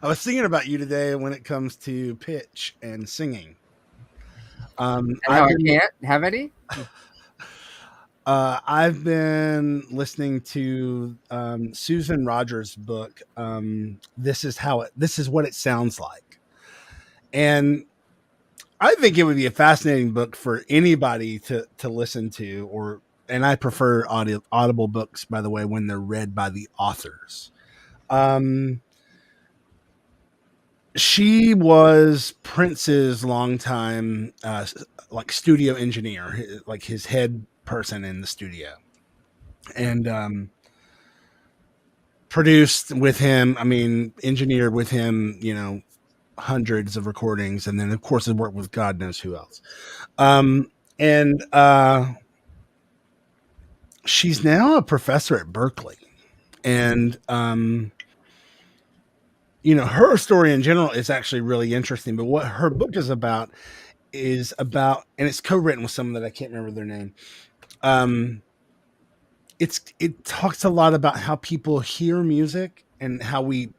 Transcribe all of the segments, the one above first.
I was thinking about you today when it comes to pitch and singing. And how I can't have any? I've been listening to Susan Rogers' book. This is what it sounds like, and I think it would be a fascinating book for anybody to listen to. And I prefer audible books, by the way, when they're read by the authors. She was Prince's longtime like studio engineer, like his head person in the studio, and produced with him. I mean, engineered with him. Hundreds of recordings, and then of course has worked with God knows who else. And she's now a professor at Berkeley, and her story in general is actually really interesting. But what her book is about, and it's co-written with someone that I can't remember their name. It talks a lot about how people hear music and how we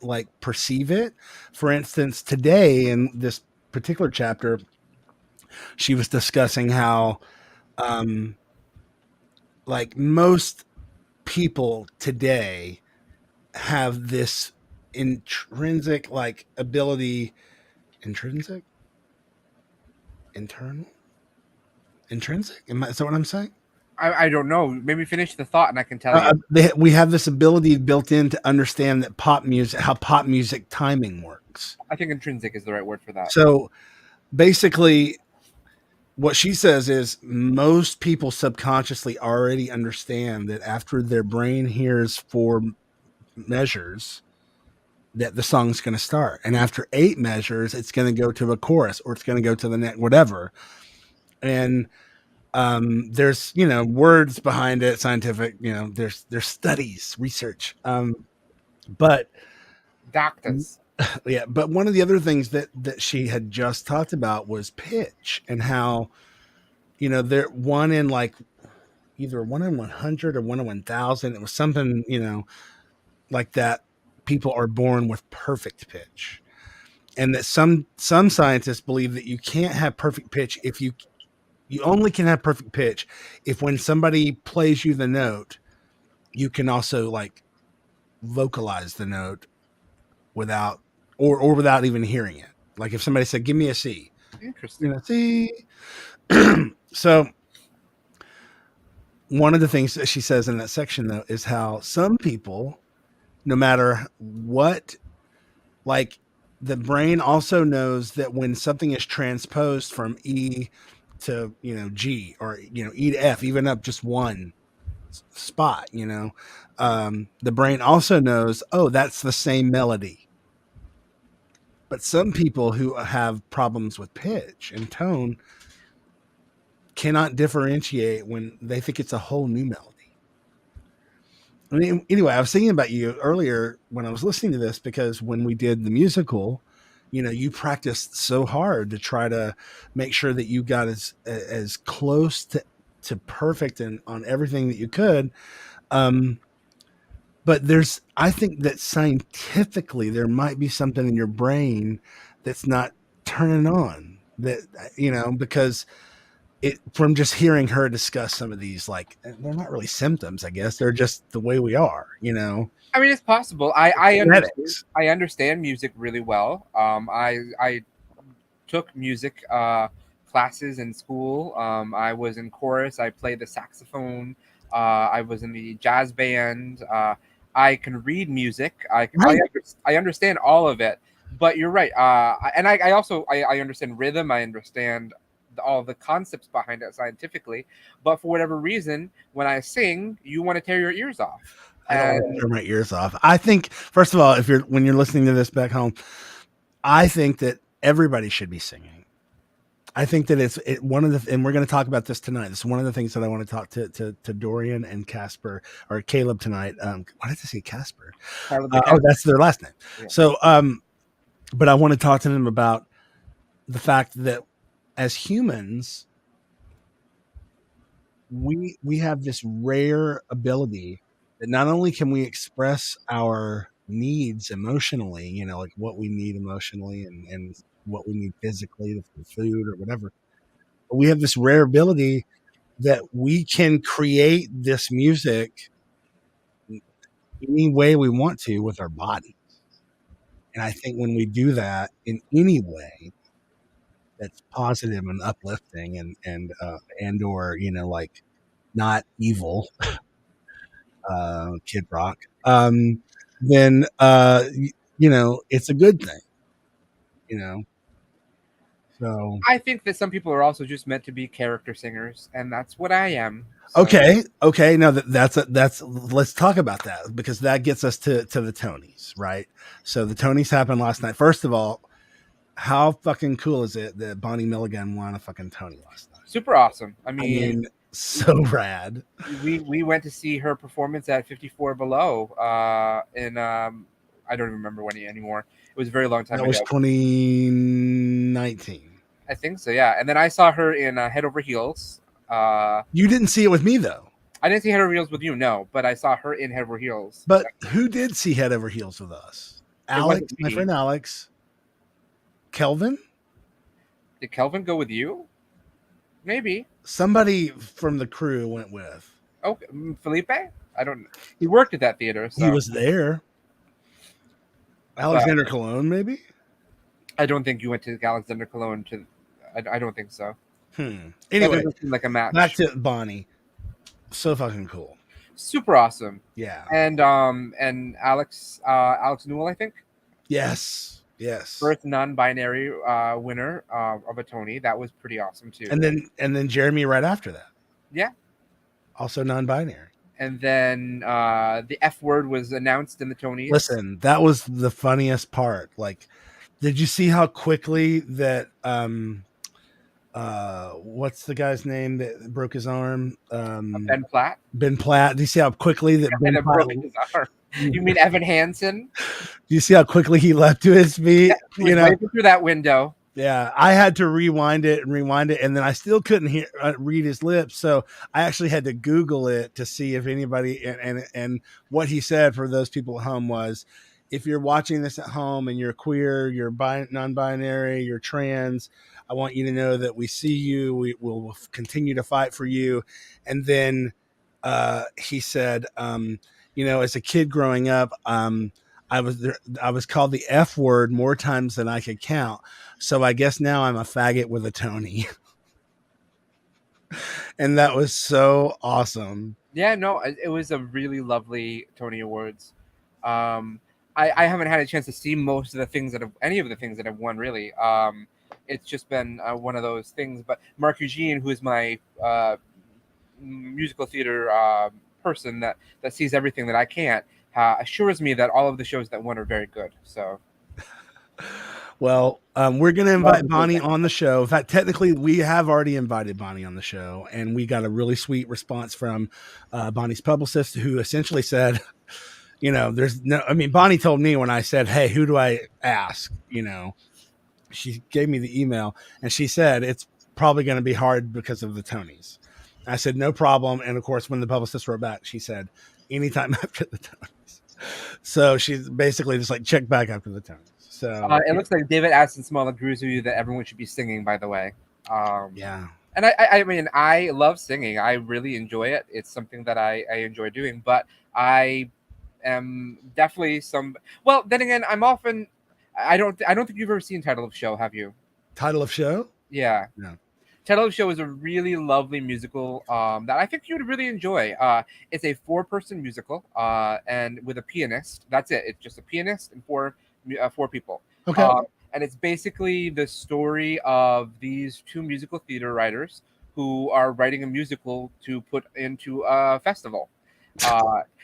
like perceive it. For instance, today in this particular chapter, she was discussing how like most people today have this intrinsic like ability intrinsic internal intrinsic is that what I'm saying? I don't know. Maybe finish the thought and I can tell you. We have this ability built in to understand that how pop music timing works. I think intrinsic is the right word for that. So basically what she says is most people subconsciously already understand that after their brain hears 4 measures that the song's going to start, and after 8 measures it's going to go to a chorus or it's going to go to the next whatever. And there's words behind it, scientific, there's studies, research, but doctors. Yeah, but one of the other things that she had just talked about was pitch, and how they're one in like either 1 in 100 or 1 in 1,000. It was something like that. People are born with perfect pitch, and that some scientists believe that you can't have perfect pitch if you only can have perfect pitch if when somebody plays you the note, you can also like vocalize the note without or without even hearing it. Like if somebody said, "Give me a C," interesting. C. So one of the things that she says in that section though is how some people, no matter what, like the brain also knows that when something is transposed from E to G or E to F, even up just one spot, the brain also knows, oh, that's the same melody. But some people who have problems with pitch and tone cannot differentiate when they think it's a whole new melody. I mean, anyway, I was thinking about you earlier when I was listening to this, because when we did the musical, you practiced so hard to try to make sure that you got as close to perfect and on everything that you could. But I think that scientifically there might be something in your brain that's not turning on, that, because from just hearing her discuss some of these, like, they're not really symptoms, I guess. They're just the way we are, I mean, it's possible. I understand music really well. I took music classes in school. I was in chorus. I played the saxophone. I was in the jazz band. I can read music. I understand all of it. But you're right. And I also understand rhythm. I understand all the concepts behind it scientifically. But for whatever reason, when I sing, you want to tear your ears off. I don't want to tear my ears off. I think, first of all, when you're listening to this back home, I think that everybody should be singing. I think that it's one of the, and we're going to talk about this tonight. This is one of the things that I want to talk to Dorian and Casper, or Caleb, tonight. Why did I say Casper? Oh, that's their last name. Yeah. So, but I want to talk to them about the fact that as humans, we have this rare ability that not only can we express our needs emotionally, like what we need emotionally and what we need physically for food or whatever. But we have this rare ability that we can create this music any way we want to with our body. And I think when we do that in any way that's positive and uplifting and or, like not evil, Kid Rock, then, it's a good thing, you know? So, I think that some people are also just meant to be character singers, and that's what I am. So okay. No, let's talk about that because that gets us to the Tonys, right? So the Tonys happened last night. First of all, how fucking cool is it that Bonnie Milligan won a fucking Tony last night? super awesome. I I mean, mean, so rad. we went to see her performance at 54 Below in I don't even remember when anymore. It was a very long time That ago. was 2019. I think so, yeah. And then I saw her in Head Over Heels. You didn't see it with me though. I didn't see Head Over Heels with you, no, but I saw her in Head Over Heels. But who did see Head Over Heels with us? Alex, my friend Alex. Kelvin? Did Kelvin go with you? Maybe. Somebody from the crew went with. Oh, Felipe? I don't know. He worked at that theater. So. He was there. Alexander Cologne, maybe? I don't think you went to Alexander Cologne to. I don't think so. Anyway, like a match. Back to Bonnie. So fucking cool. Super awesome. Yeah. And Alex Newell, I think. Yes. First non-binary winner of a Tony. That was pretty awesome too. And then Jeremy right after that. Yeah. Also non-binary. And then the F word was announced in the Tonys. Listen, that was the funniest part. Like, did you see how quickly that what's the guy's name that broke his arm? Ben Platt. Ben Platt. Do you see how quickly that Ben Platt broke his arm? You mean Evan Hansen? Do you see how quickly he leapt to his feet? Yeah, through that window. Yeah, I had to rewind it, and then I still couldn't read his lips, so I actually had to Google it to see if anybody and what he said for those people at home was, if you're watching this at home and you're queer, you're non-binary, you're trans, I want you to know that we see you, we will continue to fight for you. And then he said, as a kid growing up, I was called the F word more times than I could count. So I guess now I'm a faggot with a Tony. And that was so awesome. Yeah, no, it was a really lovely Tony Awards. I haven't had a chance to see most of the things any of the things that have won really. It's just been one of those things. But Mark Eugene, who is my musical theater person that sees everything that I can't, assures me that all of the shows that won are very good. So, well, we're going to invite Bonnie on the show. In fact, technically, we have already invited Bonnie on the show, and we got a really sweet response from Bonnie's publicist, who essentially said, Bonnie told me when I said, hey, who do I ask? She gave me the email, and she said, it's probably going to be hard because of the Tonys. I said, no problem. And of course, when the publicist wrote back, she said, anytime after the Tonys. So she's basically just like, check back after the Tonys. So it looks like David Aston Small agrees with you that everyone should be singing, by the way. Yeah. And I mean, I love singing. I really enjoy it. It's something that I enjoy doing, but I am definitely well, then again, I'm often, I don't think you've ever seen Title of Show, have you? Title of Show? Yeah. No. Title of Show is a really lovely musical that I think you would really enjoy. It's a 4-person musical and with a pianist. That's it. It's just a pianist and four people. Okay. And it's basically the story of these 2 musical theater writers who are writing a musical to put into a festival.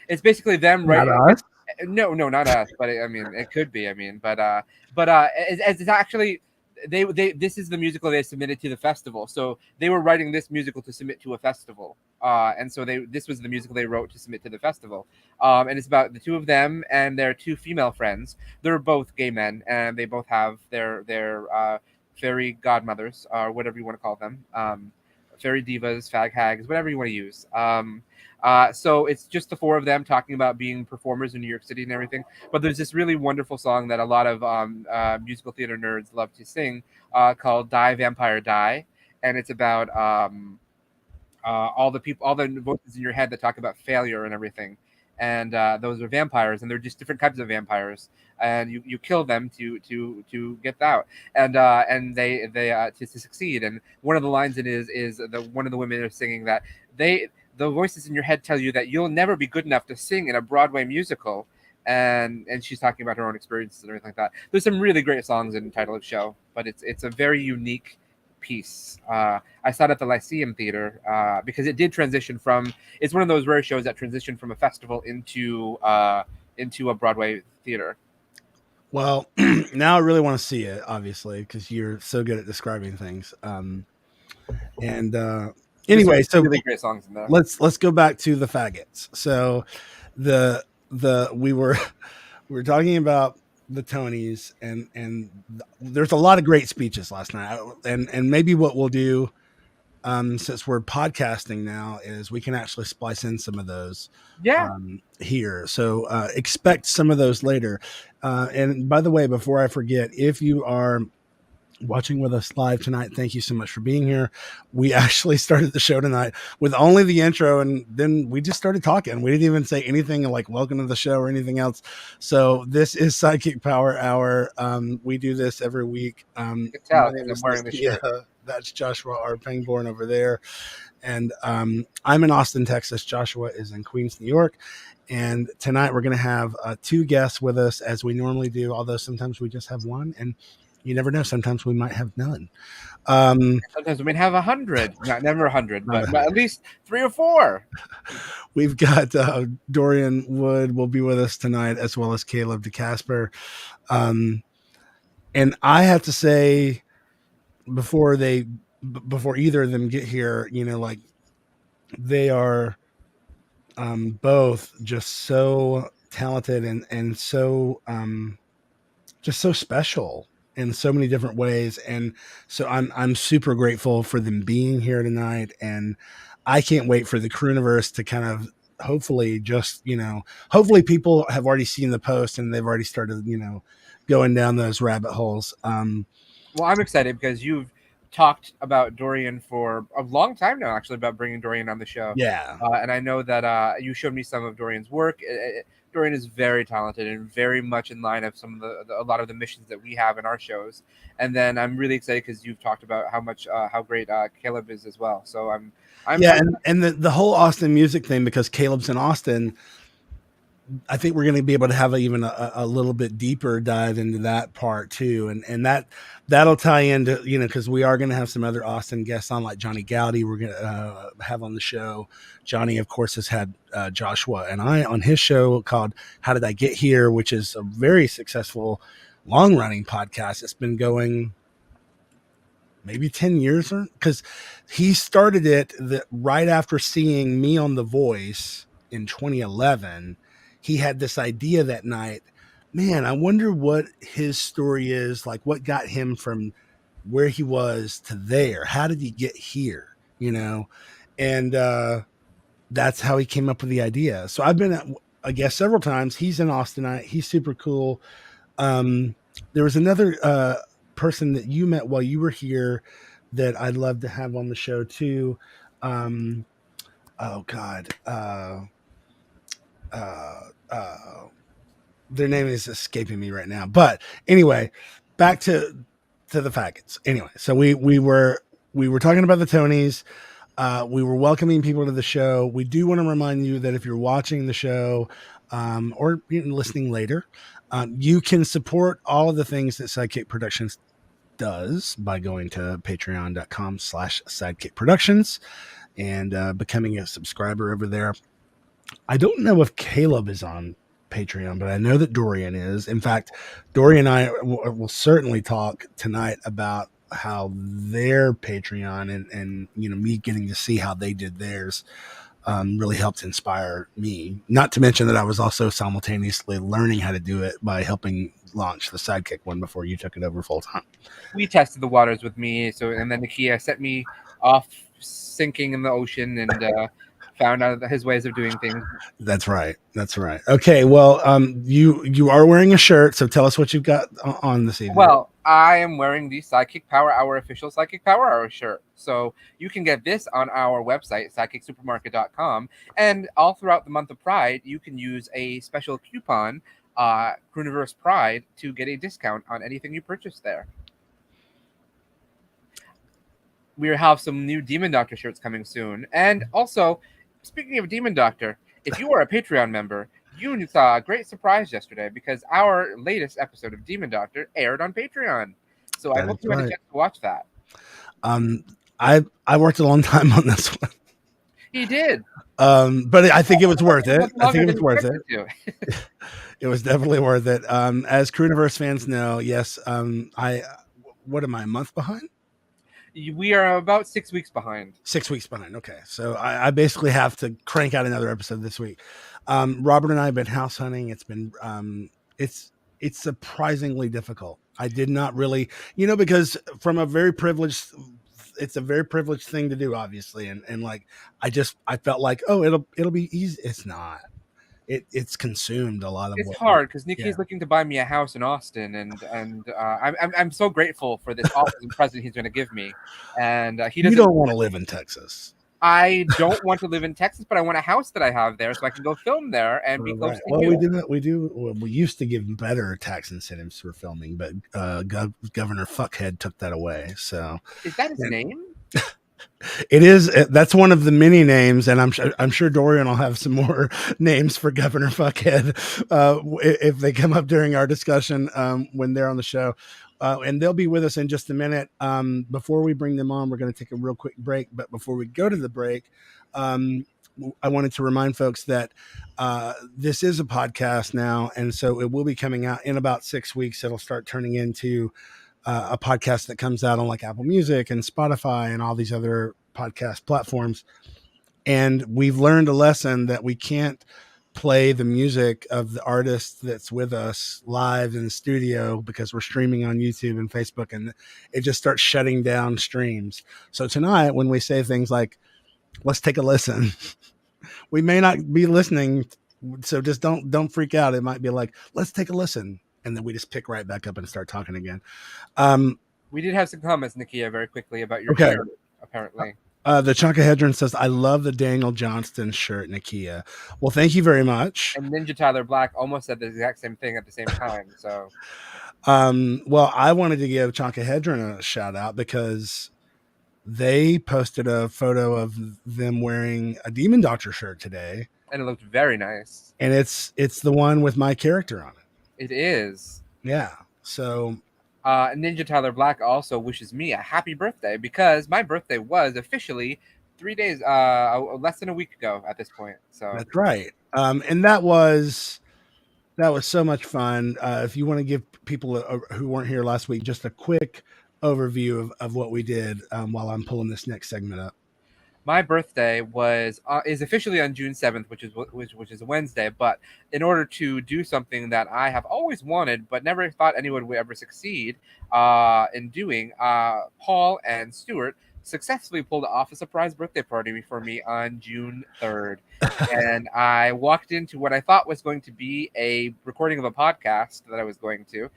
It's basically them writing. Not us? No, not us. But I mean, it could be. I mean, but it's actually. This is the musical they submitted to the festival. So they were writing this musical to submit to a festival. And so this was the musical they wrote to submit to the festival. And it's about the 2 of them and their 2 female friends. They're both gay men, and they both have their fairy godmothers, or whatever you want to call them, fairy divas, fag hags, whatever you want to use. So it's just the four of them talking about being performers in New York City and everything. But there's this really wonderful song that a lot of musical theater nerds love to sing called "Die Vampire Die," and it's about all the people, all the voices in your head that talk about failure and everything. And those are vampires, and they're just different types of vampires. And you kill them to get out, and they to succeed. And one of the lines in it is the one of the women are singing that the voices in your head tell you that you'll never be good enough to sing in a Broadway musical. And she's talking about her own experiences and everything like that. There's some really great songs in the title of the show, but it's a very unique piece. I saw it at the Lyceum Theater because it did transition from. It's one of those rare shows that transitioned from a festival into a Broadway theater. Well, now I really want to see it, obviously, because you're so good at describing things. And anyway, so really great songs in there. Let's go back to the faggots. So the we were talking about the Tonys, and there's a lot of great speeches last night. And maybe what we'll do, since we're podcasting now, is we can actually splice in some of those here. So expect some of those later. And by the way, before I forget, if you are watching with us live tonight, thank you so much for being here. We actually started the show tonight with only the intro, and then we just started talking. We didn't even say anything like welcome to the show or anything else. So this is SideKick Power Hour. We do this every week. You can tell I'm wearing the shirt. Yeah, that's Joshua R. Pangborn over there. And I'm in Austin, Texas. Joshua is in Queens, New York. And tonight we're going to have two guests with us, as we normally do, although sometimes we just have one, and you never know. Sometimes we might have none. Sometimes we might have 100. Never 100, but at least 3 or 4. We've got Dorian Wood will be with us tonight, as well as Caleb de Casper. And I have to say, before either of them get here, like they are both just so talented and so just so special in so many different ways. And so I'm super grateful for them being here tonight. And I can't wait for the Crooniverse to kind of hopefully hopefully people have already seen the post and they've already started, going down those rabbit holes. Well, I'm excited because you've talked about Dorian for a long time now, actually, about bringing Dorian on the show. Yeah. And I know that you showed me some of Dorian's work. Dorian is very talented and very much in line of some of a lot of the missions that we have in our shows. And then I'm really excited because you've talked about how great Caleb is as well. So I'm and the whole Austin music thing, because Caleb's in Austin, I think we're going to be able to have even a little bit deeper dive into that part too. And that'll tie into, because we are going to have some other Austin guests on, like Johnny Gowdy. We're going to have on the show. Johnny, of course, has had Joshua and I on his show called How Did I Get Here, which is a very successful long running podcast. It's been going maybe 10 years, because he started it right after seeing me on The Voice in 2011. He had this idea that night, man, I wonder what his story is, like what got him from where he was to there. How did he get here? And that's how he came up with the idea. So I've been, I guess, several times. He's in Austin. He's super cool. There was another person that you met while you were here that I'd love to have on the show too. Oh God. Their name is escaping me right now, but anyway, back to the faggots. Anyway, so we were talking about the Tonys. We were welcoming people to the show. We do want to remind you that if you're watching the show or listening later, you can support all of the things that SideKick Productions does by going to patreon.com/SideKick Productions and becoming a subscriber over there. I don't know if Caleb is on Patreon, but I know that Dorian is. In fact, Dorian and I will certainly talk tonight about how their Patreon and me getting to see how they did theirs really helped inspire me. Not to mention that I was also simultaneously learning how to do it by helping launch the SideKick one before you took it over full time. We tested the waters with me, and then Nakia sent me off sinking in the ocean and found out his ways of doing things. That's right. That's right. Okay. Well, you are wearing a shirt, so tell us what you've got on this evening. Well, I am wearing the SideKick Power Hour official SideKick Power Hour shirt. So you can get this on our website, sidekicksupermarket.com. And all throughout the month of Pride, you can use a special coupon, Crewniverse Pride, to get a discount on anything you purchase there. We have some new Demon Doctor shirts coming soon. And also, speaking of Demon Doctor, if you are a Patreon member, you saw a great surprise yesterday because our latest episode of Demon Doctor aired on Patreon. So I hope you had a chance to watch that. I worked a long time on this one. He did. But I think it was worth it. I think it was worth it. It was definitely worth it. As Crewniverse fans know, yes, what am I, a month behind? We are about 6 weeks behind. 6 weeks behind. Okay. So I basically have to crank out another episode this week. Robert and I have been house hunting. It's been, it's surprisingly difficult. I did not really, because from a very privileged, it's a very privileged thing to do, obviously. And like, I felt like, oh, it'll be easy. It's not. It's consumed a lot of. It's hard because Nikki's looking to buy me a house in Austin, and I'm so grateful for this awesome present he's going to give me. And he doesn't. You don't want to live in Texas. I don't want to live in Texas, but I want a house that I have there so I can go film there and be close to you. We used to give better tax incentives for filming, but Governor Fuckhead took that away. So is that his name? It is. That's one of the many names, and I'm sure Dorian will have some more names for Governor Fuckhead if they come up during our discussion when they're on the show. And they'll be with us in just a minute. Before we bring them on, we're going to take a real quick break. But before we go to the break, I wanted to remind folks that this is a podcast now, and so it will be coming out in about 6 weeks. It'll start turning into a podcast that comes out on like Apple Music and Spotify and all these other podcast platforms. And we've learned a lesson that we can't play the music of the artist that's with us live in the studio because we're streaming on YouTube and Facebook, and it just starts shutting down streams. So tonight, when we say things like, let's take a listen, we may not be listening. So just don't freak out. It might be like, let's take a listen. And then we just pick right back up and start talking again. We did have some comments, Nakia, very quickly about your shirt, apparently. The Chunkahedron says, I love the Daniel Johnston shirt, Nakia. Well, thank you very much. And Ninja Tyler Black almost said the exact same thing at the same time. So, well, I wanted to give Chunkahedron a shout out because they posted a photo of them wearing a Demon Doctor shirt today. And it looked very nice. And it's the one with my character on it. It is. Yeah. So Ninja Tyler Black also wishes me a happy birthday because my birthday was officially 3 days, less than a week ago at this point. So that's right. And that was so much fun. If you want to give people who weren't here last week just a quick overview of what we did while I'm pulling this next segment up. My birthday is officially on June 7th, which is a Wednesday. But in order to do something that I have always wanted, but never thought anyone would ever succeed in doing, Paul and Stuart successfully pulled off a surprise birthday party for me on June 3rd. And I walked into what I thought was going to be a recording of a podcast that I was going to,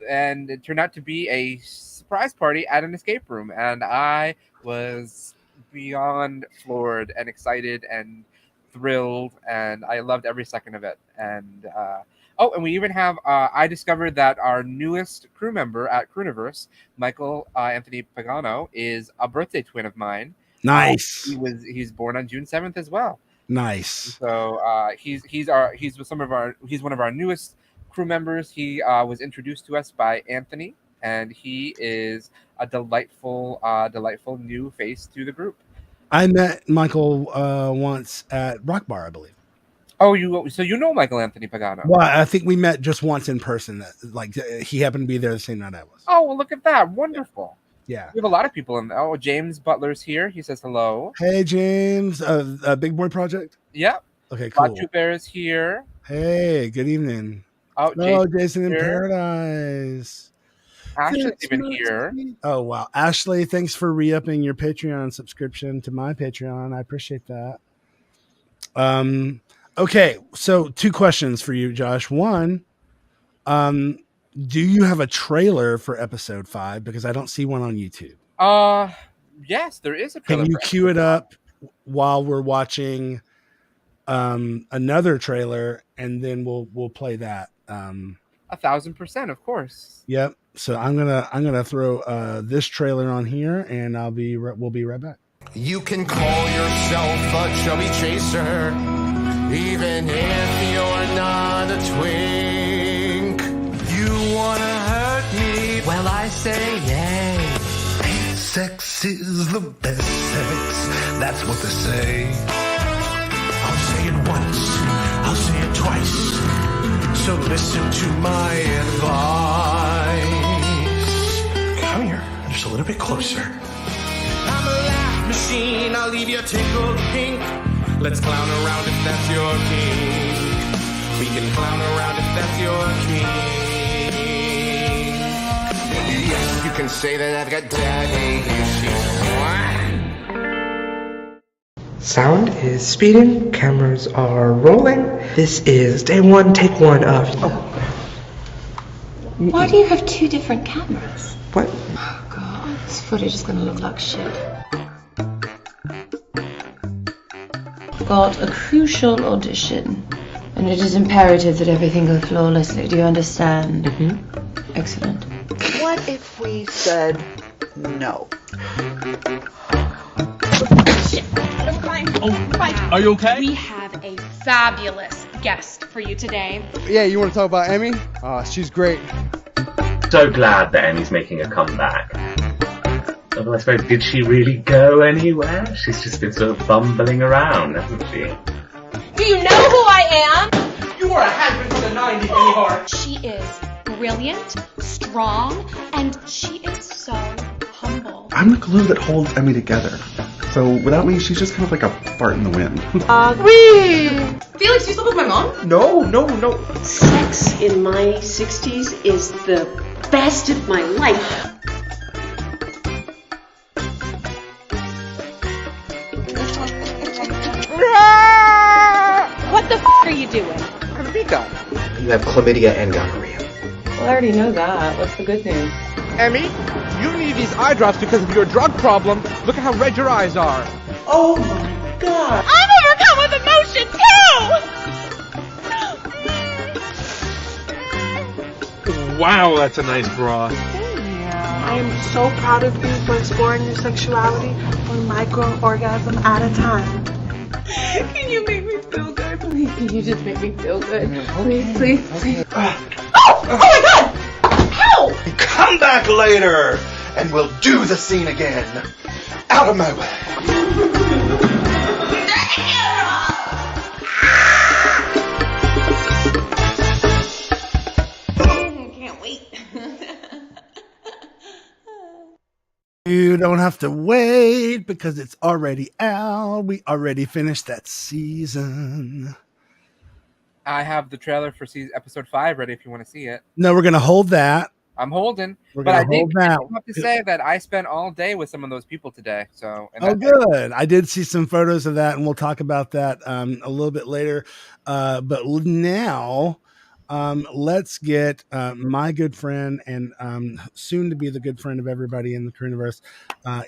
and it turned out to be a surprise party at an escape room. And I was beyond floored and excited and thrilled, and I loved every second of it. And and we even have I discovered that our newest crew member at Crewniverse, Michael Anthony Pagano, is a birthday twin of mine. Nice. He's born on June 7th as well. Nice. So he's one of our newest crew members. He was introduced to us by Anthony, and he is a delightful new face to the group. I met Michael once at Rock Bar, I believe. Oh, so you know Michael Anthony Pagano? Well, I think we met just once in person. Like he happened to be there the same night I was. Oh, well, look at that! Wonderful. Yeah, we have a lot of people in. Oh, James Butler's here. He says hello. Hey, James. Big Boy Project. Yeah. Okay, cool. Batu Bear is here. Hey, good evening. Oh, Jason in Paradise. Ashley's even here. Oh wow, Ashley, thanks for re-upping your Patreon subscription to my Patreon. I appreciate that. Okay, so 2 questions for you, Josh. One, do you have a trailer for episode 5? Because I don't see one on YouTube. Yes, there is a trailer. Can you cue it up while we're watching another trailer, and then we'll play that. 1,000%, of course. Yep. So I'm gonna throw this trailer on here, and we'll be right back. You can call yourself a chubby chaser, even if you're not a twink. You wanna hurt me? Well, I say yay. Sex is the best sex, that's what they say. I'll say it once, I'll say it twice, so listen to my advice. Come here, just a little bit closer. I'm a laugh machine, I'll leave you tickled pink. Let's clown around if that's your kink. We can clown around if that's your kink. Yes, you can say that I've got daddy issues. Sound is speeding, cameras are rolling. This is day 1, take 1 of... Why do you have 2 different cameras? What? Oh god, this footage is gonna look like shit. I've got a crucial audition, and it is imperative that everything go flawlessly. Do you understand? Mm-hmm. Excellent. What if we said no? I'm fine. Are you okay? We have a fabulous guest for you today. Yeah, you want to talk about Emmy? She's great. So glad that Emmy's making a comeback. Although I suppose, did she really go anywhere? She's just been sort of bumbling around, hasn't she? Do you know who I am? You are a has-been from the 90s, Emmy Hart. She is brilliant, strong, and she is so humble. I'm the glue that holds Emmy together. So without me, she's just kind of like a fart in the wind. Felix, you slept with my mom? No. Sex in my 60s is the best of my life. What the are you doing? I'm a big guy. You have chlamydia and gonorrhea. Well, I already know that. What's the good news? Emmy, you need these eye drops because of your drug problem. Look at how red your eyes are. Oh my god. I'm overcome with emotion too! Wow, that's a nice bra. I am so proud of you for exploring your sexuality one micro orgasm at a time. Can you make me feel good? Please, can you just make me feel good? Please. Oh my god! How? Come back later, and we'll do the scene again. Out of my way. Can't wait. You don't have to wait because it's already out. We already finished that season. I have the trailer for episode 5 ready if you want to see it. No, we're gonna hold that. I'm holding. But I did have to say that I spent all day with some of those people today. So good. I did see some photos of that, and we'll talk about that a little bit later. But now let's get my good friend and soon to be the good friend of everybody in the Crewniverse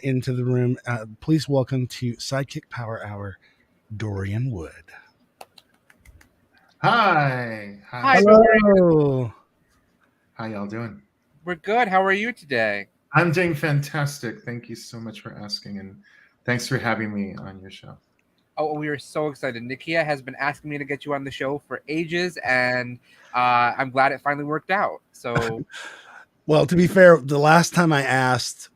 into the room. Please welcome to SideKick Power Hour, Dorian Wood. Hi. Hello. How y'all doing? We're good. How are you today? I'm doing fantastic. Thank you so much for asking, and thanks for having me on your show. Oh, we are so excited. Nakia has been asking me to get you on the show for ages, and I'm glad it finally worked out. So, well, to be fair, the last time I asked,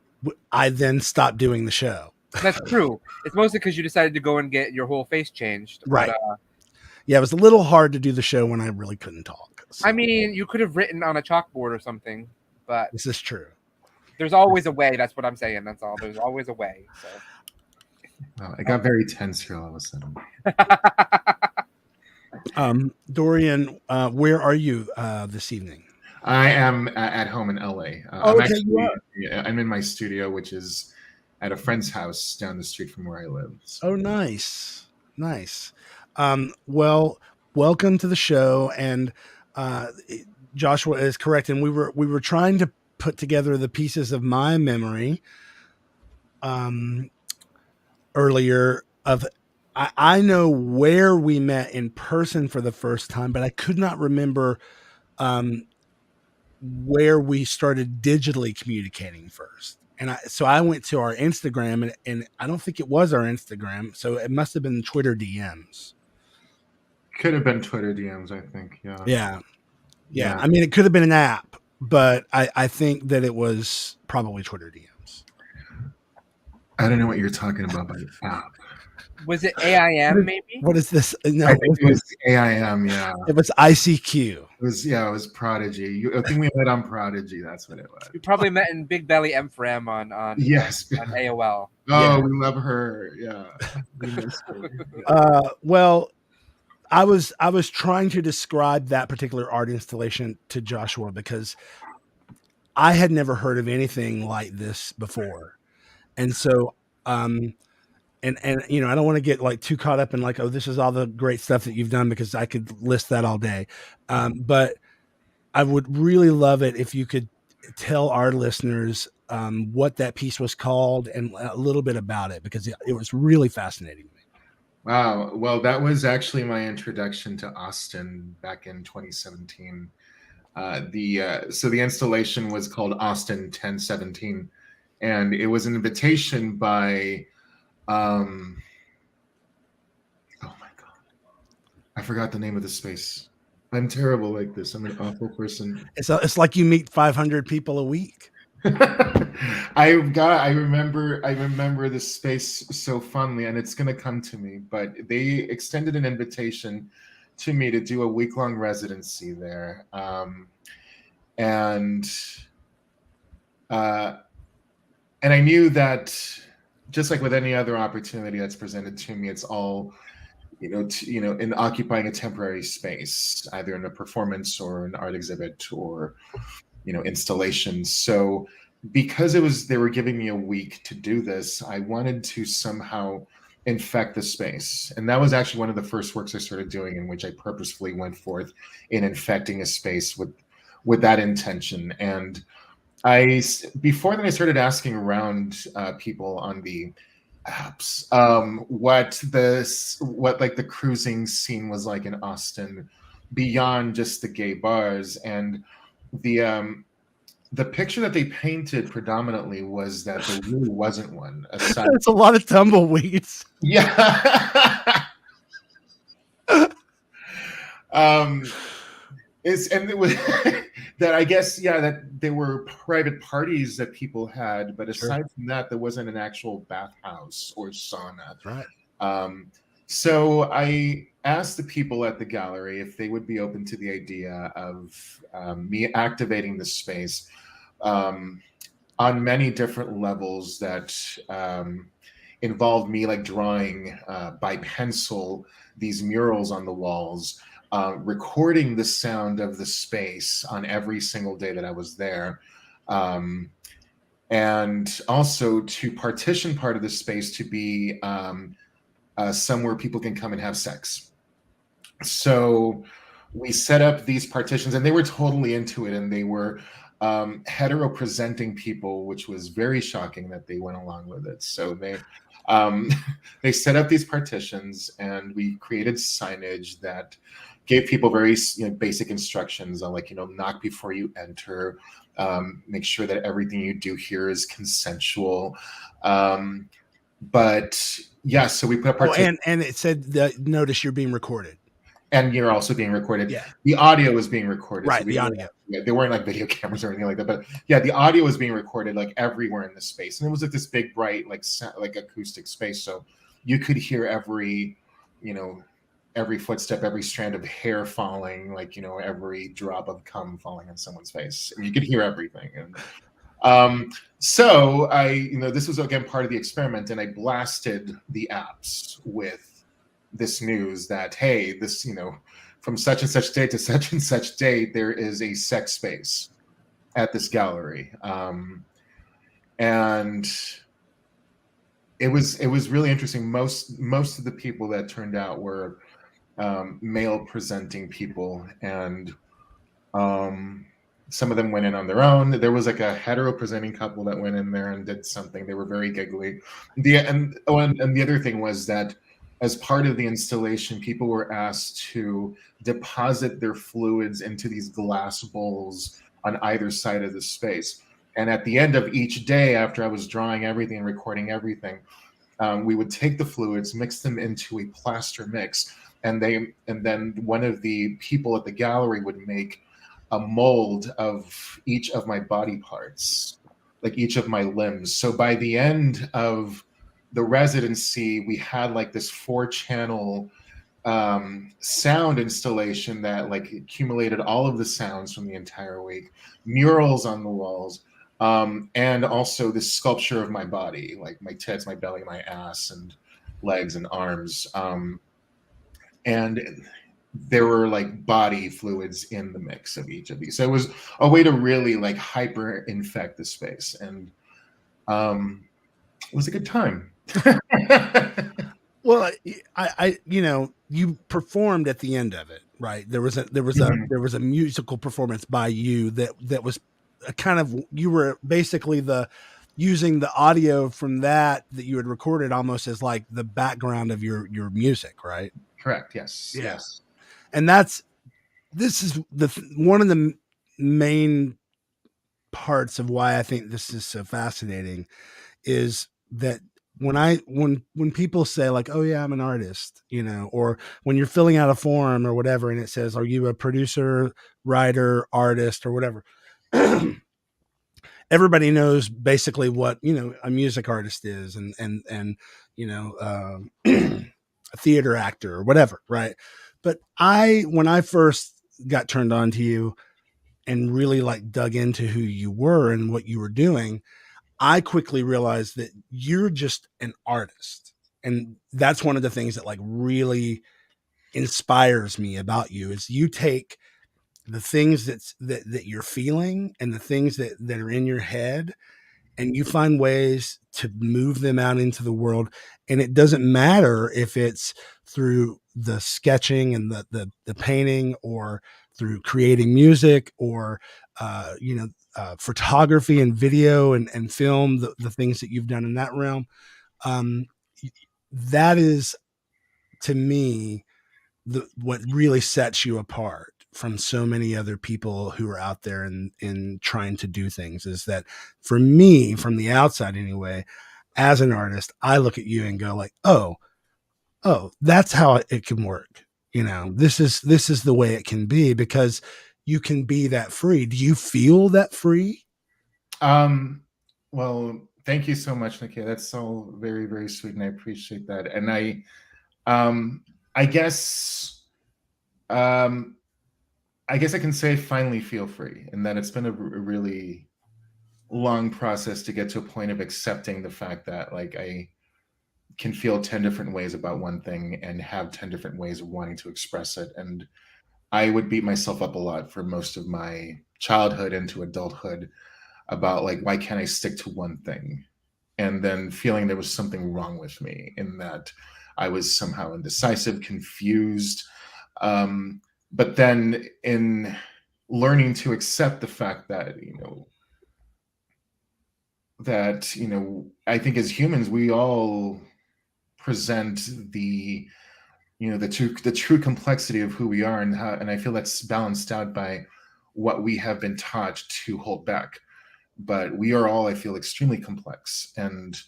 I then stopped doing the show. That's true. It's mostly because you decided to go and get your whole face changed. Right. But, yeah, it was a little hard to do the show when I really couldn't talk. So. I mean, you could have written on a chalkboard or something, but this is true. There's always a way. That's what I'm saying. That's all. There's always a way. So. Well, I got very tense here all of a sudden. Dorian, where are you this evening? I am at home in LA. I'm in my studio, which is at a friend's house down the street from where I live. So. Oh, nice. Well, welcome to the show. And Joshua is correct. And we were trying to put together the pieces of my memory earlier of I know where we met in person for the first time, but I could not remember where we started digitally communicating first. And so I went to our Instagram, and I don't think it was our Instagram, so it must have been Twitter DMs. Could have been Twitter DMs, I think. Yeah. I mean, it could have been an app, but I think that it was probably Twitter DMs. I don't know what you're talking about by app. Was it AIM maybe? What is this? No, I think it was AIM. Yeah, it was ICQ. It was Prodigy. I think we met on Prodigy. That's what it was. We probably met in Big Belly M for M on yes on AOL. Oh, we love her. Yeah, we miss her. Well, I was trying to describe that particular art installation to Joshua because I had never heard of anything like this before, and so. And you know, I don't want to get like too caught up in like, oh, this is all the great stuff that you've done, because I could list that all day. But I would really love it if you could tell our listeners what that piece was called and a little bit about it, because it was really fascinating to me. Wow. Well, that was actually my introduction to Austin back in 2017. So the installation was called Austin 1017, and it was an invitation by oh my God, I forgot the name of the space. I'm terrible like this. I'm an awful person. It's like you meet 500 people a week. I remember this space so fondly, and it's gonna come to me. But they extended an invitation to me to do a week-long residency there, and I knew that. Just like with any other opportunity that's presented to me, it's all, in occupying a temporary space, either in a performance or an art exhibit or, installation. So because they were giving me a week to do this, I wanted to somehow infect the space. And that was actually one of the first works I started doing, in which I purposefully went forth in infecting a space with that intention. And before then I started asking around people on the apps what like the cruising scene was like in Austin beyond just the gay bars. And the picture that they painted predominantly was that there really wasn't one. It's a lot of tumbleweeds. Yeah. It was that, I guess, that there were private parties that people had, but aside from that, there wasn't an actual bathhouse or sauna. Right. So I asked the people at the gallery if they would be open to the idea of me activating the space on many different levels that involved me like drawing by pencil these murals on the walls. Recording the sound of the space on every single day that I was there. And also to partition part of the space to be somewhere people can come and have sex. So we set up these partitions, and they were totally into it, and they were hetero presenting people, which was very shocking that they went along with it. So they set up these partitions, and we created signage that gave people very basic instructions on, like, knock before you enter, make sure that everything you do here is consensual. But yeah, so we put and it said that notice you're being recorded. And you're also being recorded. Yeah. The audio is being recorded. Right, So the audio. They weren't like video cameras or anything like that. But yeah, the audio was being recorded like everywhere in the space. And it was like this big, bright, like acoustic space. So you could hear every footstep, every strand of hair falling, like, every drop of cum falling on someone's face. And you could hear everything. And so this was, again, part of the experiment. And I blasted the apps with this news that, hey, this from such and such date to such and such date, there is a sex space at this gallery. And it was really interesting. Most of the people that turned out were male presenting people, and some of them went in on their own. There was like a hetero presenting couple that went in there and did something. They were very giggly. And the other thing was that as part of the installation, people were asked to deposit their fluids into these glass bowls on either side of the space. And at the end of each day, after I was drawing everything and recording everything, we would take the fluids, mix them into a plaster mix, and then one of the people at the gallery would make a mold of each of my body parts, like each of my limbs. So by the end of the residency, we had like this 4-channel sound installation that like accumulated all of the sounds from the entire week, murals on the walls, and also this sculpture of my body, like my tits, my belly, my ass, and legs and arms. And there were like body fluids in the mix of each of these. So it was a way to really like hyper infect the space. And it was a good time. Well, I you performed at the end of it, right? There was a musical performance by you that was a kind of, you were basically using the audio from that you had recorded almost as like the background of your music, right? Correct. Yes. Yeah. Yes. And this is one of the main parts of why I think this is so fascinating is that when people say like, oh yeah, I'm an artist, or when you're filling out a form or whatever, and it says, are you a producer, writer, artist, or whatever, everybody knows basically what, a music artist is and a theater actor or whatever. Right. But when I first got turned on to you and really like dug into who you were and what you were doing, I quickly realized that you're just an artist. And that's one of the things that like really inspires me about you is you take the things that you're feeling and the things that are in your head, and you find ways to move them out into the world. And it doesn't matter if it's through the sketching and the painting, or through creating music, or photography and video and film, the things that you've done in that realm. That is, to me, what really sets you apart from so many other people who are out there in trying to do things, is that for me, from the outside anyway, as an artist, I look at you and go like, oh, that's how it can work. This is the way it can be, because you can be that free. Do you feel that free? Well, thank you so much, Nakia. That's all very, very sweet, and I appreciate that. And I guess I can say I finally feel free, and that it's been a really long process to get to a point of accepting the fact that like I can feel 10 different ways about one thing and have 10 different ways of wanting to express it. And I would beat myself up a lot for most of my childhood into adulthood about like, why can't I stick to one thing? And then feeling there was something wrong with me, in that I was somehow indecisive, confused. But then in learning to accept the fact that, I think as humans, we all present the true complexity of who we are, and I feel that's balanced out by what we have been taught to hold back. But we are all, I feel, extremely complex, and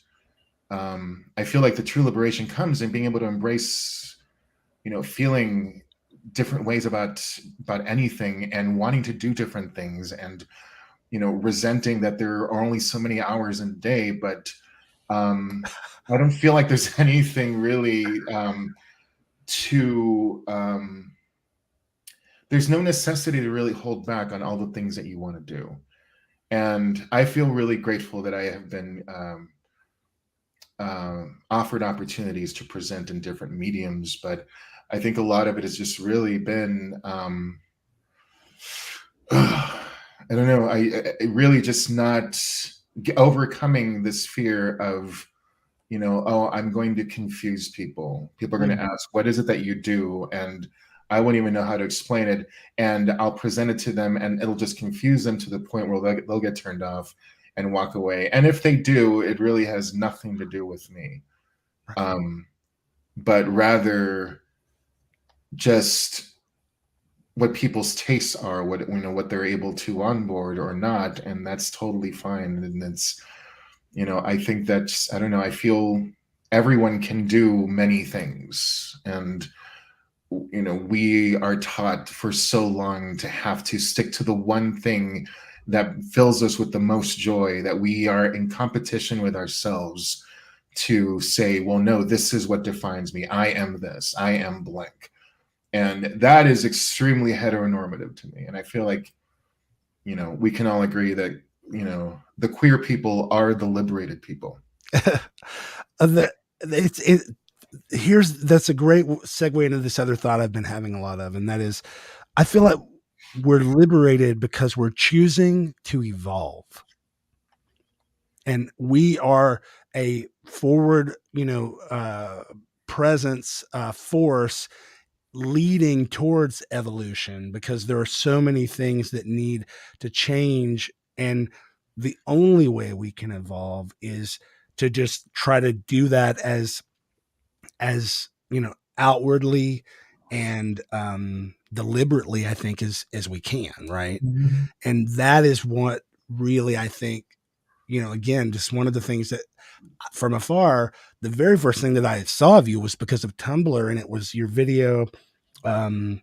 I feel like the true liberation comes in being able to embrace, feeling different ways about anything, and wanting to do different things, and resenting that there are only so many hours in a day. But I don't feel like there's anything really there's no necessity to really hold back on all the things that you want to do. And I feel really grateful that I have been offered opportunities to present in different mediums, but I think a lot of it has just really been, I don't know, I really just not overcoming this fear of, oh, I'm going to confuse people. People are going to ask, what is it that you do? And I won't even know how to explain it. And I'll present it to them and it'll just confuse them to the point where they'll get turned off and walk away. And if they do, it really has nothing to do with me. But rather just what people's tastes are, what they're able to onboard or not. And that's totally fine. And it's, I think that's, I don't know, I feel everyone can do many things. And, we are taught for so long to have to stick to the one thing that fills us with the most joy, that we are in competition with ourselves to say, well, no, this is what defines me. I am this, I am blank. And that is extremely heteronormative to me. And I feel like, we can all agree that, the queer people are the liberated people. That's a great segue into this other thought I've been having a lot of, and that is, I feel like we're liberated because we're choosing to evolve, and we are a forward, presence, force leading towards evolution, because there are so many things that need to change, and the only way we can evolve is to just try to do that as outwardly and deliberately, I think, as we can, right? Mm-hmm. And that is what really, I think, again, just one of the things that from afar, the very first thing that I saw of you was because of Tumblr, and it was your video. I'm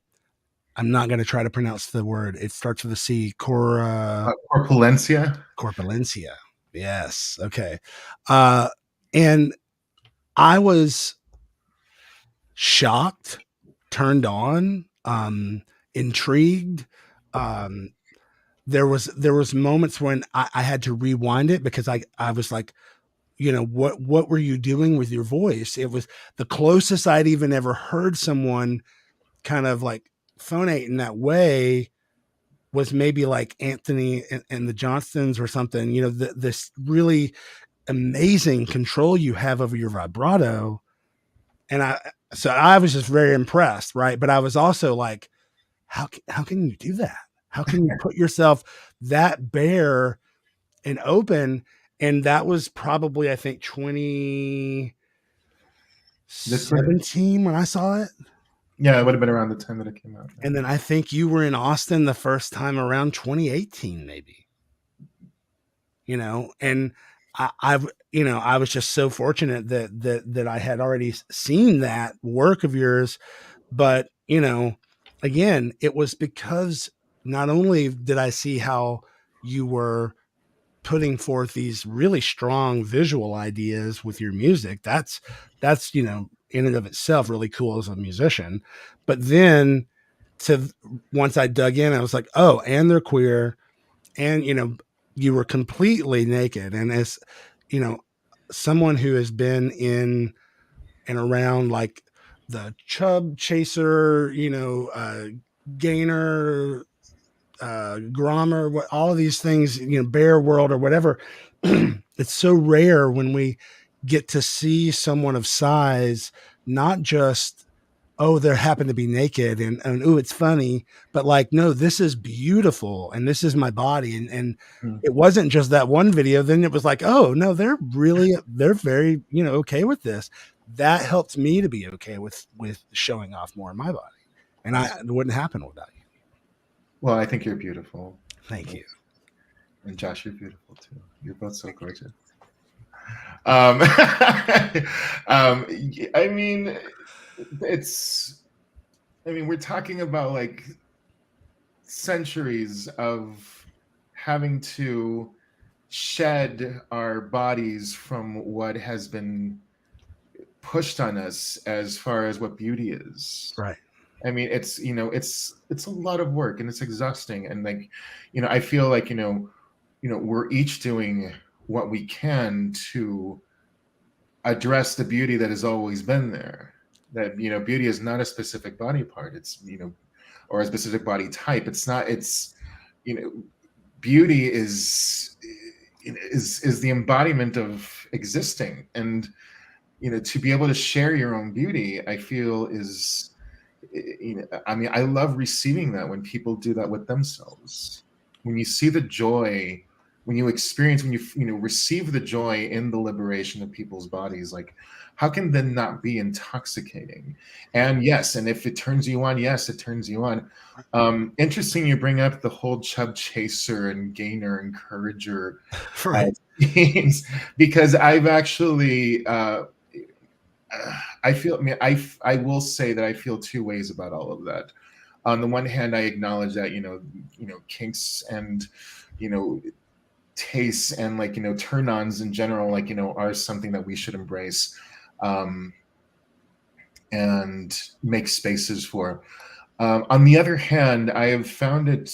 not going to try to pronounce the word. It starts with a C. Corpulencia. Corpulencia. Yes. Okay. And I was shocked, turned on, intrigued. There was moments when I had to rewind it, because I was like, what were you doing with your voice? It was the closest I'd even ever heard someone kind of like phonate in that way was maybe like Anthony and the Johnstons or something. This really amazing control you have over your vibrato. And I was just very impressed, right? But I was also like, how can you do that? How can you put yourself that bare and open? And that was probably, I think, 2017 when I saw it. Yeah, it would have been around the time that it came out. And then I think you were in Austin the first time around 2018, maybe. And I was just so fortunate that I had already seen that work of yours. But, again, it was because not only did I see how you were putting forth these really strong visual ideas with your music, that's in and of itself really cool as a musician. But then once I dug in, I was like, oh, and they're queer, and you were completely naked. And as someone who has been in and around like the chub chaser, gainer, grommer, all of these things, bear world or whatever. It's so rare when we get to see someone of size, not just, oh, they happen to be naked and oh, it's funny, but like, no, this is beautiful and this is my body. And it wasn't just that one video. Then it was like, oh no, they're very, okay with this. That helped me to be okay with showing off more of my body. And it wouldn't happen without you. Well, I think you're beautiful. Thank you. And Josh, you're beautiful too. You're both so gorgeous. I mean, we're talking about like centuries of having to shed our bodies from what has been pushed on us as far as what beauty is. Right. I mean, it's a lot of work and it's exhausting. And like, I feel like, we're each doing what we can to address the beauty that has always been there. that beauty is not a specific body part. It's or a specific body type. It's not. It's beauty is the embodiment of existing, and to be able to share your own beauty, I feel is I mean, I love receiving that when people do that with themselves. When you see the joy, when you experience, when you receive the joy in the liberation of people's bodies, like how can that not be intoxicating? And yes, and if it turns you on, yes, it turns you on. Interesting you bring up the whole chub chaser and gainer encourager themes, because I've actually I feel, I mean, I will say that I feel two ways about all of that. On the one hand, I acknowledge that kinks and tastes and turn-ons in general are something that we should embrace and make spaces for. On the other hand, I have found it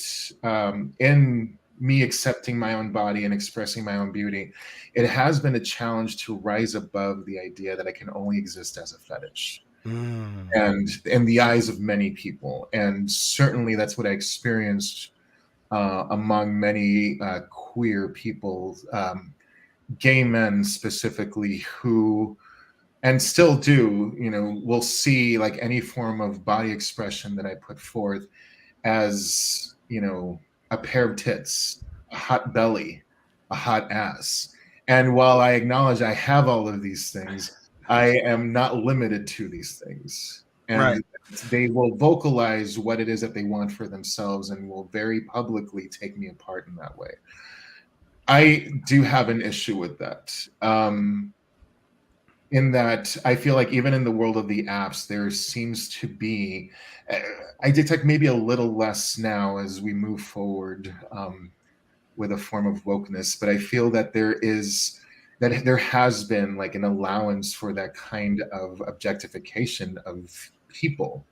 in me accepting my own body and expressing my own beauty, it has been a challenge to rise above the idea that I can only exist as a fetish. And in the eyes of many people, and certainly that's what I experienced among many queer people, gay men specifically, who and still do will see any form of body expression that I put forth as a pair of tits, a hot belly, a hot ass. And while I acknowledge I have all of these things, I am not limited to these things. And they will vocalize what it is that they want for themselves and will very publicly take me apart in that way. I do have an issue with that. In that I feel like even in the world of the apps, there seems to be, I detect maybe a little less now as we move forward with a form of wokeness, but I feel that there has been an allowance for that kind of objectification of people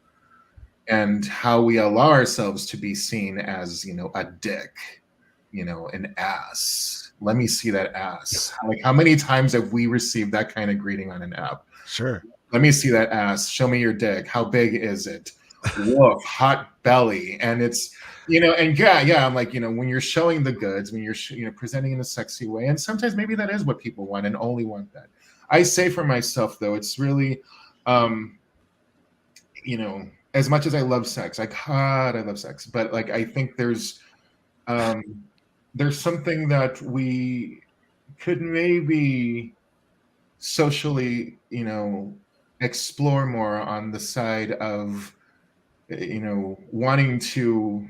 and how we allow ourselves to be seen as, a dick, an ass. Let me see that ass. How many times have we received that kind of greeting on an app? Sure. Let me see that ass. Show me your dick. How big is it? Woof, hot belly. And it's, and I'm like, when you're showing the goods, when you're presenting in a sexy way, and sometimes maybe that is what people want and only want that. I say for myself, though, it's really, as much as I love sex, I love sex, but I think there's something that we could maybe socially, explore more on the side of, wanting to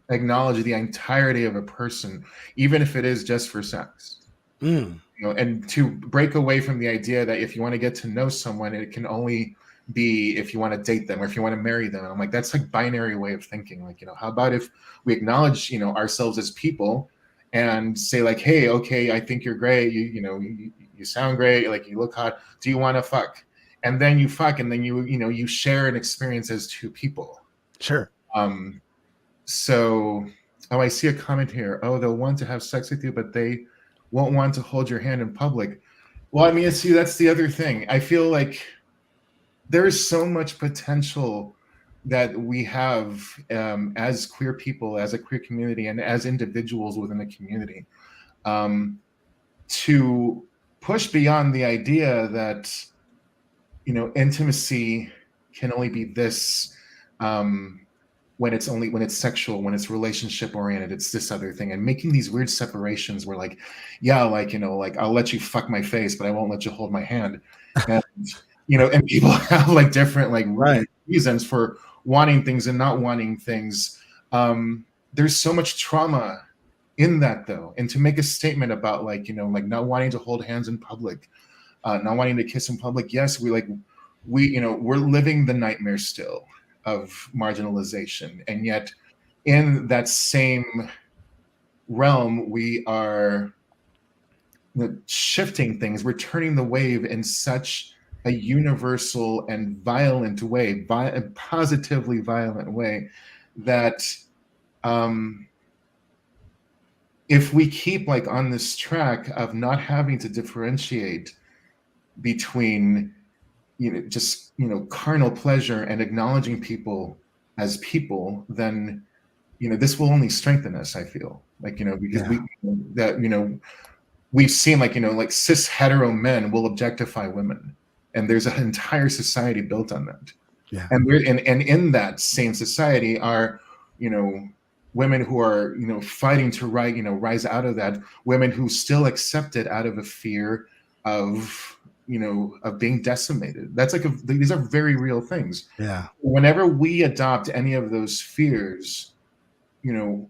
acknowledge the entirety of a person, even if it is just for sex. And to break away from the idea that if you want to get to know someone, it can only be if you want to date them or if you want to marry them. And I'm like, that's binary way of thinking. How about if we acknowledge, ourselves as people and say hey, okay, I think you're great. You sound great. You look hot. Do you want to fuck? And then you fuck, and then you share an experience as two people. Sure. So, I see a comment here. Oh, they'll want to have sex with you, but they won't want to hold your hand in public. Well, I mean, see, that's the other thing. I feel like there is so much potential that we have as queer people, as a queer community, and as individuals within the community, to push beyond the idea that intimacy can only be this when it's sexual, when it's relationship oriented, it's this other thing, and making these weird separations where I'll let you fuck my face, but I won't let you hold my hand, and and people have different reasons for wanting things and not wanting things. There's so much trauma in that, though, and to make a statement about not wanting to hold hands in public, not wanting to kiss in public. Yes, we're living the nightmare still of marginalization, and yet in that same realm we are shifting things. We're turning the wave in such a universal and violent way, a positively violent way, that if we keep on this track of not having to differentiate between just carnal pleasure and acknowledging people as people, then this will only strengthen us. I feel like because we've seen like cis hetero men will objectify women, and there's an entire society built on that. Yeah. And in that same society are women who are fighting to rise out of that, women who still accept it out of a fear of of being decimated. That's these are very real things. Yeah. Whenever we adopt any of those fears,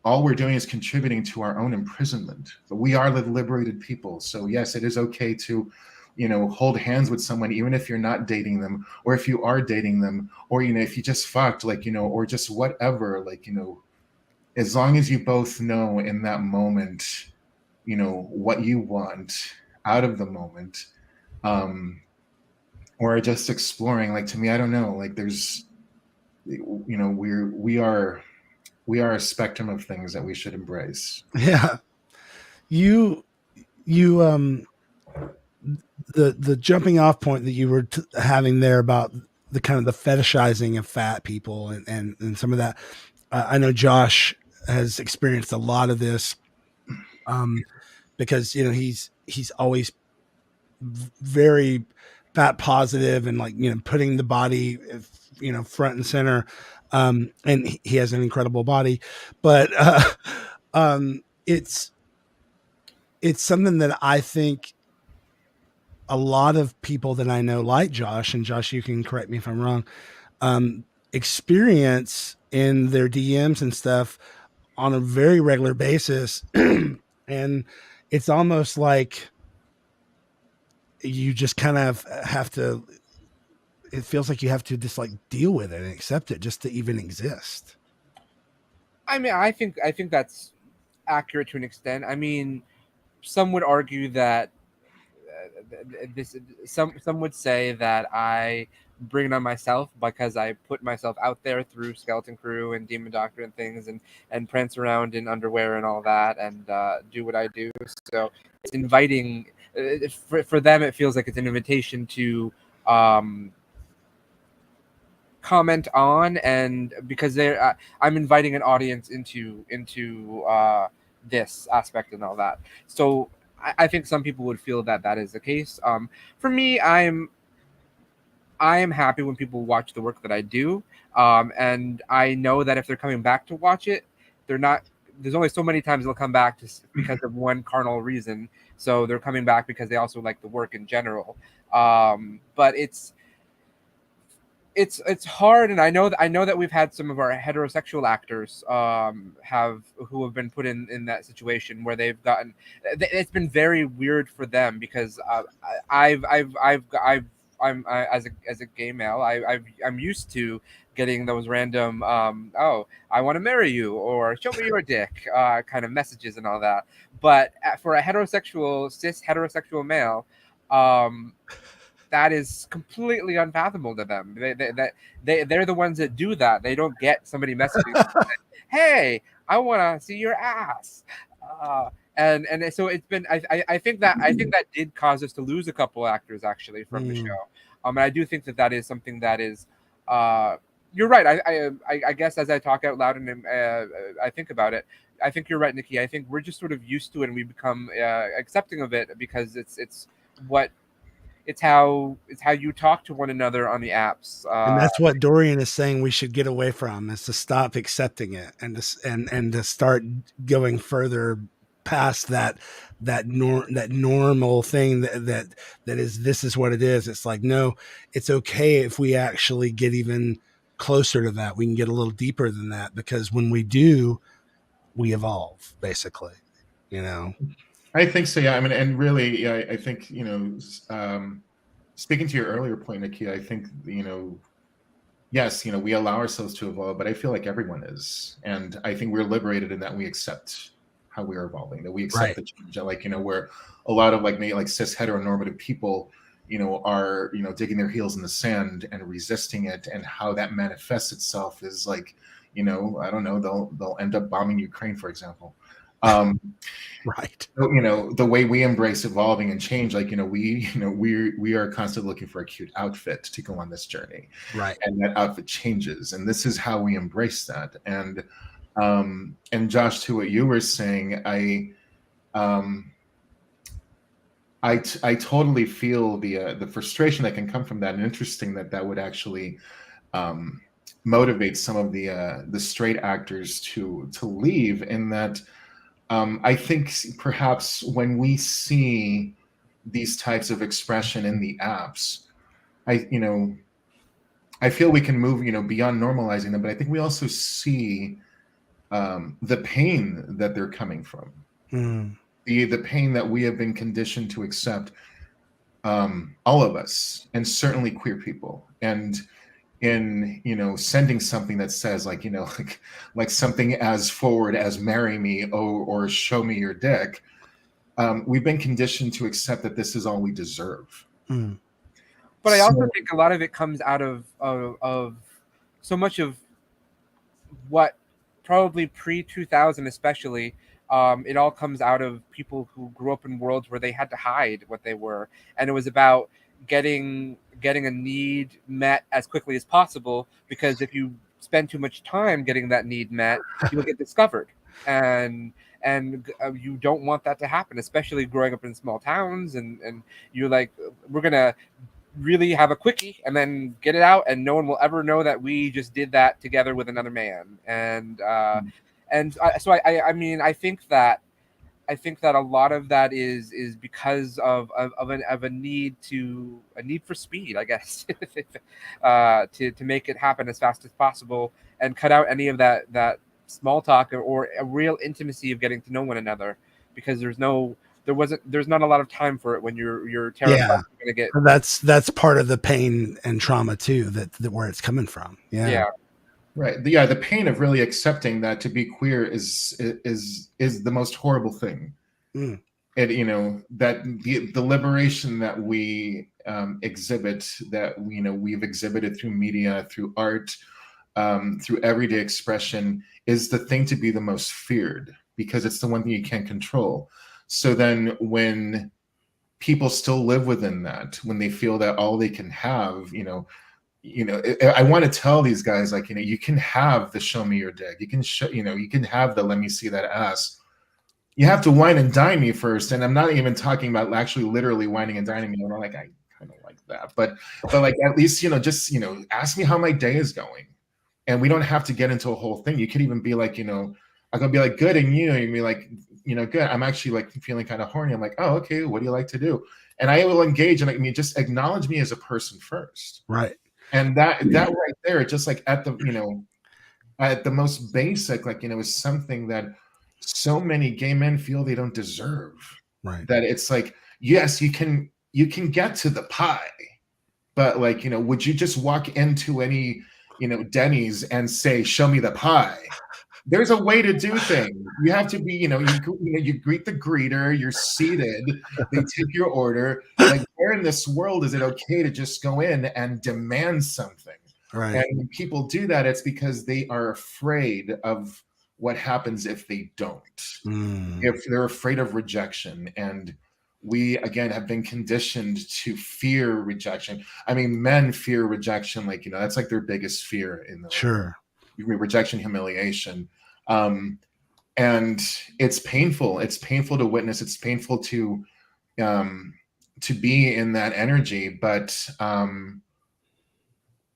all we're doing is contributing to our own imprisonment. But we are the liberated people. So yes, it is okay to hold hands with someone, even if you're not dating them, or if you are dating them, or if you just fucked, or just whatever, as long as you both know in that moment what you want out of the moment, or just exploring. To me, I don't know, there's we are a spectrum of things that we should embrace. Yeah. You the jumping off point that you were having there about the kind of the fetishizing of fat people and some of that, I know Josh has experienced a lot of this, because he's always very fat positive and putting the body front and center, and he has an incredible body, but it's something that I think a lot of people that I know, like Josh, and Josh, you can correct me if I'm wrong, experience in their DMs and stuff on a very regular basis. And it's almost like you just kind of have to, it feels like you have to just deal with it and accept it just to even exist. I mean, I think that's accurate to an extent. I mean, some would argue that some would say that I bring it on myself because I put myself out there through Skeleton Crew and Demon Doctor and things, and prance around in underwear and all that, and do what I do. So it's inviting. For them, it feels like it's an invitation to comment on, and because I'm inviting an audience into this aspect and all that. So I think some people would feel that is the case. For me, I am happy when people watch the work that I do, and I know that if they're coming back to watch it, they're not. There's only so many times they'll come back because of one carnal reason. So they're coming back because they also like the work in general. But it's hard, and I know that we've had some of our heterosexual actors who have been put in that situation where they've gotten. It's been very weird for them because I'm as a gay male, I'm used to getting those random oh, I want to marry you, or show me your dick kind of messages and all that. But for a cis heterosexual male, that is completely unfathomable to them. They're the ones that do that. They don't get somebody messaging, hey, I want to see your ass. And so it's been. I think that did cause us to lose a couple actors actually from the show. And I do think that is something that is. You're right. I guess as I talk out loud and I think about it, I think you're right, Nikki. I think we're just sort of used to it, and we become accepting of it because it's how you talk to one another on the apps. And that's what Dorian is saying we should get away from, is to stop accepting it and to start going further past that normal thing that is, this is what it is. It's like, no, it's okay if we actually get even closer to that. We can get a little deeper than that, because when we do, we evolve, basically, I think so. Yeah. I mean, and really, yeah, I think, speaking to your earlier point, Nakia, I think, yes, we allow ourselves to evolve, but I feel like everyone is. And I think we're liberated in that we accept how we are evolving, that we accept the change. Where a lot of maybe cis heteronormative people, are, digging their heels in the sand and resisting it, and how that manifests itself is I don't know, they'll end up bombing Ukraine, for example. Right. So, the way we embrace evolving and change, like, we are constantly looking for a cute outfit to go on this journey. Right. And that outfit changes. And this is how we embrace that. And Josh, to what you were saying, I totally feel the frustration that can come from that, and interesting that would actually motivate some of the straight actors to leave. In that, I think perhaps when we see these types of expression in the apps, I feel we can move beyond normalizing them, but I think we also see the pain that they're coming from. The pain that we have been conditioned to accept, all of us, and certainly queer people. And in sending something that says like something as forward as marry me or show me your dick, we've been conditioned to accept that this is all we deserve. But I also think a lot of it comes out of so much of what probably pre-2000 especially. It all comes out of people who grew up in worlds where they had to hide what they were, and it was about getting a need met as quickly as possible, because if you spend too much time getting that need met, you will get discovered, and you don't want that to happen, especially growing up in small towns, and you're like, we're gonna really have a quickie and then get it out, and no one will ever know that we just did that together with another man. So I mean, I think that a lot of that is because of a need for speed, I guess, to make it happen as fast as possible and cut out any of that small talk or a real intimacy of getting to know one another, because there's not a lot of time for it when you're terrified you're gonna get. That's part of the pain and trauma too, that where it's coming from. Yeah. Right. The pain of really accepting that to be queer is the most horrible thing. And that the liberation that we exhibit, that we've exhibited through media, through art, through everyday expression, is the thing to be the most feared, because it's the one thing you can't control. So then when people still live within that, when they feel that all they can have, I want to tell these guys, like, you can have the show me your dick. You can you can have the let me see that ass. You have to wine and dine me first. And I'm not even talking about actually literally wining and dining me. Like, I kind of like that. But like, at least, just, ask me how my day is going. And we don't have to get into a whole thing. You could even be like, I'm gonna be like, good, and you'd be like, good. I'm actually like feeling kind of horny. I'm like, oh, okay, what do you like to do? And I will engage, and just acknowledge me as a person first. Right. And that right there, just like at the most basic, like, is something that so many gay men feel they don't deserve. Right. That it's like, yes, you can get to the pie, but like, would you just walk into any, Denny's and say, show me the pie? There's a way to do things. You have to be, you greet the greeter, you're seated, they take your order. Like, where in this world is it okay to just go in and demand something? Right. And when people do that, it's because they are afraid of what happens if they don't. If they're afraid of rejection. And we, again, have been conditioned to fear rejection. I mean, men fear rejection, like, that's like their biggest fear in the Sure. Rejection, humiliation, and it's painful. It's painful to witness. It's painful to be in that energy. But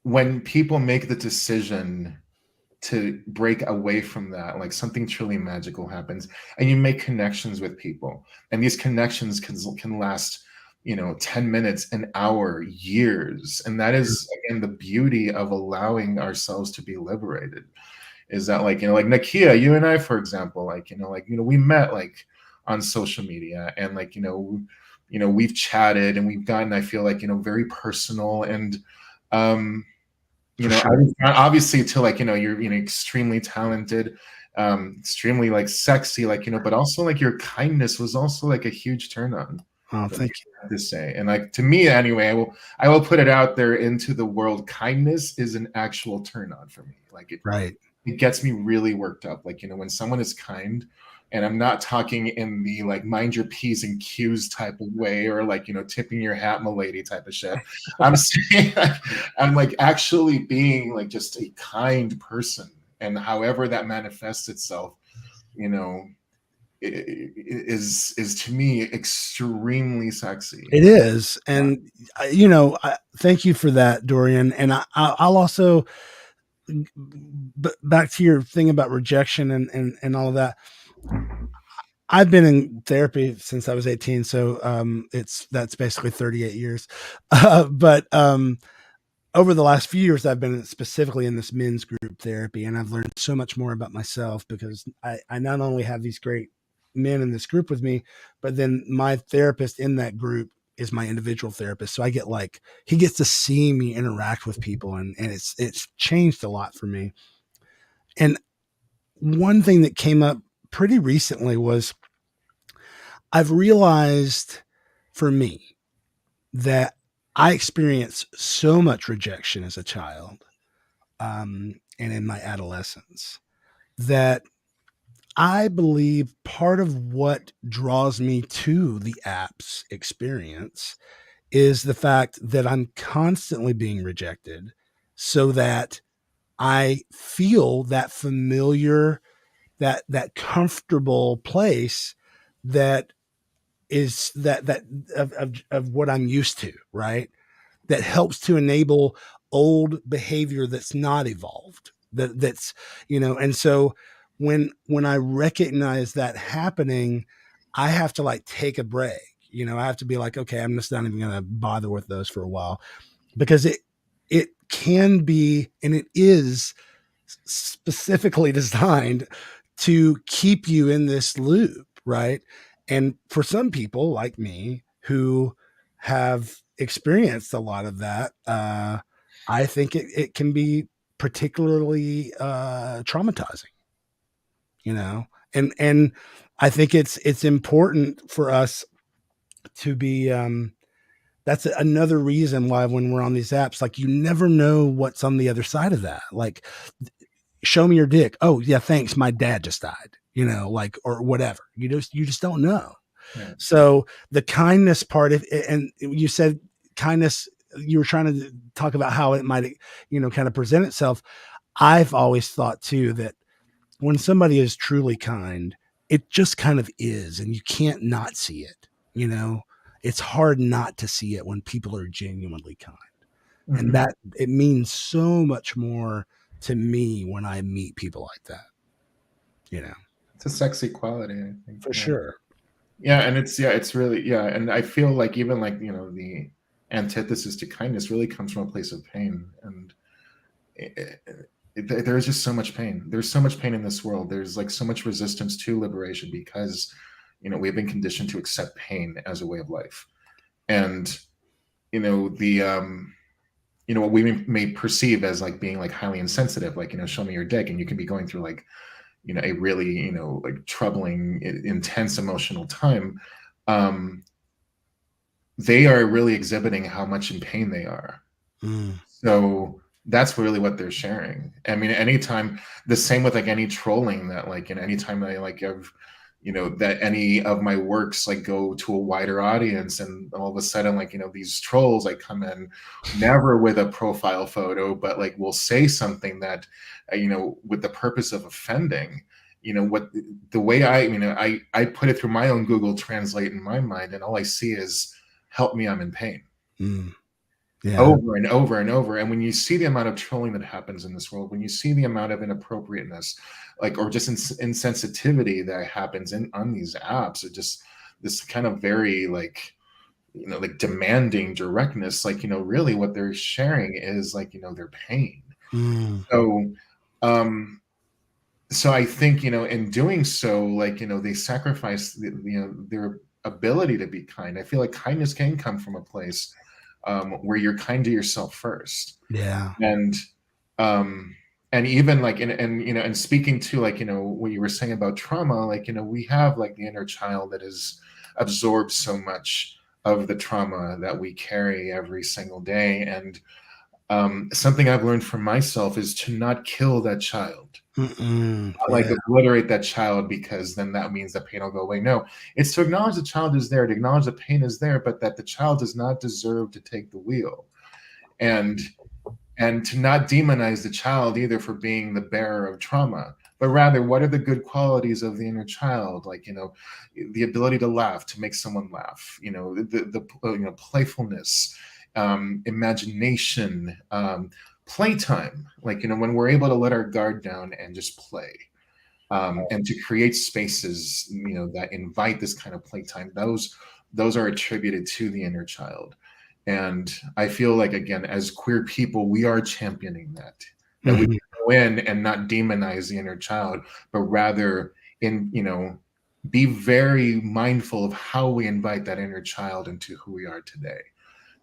when people make the decision to break away from that, like, something truly magical happens, and you make connections with people, and these connections can last 10 minutes, an hour, years. And that is, again, the beauty of allowing ourselves to be liberated, is that, like, like Nakia, you and I, for example, like, we met like on social media, and like, we've chatted and we've gotten, I feel like, very personal, and obviously to like, you're extremely talented, extremely like sexy, like, but also like your kindness was also like a huge turn on. Oh, thank you. To say, and like, to me anyway, I will put it out there into the world. Kindness is an actual turn on for me. Like, it gets me really worked up. Like, when someone is kind, And I'm not talking in the like mind your P's and Q's type of way, or like, you know, tipping your hat, milady type of shit. I'm saying I'm like actually being like just a kind person, and however that manifests itself, you know, is to me extremely sexy. It is, and you know, thank you for that, Dorian. And I'll also, back to your thing about rejection and all of that. I've been in therapy since I was 18, so that's basically 38 years. But over the last few years, I've been specifically in this men's group therapy, and I've learned so much more about myself because I not only have these great men in this group with me, but then my therapist in that group is my individual therapist. So I get like, he gets to see me interact with people, and it's changed a lot for me. And one thing that came up pretty recently was I've realized for me that I experienced so much rejection as a child, and in my adolescence, that I believe part of what draws me to the app's experience is the fact that I'm constantly being rejected, so that I feel that familiar, that comfortable place that is that of what I'm used to, right? That helps to enable old behavior that's not evolved. That's, you know, and so when I recognize that happening, I have to like take a break. You know, I have to be like, okay, I'm just not even going to bother with those for a while, because it can be, and it is specifically designed to keep you in this loop, right? And for some people like me who have experienced a lot of that, I think it can be particularly traumatizing, you know. And I think it's important for us to be that's another reason why when we're on these apps, like, you never know what's on the other side of that. Like, show me your dick. Oh yeah, thanks. My dad just died, you know, like, or whatever. You just don't know. Yeah. So the kindness part of, and you said kindness, you were trying to talk about how it might, you know, kind of present itself. I've always thought too, that when somebody is truly kind, it just kind of is, and you can't not see it. You know, it's hard not to see it when people are genuinely kind. Mm-hmm. And that it means so much more to me when I meet people like that, you know. It's a sexy quality, I think. For sure. Yeah, and it's really, yeah, and I feel like even like, you know, the antithesis to kindness really comes from a place of pain, and there's just so much pain. There's so much pain in this world. There's like so much resistance to liberation because, you know, we've been conditioned to accept pain as a way of life, and you know you know what we may perceive as like being like highly insensitive, like, you know, show me your dick, and you can be going through like, you know, a really, you know, like troubling, intense emotional time. They are really exhibiting how much in pain they are. So that's really what they're sharing. I mean, anytime, the same with like any trolling that like, and anytime I like have, you know, that any of my works like go to a wider audience, and all of a sudden, like, you know, these trolls like come in never with a profile photo, but like will say something that, you know, with the purpose of offending, you know, what the way I put it through my own Google Translate in my mind, and all I see is help me, I'm in pain. Yeah. Over and over and over. And when you see the amount of trolling that happens in this world, when you see the amount of inappropriateness, like, or just insensitivity that happens on these apps, it just, this kind of very like, you know, like demanding directness, like, you know, really what they're sharing is like, you know, their pain. So I think, you know, in doing so, like, you know, they sacrifice you know, their ability to be kind. I feel like kindness can come from a place where you're kind to yourself first. Yeah. And even like, and you know, and speaking to like, you know, what you were saying about trauma, like, you know, we have like the inner child that has absorbed so much of the trauma that we carry every single day. And Something I've learned for myself is to not kill that child. Like obliterate that child, because then that means the pain will go away. No, it's to acknowledge the child is there, to acknowledge the pain is there, but that the child does not deserve to take the wheel, and to not demonize the child either for being the bearer of trauma, but rather what are the good qualities of the inner child, like, you know, the ability to laugh, to make someone laugh, you know, the playfulness, imagination, playtime, like, you know, when we're able to let our guard down and just play, and to create spaces, you know, that invite this kind of playtime, those are attributed to the inner child. And I feel like, again, as queer people, we are championing that we can go in and not demonize the inner child, but rather be very mindful of how we invite that inner child into who we are today.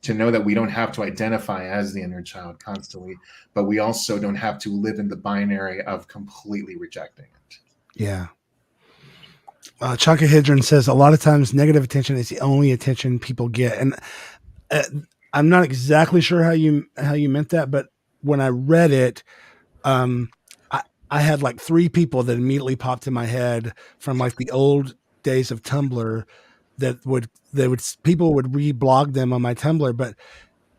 To know that we don't have to identify as the inner child constantly, but we also don't have to live in the binary of completely rejecting it. Yeah. Chakahydron says a lot of times negative attention is the only attention people get. And I'm not exactly sure how you meant that, but when I read it, I had like 3 people that immediately popped in my head from like the old days of Tumblr people would reblog them on my Tumblr, but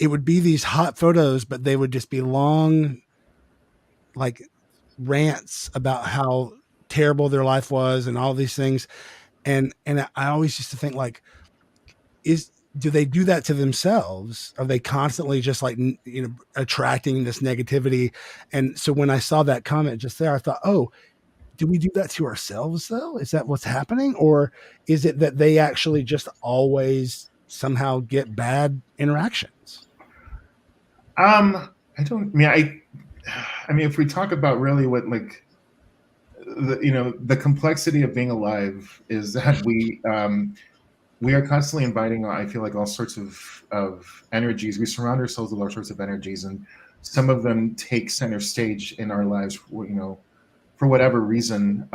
it would be these hot photos, but they would just be long, like rants about how terrible their life was and all these things. And I always used to think, like, do they do that to themselves? Are they constantly just like, you know, attracting this negativity? And so when I saw that comment just there, I thought, oh, do we do that to ourselves though? Is that what's happening? Or is it that they actually just always somehow get bad interactions? I mean, if we talk about really what, like, the complexity of being alive is that we are constantly inviting, I feel like, all sorts of energies. We surround ourselves with all sorts of energies, and some of them take center stage in our lives, you know, for whatever reason.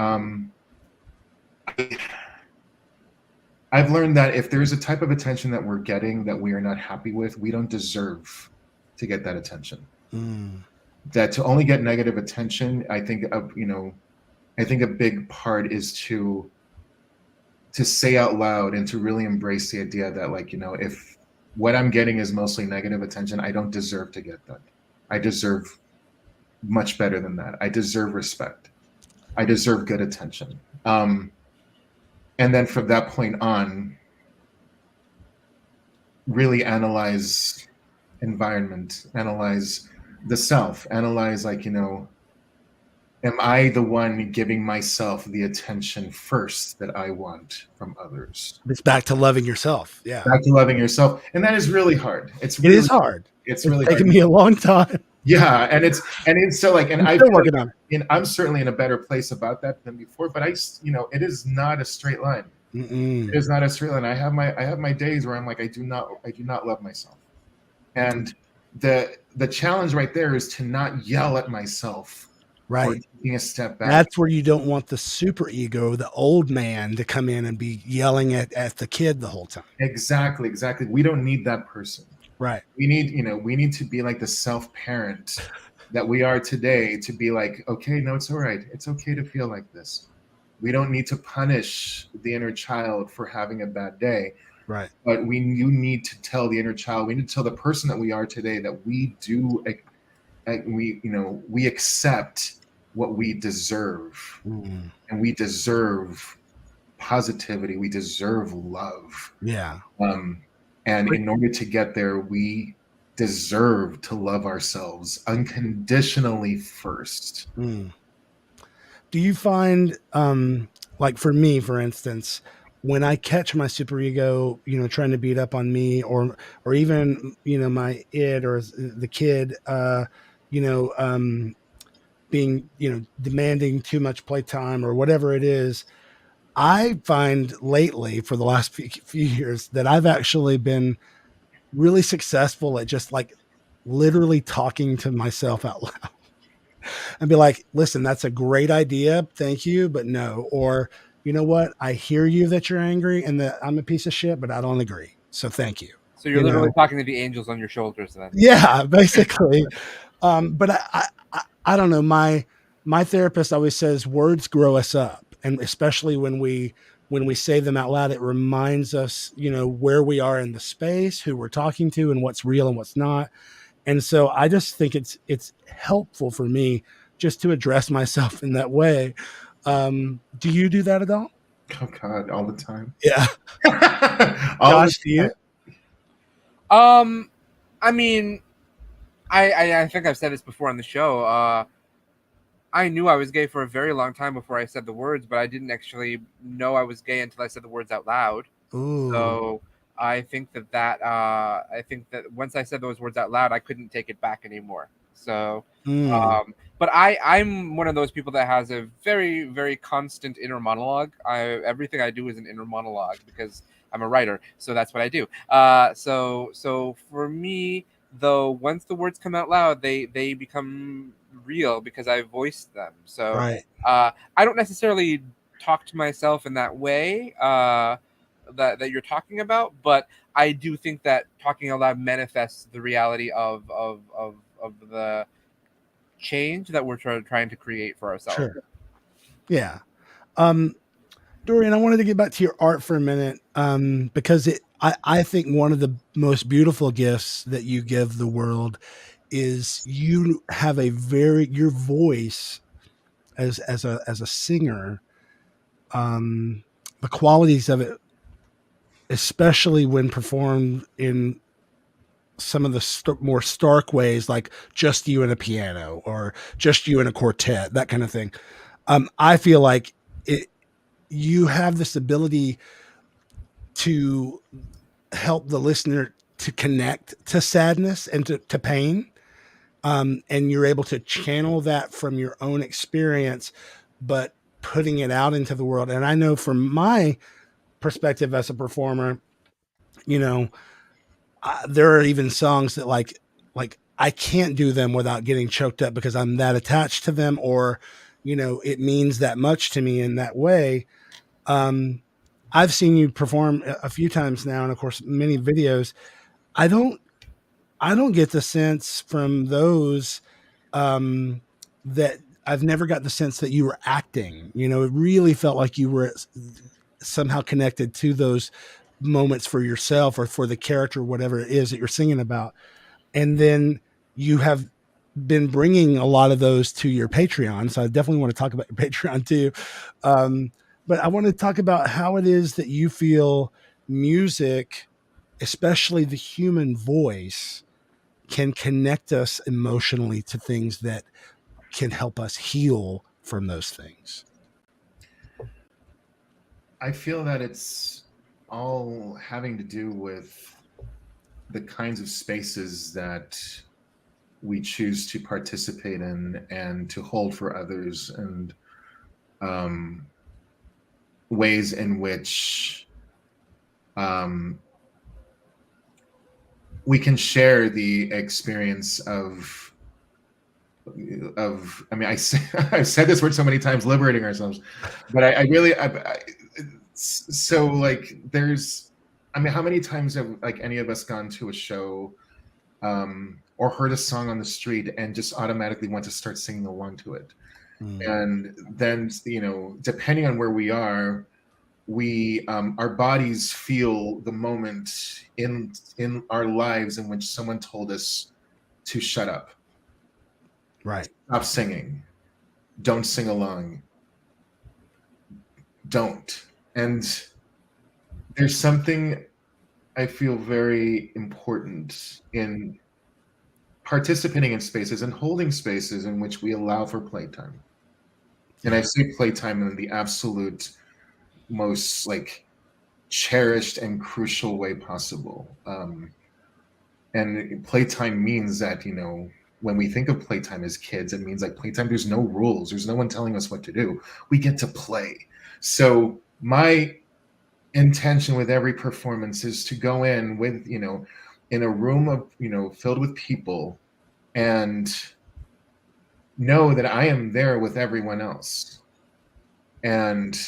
I've learned that if there's a type of attention that we're getting that we are not happy with, we don't deserve to get that attention. That to only get negative attention, I think a big part is to say out loud and to really embrace the idea that, like, you know, if what I'm getting is mostly negative attention, I don't deserve to get that. I deserve much better than that. I deserve respect. I deserve good attention. And then from that point on, really analyze environment, analyze the self, analyze, like, you know, am I the one giving myself the attention first that I want from others? It's back to loving yourself. Yeah. Back to loving yourself. And that is really hard. It is hard. It's really taken me a long time. Yeah. And it's so, like, and I'm still working on it. I'm certainly in a better place about that than before, but it is not a straight line. It is not a straight line. I have my days where I'm like, I do not love myself. And the challenge right there is to not yell at myself. Right. Taking a step back. That's where you don't want the super ego, the old man, to come in and be yelling at the kid the whole time. Exactly. We don't need that person. Right. We need to be like the self-parent that we are today, to be like, okay, no, it's all right. It's okay to feel like this. We don't need to punish the inner child for having a bad day. Right. But you need to tell the inner child, we need to tell the person that we are today that we accept what we deserve. And we deserve positivity. We deserve love. Yeah. And in order to get there, we deserve to love ourselves unconditionally first. Do you find, like for me, for instance, when I catch my superego, you know, trying to beat up on me, or even, you know, my id or the kid, being, you know, demanding too much playtime or whatever it is, I find lately, for the last few years, that I've actually been really successful at just like literally talking to myself out loud and be like, listen, that's a great idea. Thank you. But no. Or, you know what? I hear you that you're angry and that I'm a piece of shit, but I don't agree. So thank you. So you're literally talking to the angels on your shoulders then. Yeah, basically. But I don't know. My therapist always says words grow us up, and especially when we say them out loud, it reminds us, where we are in the space, who we're talking to, and what's real and what's not. And so I just think it's helpful for me just to address myself in that way. Do you do that at all? Oh God, all the time. Yeah. Josh, do you? I mean, I think I've said this before on the show. I knew I was gay for a very long time before I said the words, but I didn't actually know I was gay until I said the words out loud. Ooh. So I think I think that once I said those words out loud, I couldn't take it back anymore. So, but I'm one of those people that has a very, very constant inner monologue. Everything I do is an inner monologue because I'm a writer, so that's what I do. So for me, though, once the words come out loud, they become real because I voiced them. So right. I don't necessarily talk to myself in that way that you're talking about, but I do think that talking out loud manifests the reality of the change that we're trying to create for ourselves. Sure. Yeah. Dorian, I wanted to get back to your art for a minute because I think one of the most beautiful gifts that you give the world is you have your voice as a singer, the qualities of it, especially when performed in some of the more stark ways, like just you and a piano or just you and a quartet, that kind of thing. I feel like you have this ability to help the listener to connect to sadness and to pain. And you're able to channel that from your own experience, but putting it out into the world. And I know from my perspective as a performer, there are even songs that like I can't do them without getting choked up because I'm that attached to them, or, it means that much to me in that way. I've seen you perform a few times now, and of course, many videos. I don't get the sense from those that I've never got the sense that you were acting. It really felt like you were somehow connected to those moments for yourself or for the character, whatever it is that you're singing about. And then you have been bringing a lot of those to your Patreon. So I definitely want to talk about your Patreon too. But I want to talk about how it is that you feel music, especially the human voice, can connect us emotionally to things that can help us heal from those things. I feel that it's all having to do with the kinds of spaces that we choose to participate in and to hold for others, and ways in which we can share the experience of I mean, I've said this word so many times, liberating ourselves, but I really so like there's, I mean, how many times have like any of us gone to a show or heard a song on the street and just automatically want to start singing along to it? And then, depending on where we are, we our bodies feel the moment in our lives in which someone told us to shut up. Right. Stop singing. Don't sing along. Don't. And there's something I feel very important in participating in spaces and holding spaces in which we allow for playtime. And I say playtime in the absolute most like cherished and crucial way possible. And playtime means that, when we think of playtime as kids, it means like playtime, there's no rules. There's no one telling us what to do. We get to play. So my intention with every performance is to go in with, in a room of, filled with people, and know that I am there with everyone else. And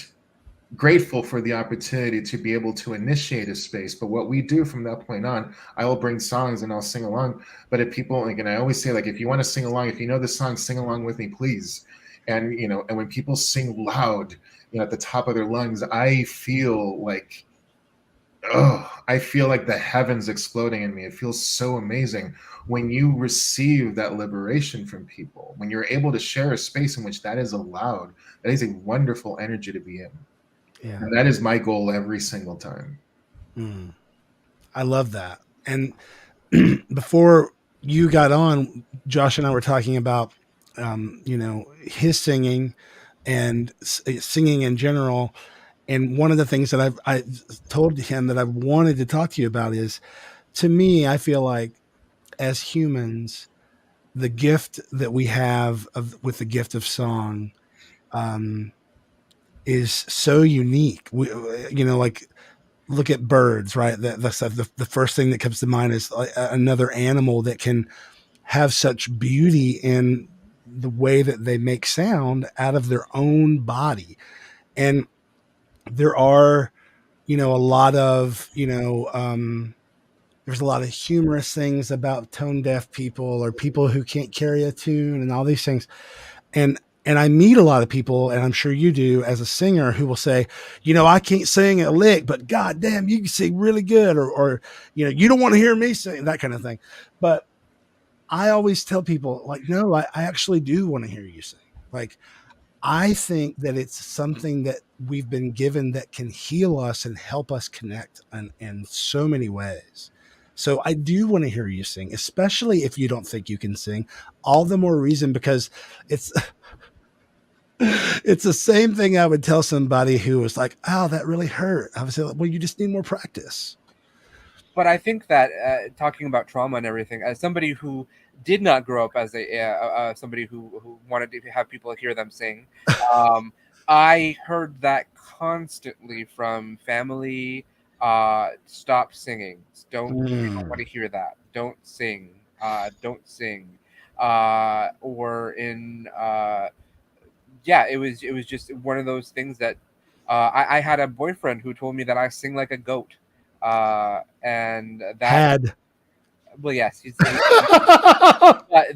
grateful for the opportunity to be able to initiate a space. But what we do from that point on, I will bring songs and I'll sing along. But if people, like, and I always say, like, if you want to sing along, if you know the song, sing along with me, please. And, you know, and when people sing loud, you know, at the top of their lungs, I feel like, I feel like the heavens exploding in me. It feels so amazing when you receive that liberation from people, when you're able to share a space in which that is allowed. That is a wonderful energy to be in. Yeah. And that is my goal every single time. I love that. And before you got on, Josh and I were talking about, you know, his singing and singing in general. And one of the things that I told him that I wanted to talk to you about is, to me, I feel like as humans, the gift that we have with the gift of song, is so unique. We, you know, like, look at birds, right? The first thing that comes to mind is another animal that can have such beauty in the way that they make sound out of their own body. And there are, you know, a lot of, you know, there's a lot of humorous things about tone deaf people or people who can't carry a tune and all these things. And I meet a lot of people, and I'm sure you do as a singer, who will say, you know, I can't sing a lick, but God damn, you can sing really good. Or, you know, you don't want to hear me sing, that kind of thing. But I always tell people, like, no, I actually do want to hear you sing. Like, I think that it's something that we've been given that can heal us and help us connect in so many ways. So I do want to hear you sing, especially if you don't think you can sing. All the more reason, because it's the same thing I would tell somebody who was like, oh, that really hurt. I would say, well, you just need more practice. But I think that talking about trauma and everything, as somebody who did not grow up as somebody who wanted to have people hear them sing, I heard that constantly from family. Stop singing. Don't want to hear that. Don't sing. Don't sing. Or in yeah, it was just one of those things that I had a boyfriend who told me that I sing like a goat. And that well, yes, but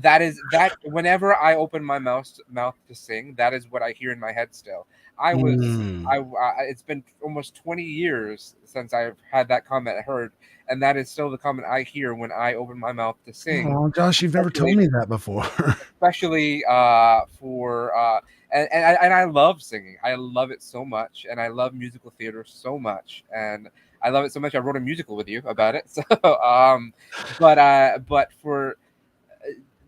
that whenever I open my mouth to sing, that is what I hear in my head still. It's been almost 20 years since I've had that comment heard, and that is still the comment I hear when I open my mouth to sing. Oh, Josh, you've never told me that before. Especially for and I love singing. I love it so much, and I love musical theater so much, and I love it so much. I wrote a musical with you about it. So, but for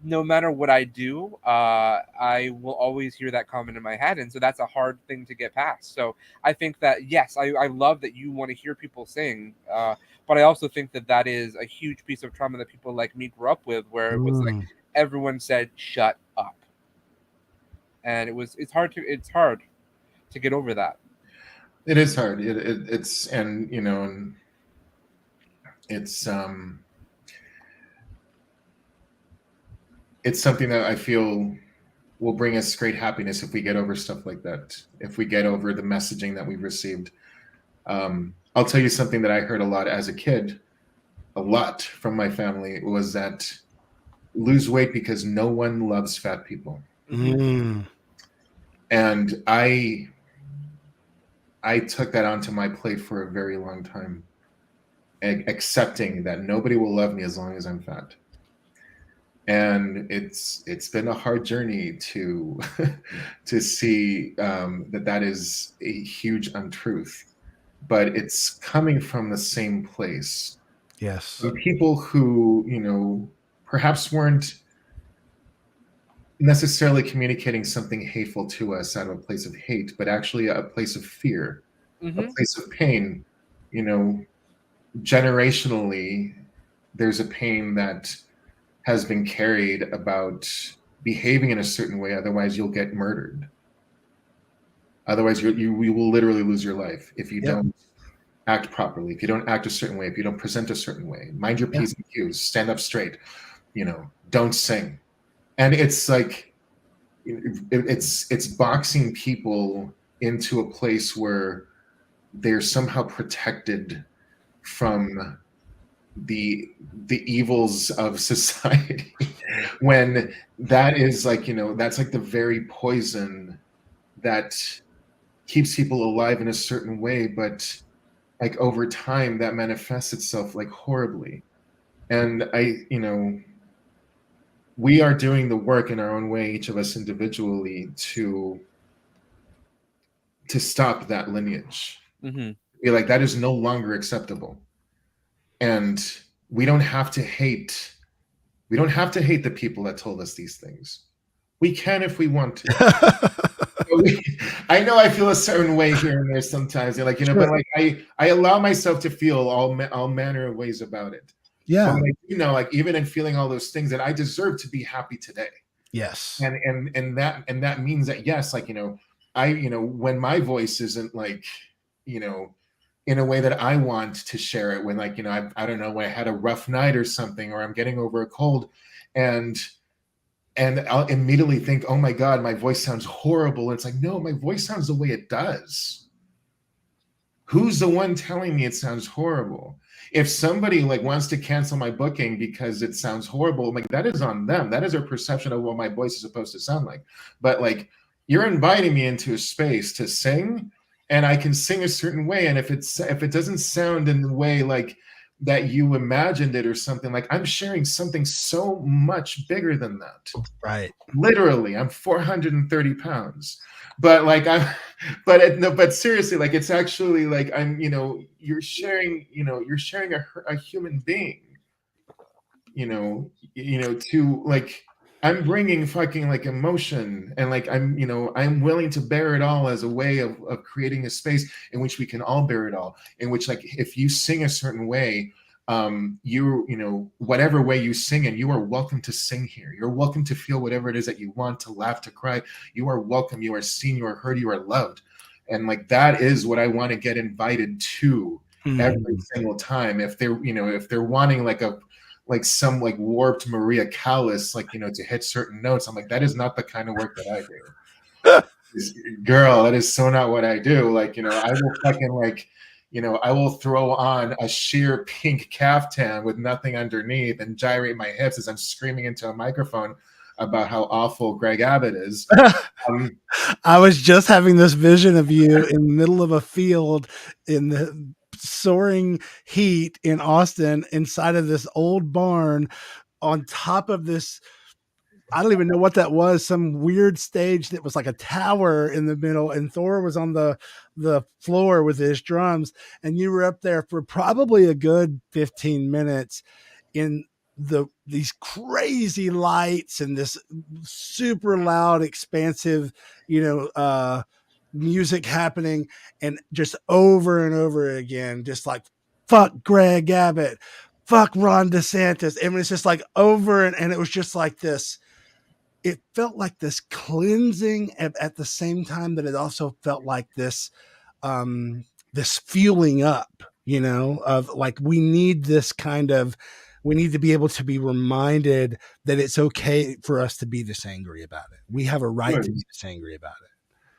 no matter what I do, I will always hear that comment in my head, and so that's a hard thing to get past. So I think that yes, I love that you want to hear people sing, but I also think that that is a huge piece of trauma that people like me grew up with, where it was like everyone said shut up, and it's hard to get over that. It is hard. It's and you know, and it's something that I feel will bring us great happiness if we get over stuff like that. If we get over the messaging that we've received. I'll tell you something that I heard a lot as a kid, a lot from my family, was that lose weight because no one loves fat people. And I took that onto my plate for a very long time, accepting that nobody will love me as long as I'm fat. And it's been a hard journey to to see that is a huge untruth, but it's coming from the same place. Yes, the people who, you know, perhaps weren't necessarily communicating something hateful to us out of a place of hate, but actually a place of fear, a place of pain. You know, generationally, there's a pain that has been carried about behaving in a certain way, otherwise you'll get murdered. Otherwise, you will literally lose your life if you don't act properly, if you don't act a certain way, if you don't present a certain way. Mind your P's and Q's, stand up straight, you know, don't sing. And it's like, it's boxing people into a place where they're somehow protected from the evils of society when that is like, you know, that's like the very poison that keeps people alive in a certain way, but like over time that manifests itself like horribly. And you know, we are doing the work in our own way, each of us individually, to stop that lineage. Mm-hmm. Be like, that is no longer acceptable. And we don't have to hate the people that told us these things. We can if we want to. I know I feel a certain way here and there sometimes, like, you know, but like I allow myself to feel all manner of ways about it. Yeah. But, like, you know, like even in feeling all those things, that I deserve to be happy today. Yes. And that means that, yes, like, you know, you know, when my voice isn't like, you know, in a way that I want to share it, when, like, you know, I don't know, when I had a rough night or something, or I'm getting over a cold, and I'll immediately think, oh my God, my voice sounds horrible. And it's like, no, my voice sounds the way it does. Who's the one telling me it sounds horrible? If somebody like wants to cancel my booking because it sounds horrible, like, that is on them. That is their perception of what my voice is supposed to sound like. But like, you're inviting me into a space to sing, and I can sing a certain way. And if it doesn't sound in the way like that you imagined it or something, like, I'm sharing something so much bigger than that. Right. Literally, I'm 430 pounds. But like, but seriously, like, it's actually like, I'm, you know, you're sharing a human being, you know, to like, I'm bringing fucking like emotion, and like, I'm, you know, I'm willing to bear it all as a way of creating a space in which we can all bear it all, in which, like, if you sing a certain way, you know, whatever way you sing in, you are welcome to sing here. You're welcome to feel whatever it is that you want, to laugh, to cry. You are welcome. You are seen. You are heard. You are loved. And like, that is what I want to get invited to every single time. If they're, you know, if they're wanting like some like warped Maria Callas, like, you know, to hit certain notes, I'm like, that is not the kind of work that I do. Girl, that is so not what I do. Like, you know, I will fucking like, you know, I will throw on a sheer pink caftan with nothing underneath and gyrate my hips as I'm screaming into a microphone about how awful Greg Abbott is. I was just having this vision of you in the middle of a field in the soaring heat in Austin, inside of this old barn, on top of this, I don't even know what that was, some weird stage that was like a tower in the middle, and Thor was on the floor with his drums, and you were up there for probably a good 15 minutes in these crazy lights and this super loud, expansive, you know, music happening, and just over and over again, just like, fuck Greg Abbott, fuck Ron DeSantis. And it's just like over, and it was just like this. It felt like this cleansing at the same time that it also felt like this, this fueling up, you know, of like, we need to be able to be reminded that it's okay for us to be this angry about it. We have a right to be this angry about it.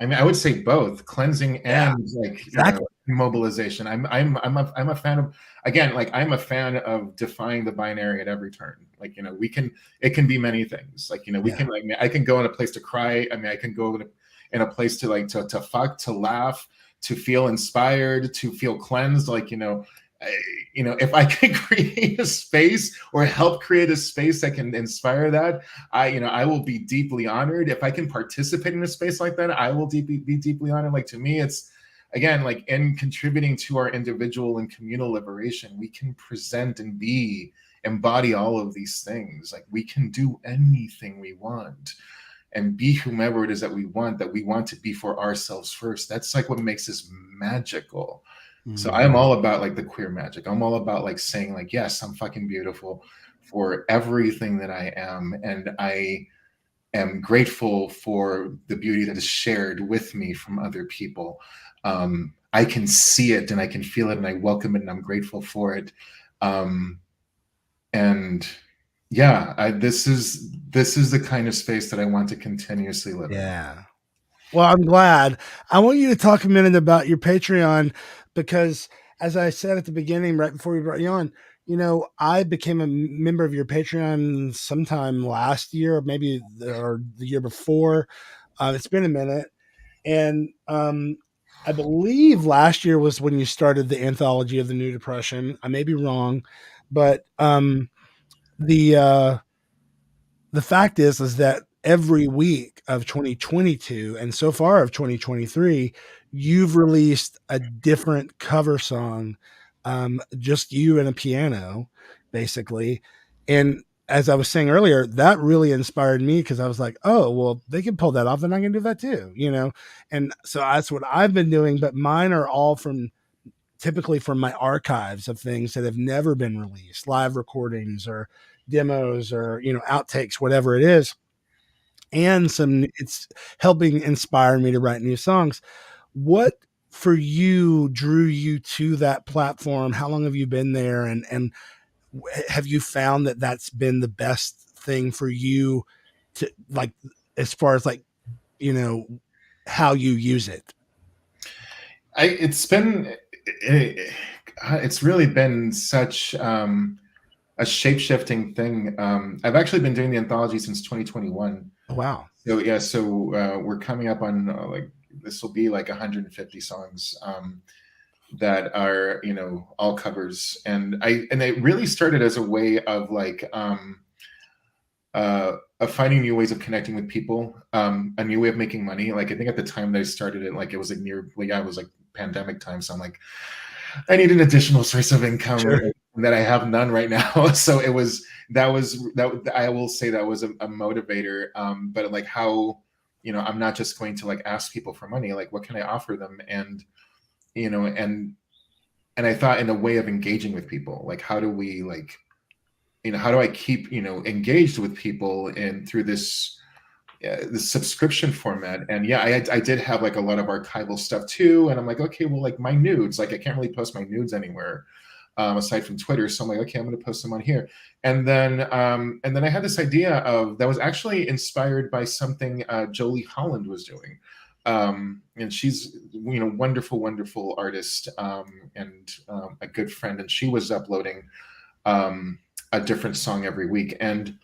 I mean, I would say both cleansing and like, exactly, you know, mobilization. I'm a fan of, again, like, I'm a fan of defying the binary at every turn. Like, you know, it can be many things. Like, you know, we can, like, I can go in a place to cry. I mean, I can go in a place to like, to fuck, to laugh, to feel inspired, to feel cleansed. Like, you know, if I can create a space or help create a space that can inspire that, I will be deeply honored. If I can participate in a space like that, I will be deeply honored. Like, to me, it's, again, like, in contributing to our individual and communal liberation, we can present and embody all of these things. Like, we can do anything we want and be whomever it is that we want to be for ourselves first. That's like what makes this magical. So I'm all about like the queer magic. I'm all about like saying like, yes, I'm fucking beautiful for everything that I am. And I am grateful for the beauty that is shared with me from other people. I can see it and I can feel it and I welcome it and I'm grateful for it. And yeah, this is the kind of space that I want to continuously live in. Yeah. Well, I'm glad. I want you to talk a minute about your Patreon because, as I said at the beginning, right before we brought you on, I became a member of your Patreon sometime last year, or maybe or the year before. It's been a minute, and I believe last year was when you started the anthology of the New Depression. I may be wrong, but the the fact is that every week of 2022 and so far of 2023, you've released a different cover song, just you and a piano, basically. And as I was saying earlier, that really inspired me because I was like, oh, well, they can pull that off and I can do that too, And so that's what I've been doing, but mine are all typically from my archives of things that have never been released, live recordings or demos or outtakes, whatever it is. And it's helping inspire me to write new songs. What for you drew you to that platform? How long have you been there, and have you found that that's been the best thing for you to, like, as far as how you use it? It's really been such a shape-shifting thing. I've actually been doing the anthology since 2021. Wow. So we're coming up on this will be like 150 songs that are all covers, and it really started as a way of of finding new ways of connecting with people, a new way of making money. Like I think at the time that I started it, it was it was pandemic time, so I'm like, I need an additional source of income. Sure. That I have none right now. So I will say that was a motivator. But how, I'm not just going to ask people for money. What can I offer them? And, and I thought in a way of engaging with people, how do we how do I keep, engaged with people and through this subscription format? And I did have a lot of archival stuff too. And I'm like, okay, well, my nudes, I can't really post my nudes anywhere. Aside from Twitter. So I'm like, okay, I'm going to post them on here. And then I had this idea that was actually inspired by something Jolie Holland was doing. And she's, wonderful, wonderful artist, and a good friend. And she was uploading a different song every week. And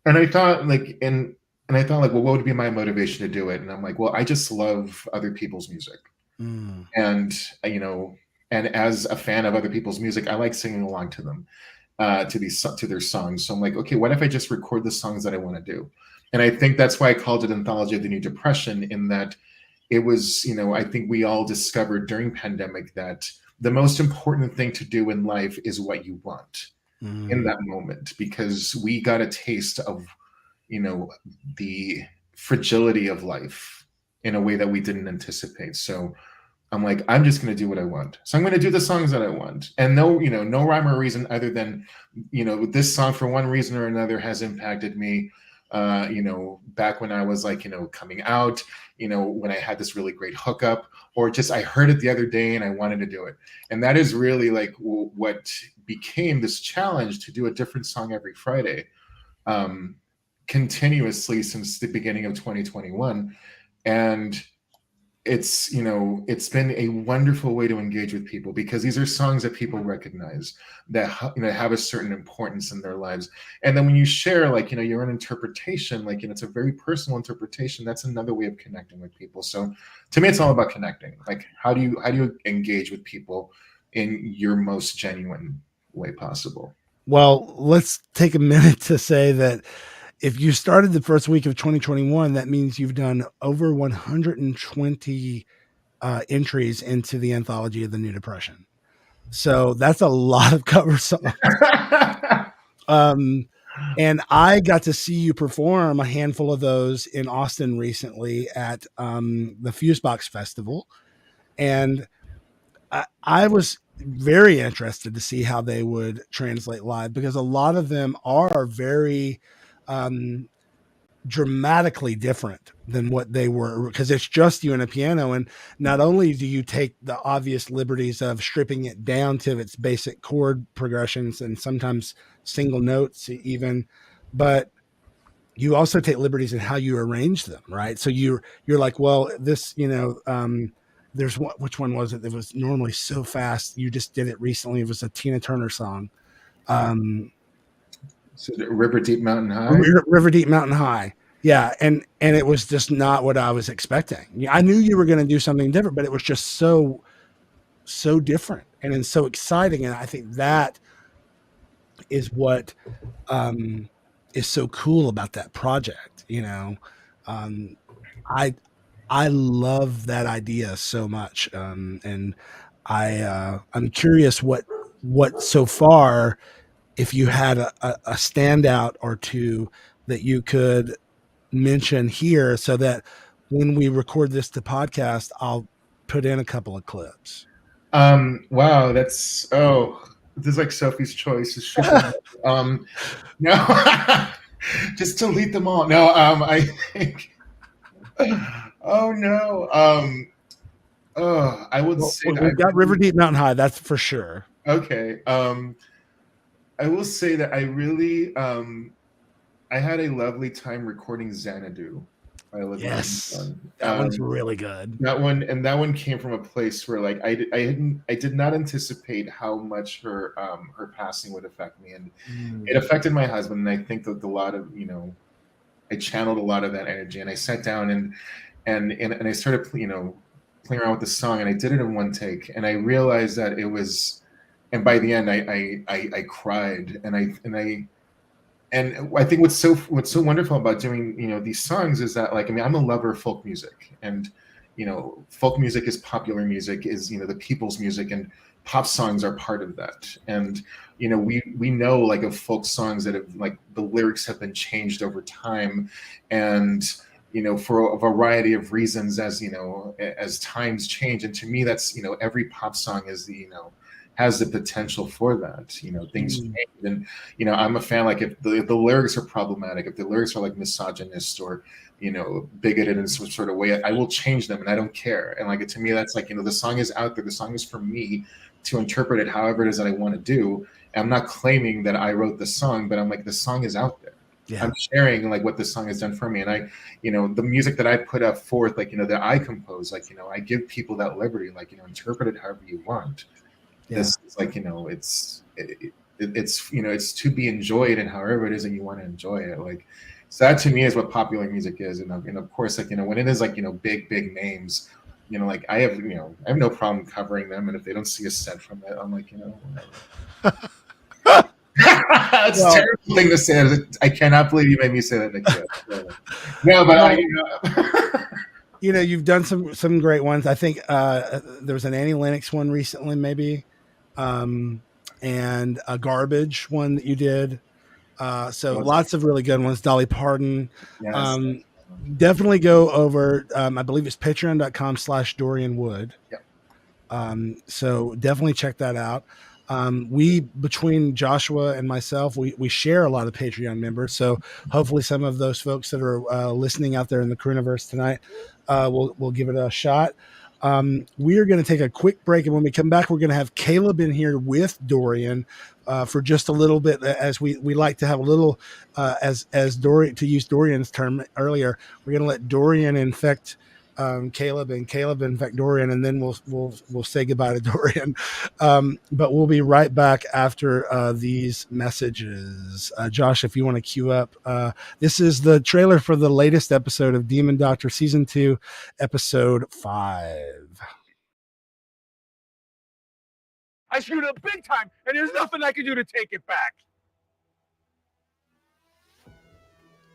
I thought well, what would be my motivation to do it? And I'm like, well, I just love other people's music. And, and as a fan of other people's music, I like singing along to them, to their songs. So I'm like, okay, what if I just record the songs that I want to do? And I think that's why I called it Anthology of the New Depression, in that it was, I think we all discovered during pandemic that the most important thing to do in life is what you want in that moment, because we got a taste of, the fragility of life in a way that we didn't anticipate. So I'm like, I'm just going to do what I want. So I'm going to do the songs that I want, and no rhyme or reason other than, this song for one reason or another has impacted me. Back when I was coming out, when I had this really great hookup, or just I heard it the other day and I wanted to do it. And that is really what became this challenge to do a different song every Friday, continuously since the beginning of 2021. And it's been a wonderful way to engage with people, because these are songs that people recognize, that have a certain importance in their lives. And then when you share your own interpretation, it's a very personal interpretation, that's another way of connecting with people. So to me, it's all about connecting. How do you engage with people in your most genuine way possible? Well, let's take a minute to say that if you started the first week of 2021, that means you've done over 120 entries into the Anthology of the New Depression. So that's a lot of cover songs. And I got to see you perform a handful of those in Austin recently at the Fusebox Festival. And I was very interested to see how they would translate live, because a lot of them are very dramatically different than what they were, because it's just you and a piano. And not only do you take the obvious liberties of stripping it down to its basic chord progressions and sometimes single notes even, but you also take liberties in how you arrange them, right? So you're like, well, this, there's one, which one was it that was normally so fast? You just did it recently. It was a Tina Turner song. So River Deep Mountain High? River Deep Mountain High. Yeah. And it was just not what I was expecting. I knew you were going to do something different, but it was just so different and then so exciting. And I think that is what is so cool about that project. I love that idea so much. And I'm curious what so far, if you had a standout or two that you could mention here so that when we record this to podcast, I'll put in a couple of clips. Wow, this is like Sophie's Choice. No, just delete them all. No, I think. Oh no. I would say we've got River Deep Mountain High. That's for sure. Okay. I will say that I really, I had a lovely time recording Xanadu. Yes, that one's really good. That one came from a place where like I did not anticipate how much her passing would affect me, and it affected my husband. And I think that a lot of I channeled a lot of that energy, and I sat down and I started playing around with the song, and I did it in one take, and I realized that it was, and by the end I cried, and I think what's so wonderful about doing these songs is that I'm a lover of folk music, and folk music is popular music, is the people's music, and pop songs are part of that. And we know of folk songs that have the lyrics have been changed over time, and for a variety of reasons as times change. And to me, that's every pop song is has the potential for that. Things change, and I'm a fan. If the lyrics are problematic, if the lyrics are misogynist or bigoted in some sort of way, I will change them, and I don't care. And to me, that's the song is out there. The song is for me to interpret it however it is that I want to do. And I'm not claiming that I wrote the song, but I'm the song is out there. Yeah. I'm sharing what the song has done for me, and I, the music that I put up forth, that I compose, I give people that liberty, interpret it however you want. Yeah. This is it's to be enjoyed, and however it is that you want to enjoy it. So that to me is what popular music is, and of course, when it is big names, I have no problem covering them, and if they don't see a cent from it, I'm whatever. That's a terrible thing to say. I cannot believe you made me say that, Nakia. No, but you've done some great ones. I think there was an Annie Lennox one recently, maybe, and a Garbage one that you did. So lots of really good ones. Dolly Parton. Yes. Definitely go over. I believe it's patreon.com/Dorian Wood. Yep. So definitely check that out. We, between Joshua and myself, we share a lot of Patreon members. So hopefully some of those folks that are listening out there in the Crewniverse tonight will give it a shot. We are going to take a quick break, and when we come back, we're going to have Caleb in here with Dorian for just a little bit, as we like to have a little, as Dorian, to use Dorian's term earlier, we're going to let Dorian infect Caleb, and Caleb infect Dorian, and then we'll say goodbye to Dorian. But we'll be right back after these messages. Josh, if you want to queue up, this is the trailer for the latest episode of Demon Doctor Season 2, Episode 5. I screwed up big time, and there's nothing I can do to take it back.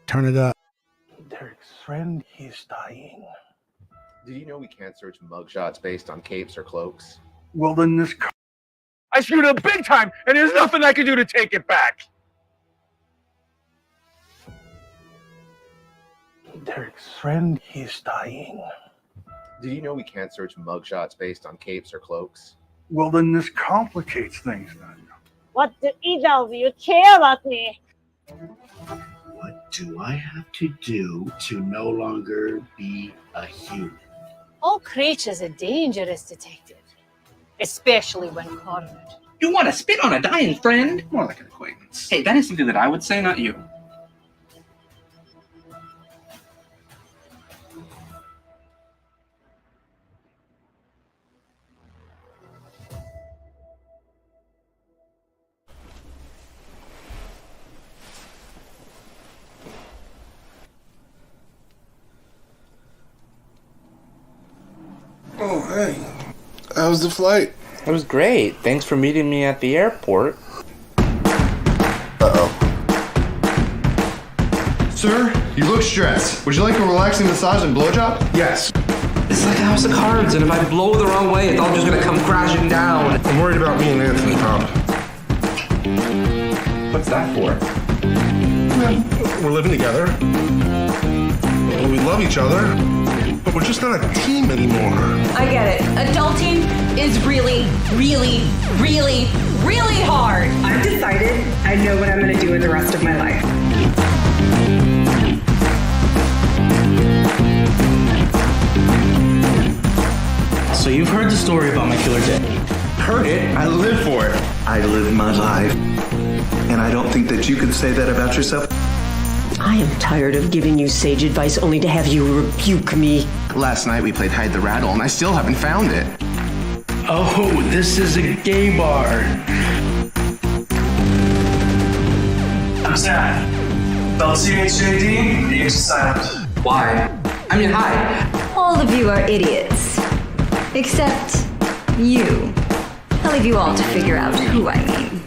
Turn it up. Derek's friend, he's dying. Did you know we can't search mugshots based on capes or cloaks? Well, then I screwed up big time, and there's nothing I can do to take it back. Derek's friend, he's dying. Did you know we can't search mugshots based on capes or cloaks? Well, then this complicates things, then. What do either of you care about me? What do I have to do to no longer be a human? All creatures are dangerous, Detective. Especially when cornered. You want to spit on a dying friend? More like an acquaintance. Hey, that is something that I would say, not you. Oh, hey. How was the flight? It was great. Thanks for meeting me at the airport. Uh-oh. Sir, you look stressed. Would you like a relaxing massage and blowjob? Yes. It's like a house of cards, and if I blow the wrong way, it's all just gonna come crashing down. I'm worried about me and Anthony, Pop. What's that for? We're living together. We love each other, but we're just not a team anymore. I get it. Adulting is really, really, really, really hard. I've decided I know what I'm going to do with the rest of my life. So you've heard the story about my killer day. Heard it. I live for it. I live my life. And I don't think that you could say that about yourself. I am tired of giving you sage advice only to have you rebuke me. Last night we played Hide the Rattle, and I still haven't found it. Oh, this is a gay bar. I'm sad. Spelled CHJD, the H is silent. Why? I mean, hi. All of you are idiots. Except you. I'll leave you all to figure out who I mean.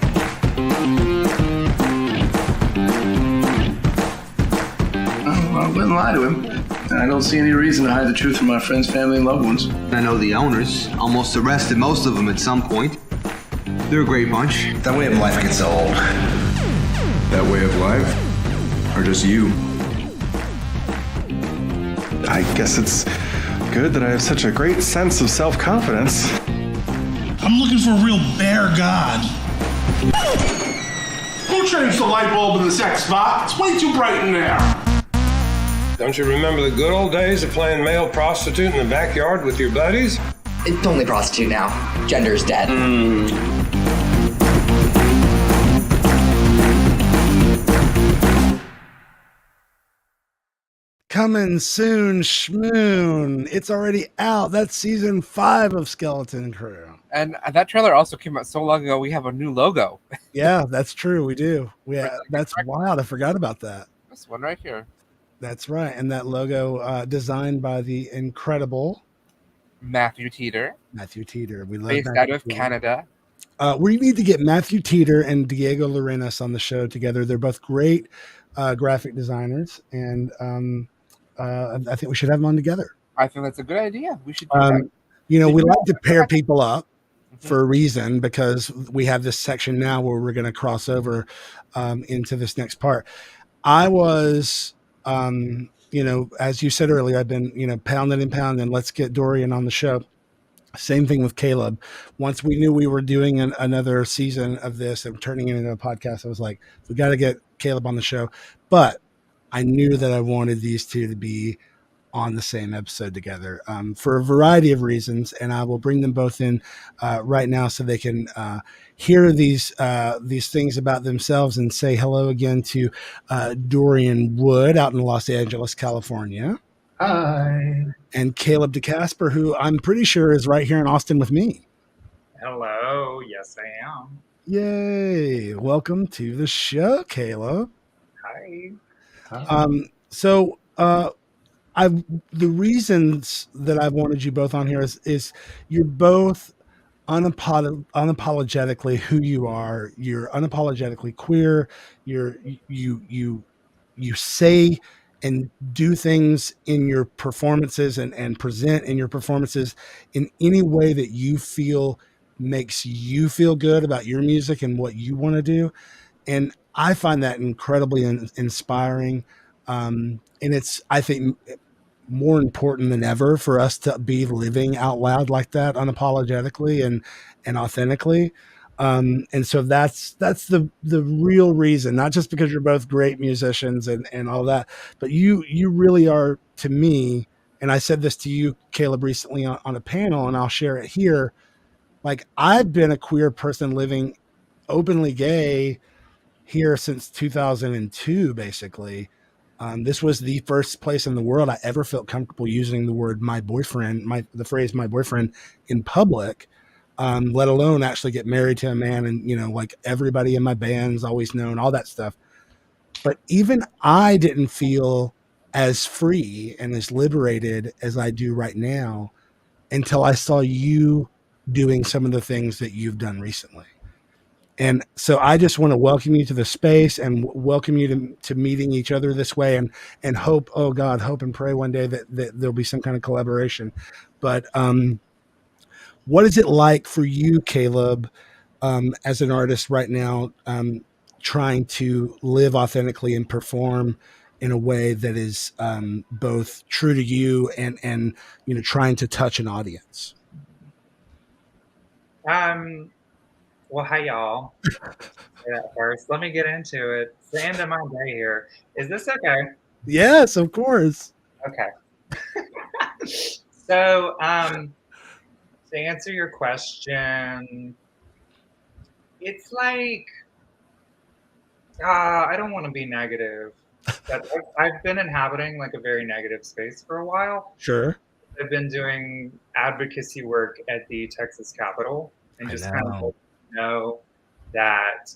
I wouldn't lie to him. I don't see any reason to hide the truth from my friends, family, and loved ones. I know the owners. Almost arrested most of them at some point. They're a great bunch. That way of life gets old. That way of life? Or just you? I guess it's good that I have such a great sense of self-confidence. I'm looking for a real bear god. Who changed the light bulb in the sex spot? It's way too bright in there. Don't you remember the good old days of playing male prostitute in the backyard with your buddies? It's only prostitute now. Gender's dead. Coming soon, Schmoon. It's already out. That's season 5 of Skeleton Crew. And that trailer also came out so long ago. We have a new logo. Yeah, that's true. We do. That's wild. I forgot about that. This one right here. That's right. And that logo designed by the incredible Matthew Teeter. We love based Matthew out of Teeter. Canada. We need to get Matthew Teeter and Diego Larenas on the show together. They're both great graphic designers, and I think we should have them on together. I think that's a good idea. We should do that. We like to pair people up for a reason, because we have this section now where we're going to cross over into this next part. I was, as you said earlier, I've been, pounding and pounding. Let's get Dorian on the show. Same thing with Caleb. Once we knew we were doing another season of this and turning it into a podcast, I was like, we got to get Caleb on the show. But I knew that I wanted these two to be on the same episode together for a variety of reasons, and I will bring them both in right now so they can hear these things about themselves and say hello again to Dorian Wood out in Los Angeles, California. Hi. And Caleb de Casper, who I'm pretty sure is right here in Austin with me. Hello. Yes, I am. Yay. Welcome to the show, Caleb. Hi. The reasons that I wanted you both on here is you're both unapologetically who you are. You're unapologetically queer. You say and do things in your performances and present in your performances in any way that you feel makes you feel good about your music and what you want to do. And I find that incredibly inspiring. And it's, I think, more important than ever for us to be living out loud like that, unapologetically and authentically. And so that's the real reason, not just because you're both great musicians and all that, but you really are, to me, and I said this to you, Caleb, recently on a panel, and I'll share it here. Like, I've been a queer person living openly gay here since 2002, basically. This was the first place in the world I ever felt comfortable using the word my boyfriend, the phrase my boyfriend in public, let alone actually get married to a man. And, like everybody in my band's always known all that stuff. But even I didn't feel as free and as liberated as I do right now until I saw you doing some of the things that you've done recently. And so I just want to welcome you to the space and welcome you to meeting each other this way, and hope, oh God, hope and pray one day that there'll be some kind of collaboration. But what is it like for you, Caleb, as an artist right now, trying to live authentically and perform in a way that is both true to you and trying to touch an audience? Well, hi y'all. First, let me get into it. It's the end of my day here. Is this okay? Yes, of course. Okay. So, to answer your question, it's like, I don't want to be negative, but I've been inhabiting like a very negative space for a while. Sure. I've been doing advocacy work at the Texas Capitol and just kind of know that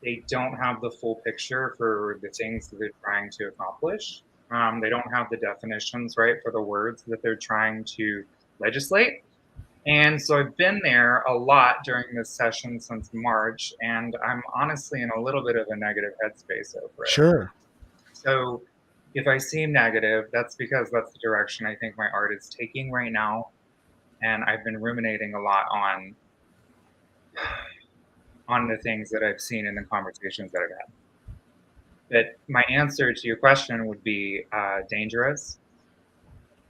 they don't have the full picture for the things that they're trying to accomplish. They don't have the definitions, right, for the words that they're trying to legislate. And so I've been there a lot during this session since March, and I'm honestly in a little bit of a negative headspace over it. Sure. So if I seem negative, that's because that's the direction I think my art is taking right now. And I've been ruminating a lot on the things that I've seen in the conversations that I've had. But my answer to your question would be dangerous.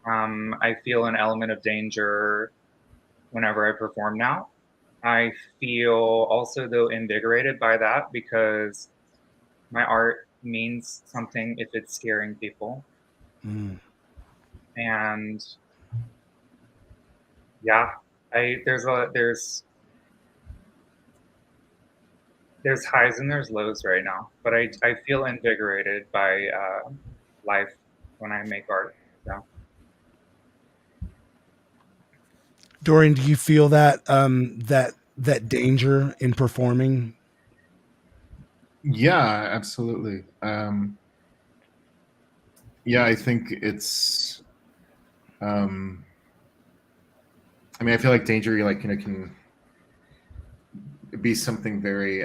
I feel an element of danger whenever I perform now. I feel also, though, invigorated by that because my art means something if it's scaring people. And yeah, there's highs and there's lows right now, but I feel invigorated by life when I make art. So. Dorian, do you feel that that danger in performing? Yeah, absolutely. Yeah, I think it's. I mean, I feel like danger, can be something very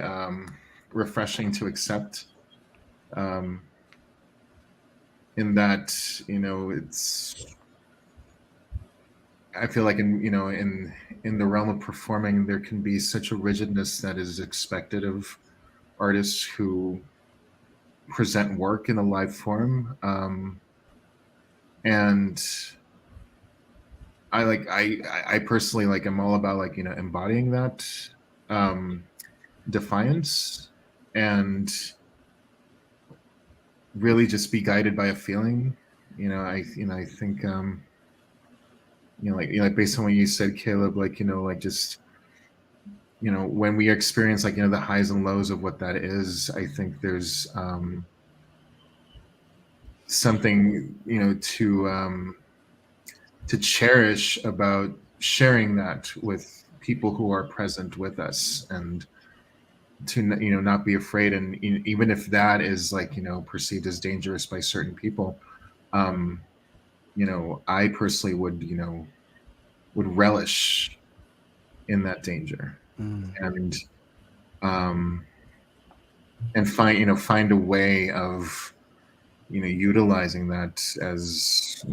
refreshing to accept. In that, it's. I feel like in the realm of performing, there can be such a rigidness that is expected of artists who present work in a live form, and I personally am all about embodying that defiance and really just be guided by a feeling. I think. Based on what you said, Caleb, just when we experience the highs and lows of what that is, I think there's something to cherish about sharing that with people who are present with us, and to not be afraid. And even if that is perceived as dangerous by certain people, I personally would relish in that danger, and find a way of utilizing that as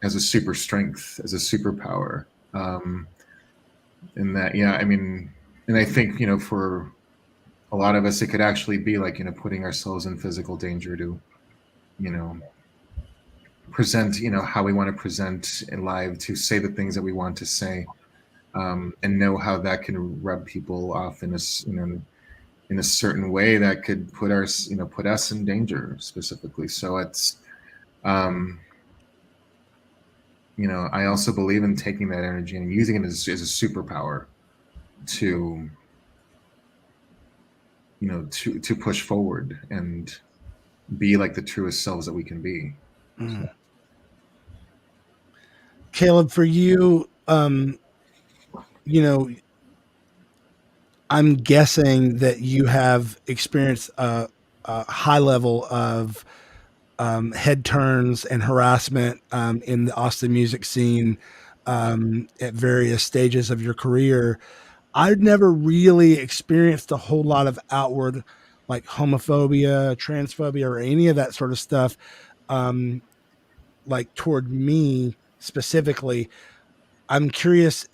as a super strength, as a superpower. In that, and I think for a lot of us, it could actually be putting ourselves in physical danger to present how we want to present in live, to say the things that we want to say, and know how that can rub people off in a certain way that could put us in danger specifically. So it's I also believe in taking that energy and using it as a superpower to to push forward and be the truest selves that we can be. Caleb, for you, I'm guessing that you have experienced a high level of head turns and harassment in the Austin music scene at various stages of your career. I'd never really experienced a whole lot of outward like homophobia, transphobia, or any of that sort of stuff, like toward me specifically. I'm curious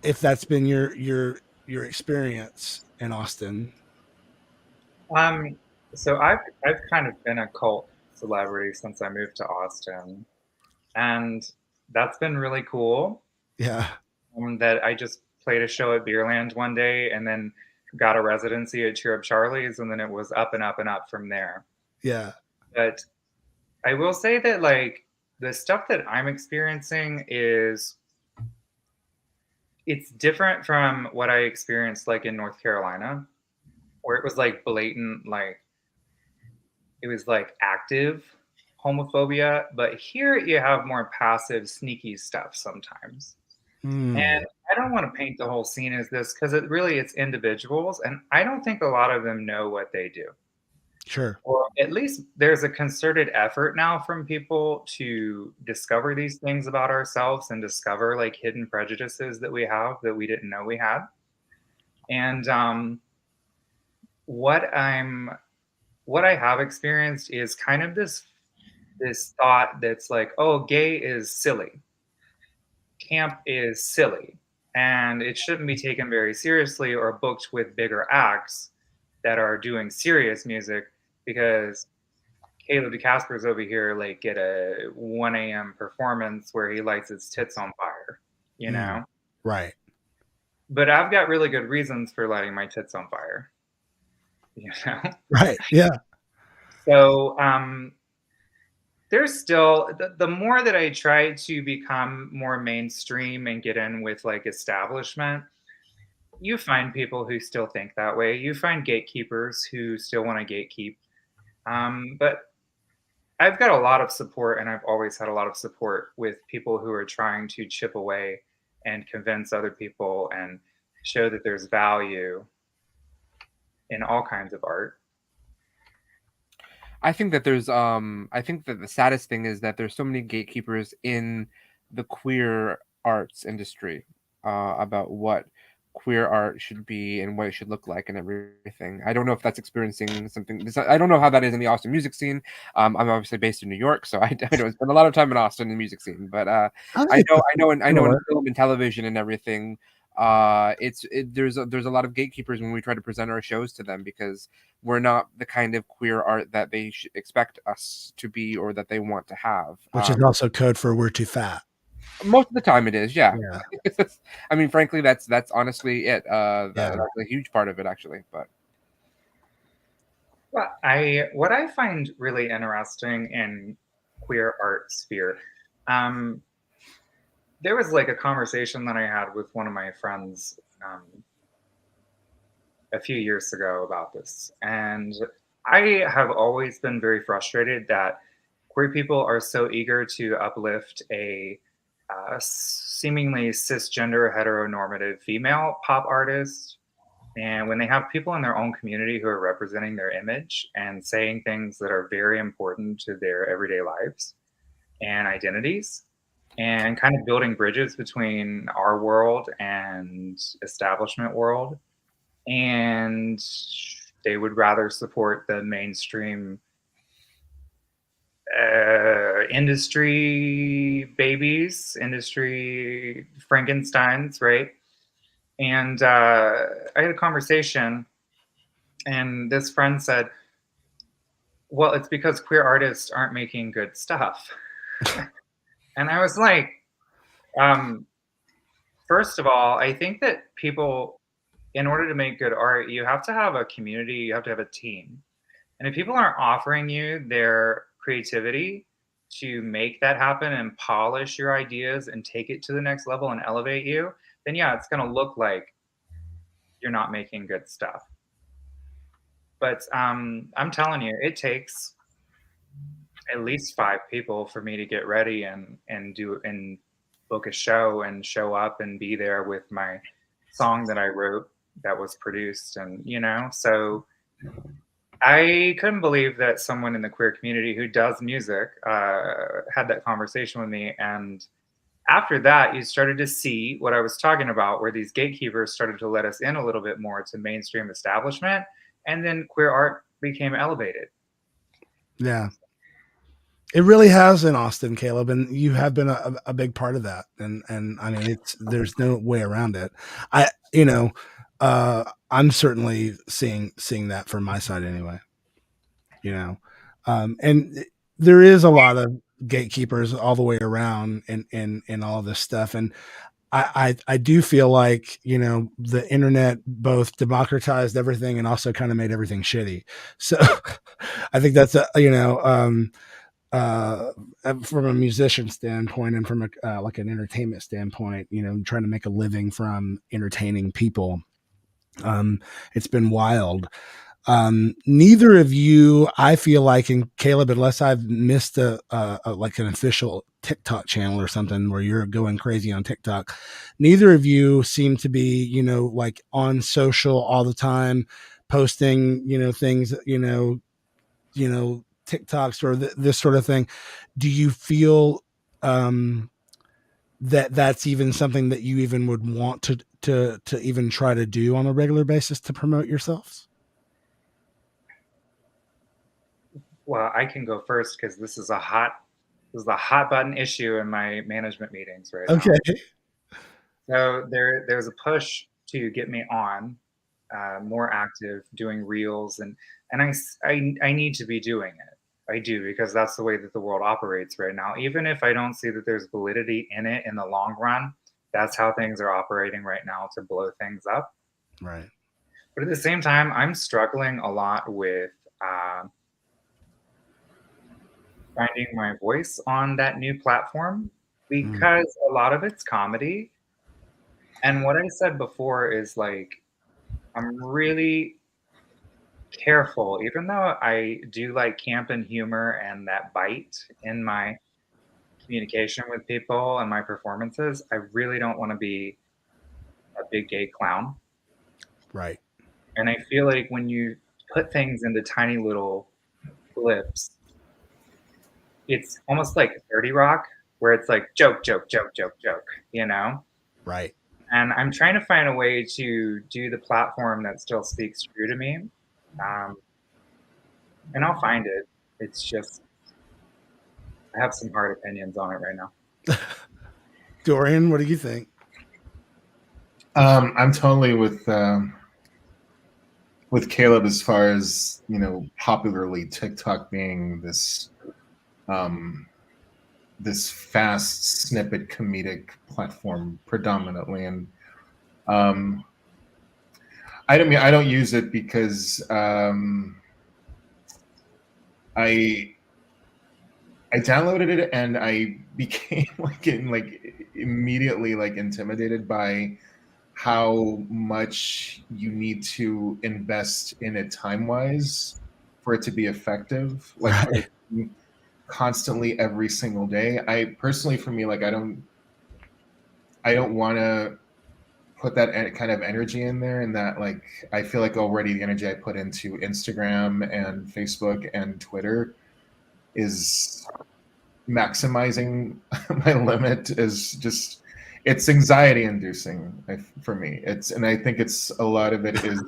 if that's been your experience in Austin. So I've kind of been a cult celebrity since I moved to Austin, and that's been really cool. Yeah. That I just played a show at Beerland one day, and then got a residency at Cheer Up Charlie's, and then it was up and up and up from there. Yeah. But I will say that like the stuff that I'm experiencing is it's different from what I experienced like in North Carolina, where it was like blatant, like it was like active homophobia, but here you have more passive, sneaky stuff sometimes. And I don't want to paint the whole scene as this because it's individuals, and I don't think a lot of them know what they do. Sure. Or at least there's a concerted effort now from people to discover these things about ourselves and discover like hidden prejudices that we have that we didn't know we had. And what I have experienced is kind of this thought that's like, oh, gay is silly. Camp is silly. And it shouldn't be taken very seriously or booked with bigger acts that are doing serious music, because Caleb de Casper's over here like get a 1 a.m. performance where he lights his tits on fire, you know? Right. But I've got really good reasons for lighting my tits on fire. You know? Right. Yeah. So there's still the more that I try to become more mainstream and get in with like establishment, you find people who still think that way. You find gatekeepers who still want to gatekeep. But I've got a lot of support, and I've always had a lot of support with people who are trying to chip away and convince other people and show that there's value in all kinds of art. I think that the saddest thing is that there's so many gatekeepers in the queer arts industry about what queer art should be and what it should look like and everything. I don't know if that's experiencing something. I don't know how that is in the Austin music scene. I'm obviously based in New York, so I don't spend a lot of time in Austin in the music scene. But I know in film and television and everything, there's a lot of gatekeepers when we try to present our shows to them, because we're not the kind of queer art that they expect us to be or that they want to have. Which is also code for we're too fat. Most of the time it is, yeah. I mean, frankly, that's honestly it. That's a huge part of it, actually. But well, what I find really interesting in queer art sphere, there was like a conversation that I had with one of my friends a few years ago about this, and I have always been very frustrated that queer people are so eager to uplift a seemingly cisgender heteronormative female pop artist, and when they have people in their own community who are representing their image and saying things that are very important to their everyday lives and identities, and kind of building bridges between our world and establishment world, and they would rather support the mainstream industry babies, industry Frankensteins, right? And I had a conversation, and this friend said, well, it's because queer artists aren't making good stuff. And I was like, first of all, I think that people, in order to make good art, you have to have a community, you have to have a team. And if people aren't offering you their creativity to make that happen and polish your ideas and take it to the next level and elevate you, then yeah, it's going to look like you're not making good stuff. But I'm telling you, it takes at least 5 people for me to get ready and book a show and show up and be there with my song that I wrote that was produced, and so I couldn't believe that someone in the queer community who does music had that conversation with me. And after that, you started to see what I was talking about, where these gatekeepers started to let us in a little bit more to mainstream establishment. And then queer art became elevated. Yeah. It really has in Austin, Caleb, and you have been a big part of that. And I mean, there's no way around it. I'm certainly seeing that from my side anyway. And there is a lot of gatekeepers all the way around in all of this stuff. And I do feel like, the internet both democratized everything and also kind of made everything shitty. So I think that's from a musician standpoint and from like an entertainment standpoint, trying to make a living from entertaining people. It's been wild. Neither of you, I feel like, and Caleb, unless I've missed like an official TikTok channel or something where you're going crazy on TikTok, neither of you seem to be, like on social all the time, posting, things, TikToks or this sort of thing. Do you feel that that's even something that you even would want to even try to do on a regular basis to promote yourselves? Well, I can go first because this is a hot button issue in my management meetings right now. Okay. So there's a push to get me on more active, doing reels, and I need to be doing it. I do, because that's the way that the world operates right now. Even if I don't see that there's validity in it in the long run, that's how things are operating right now to blow things up. Right. But at the same time, I'm struggling a lot with finding my voice on that new platform, because a lot of it's comedy. And what I said before is, like, I'm really careful, even though I do like camp and humor and that bite in my communication with people and my performances, I really don't want to be a big gay clown. Right. And I feel like when you put things into tiny little clips, it's almost like 30 Rock, where it's like joke, joke, joke, joke, joke, Right. And I'm trying to find a way to do the platform that still speaks true to me. And I'll find it. It's just, I have some hard opinions on it right now. Dorian, what do you think? I'm totally with Caleb as far as, popularly TikTok being this this fast snippet comedic platform predominantly. And I don't use it because I downloaded it and I became immediately intimidated by how much you need to invest in it time-wise for it to be effective. Right. Constantly every single day. I personally, for me, I don't want to put that kind of energy in there, and that I feel like already the energy I put into Instagram and Facebook and Twitter is maximizing my limit. Is just, it's anxiety inducing for me. And I think it's a lot of it is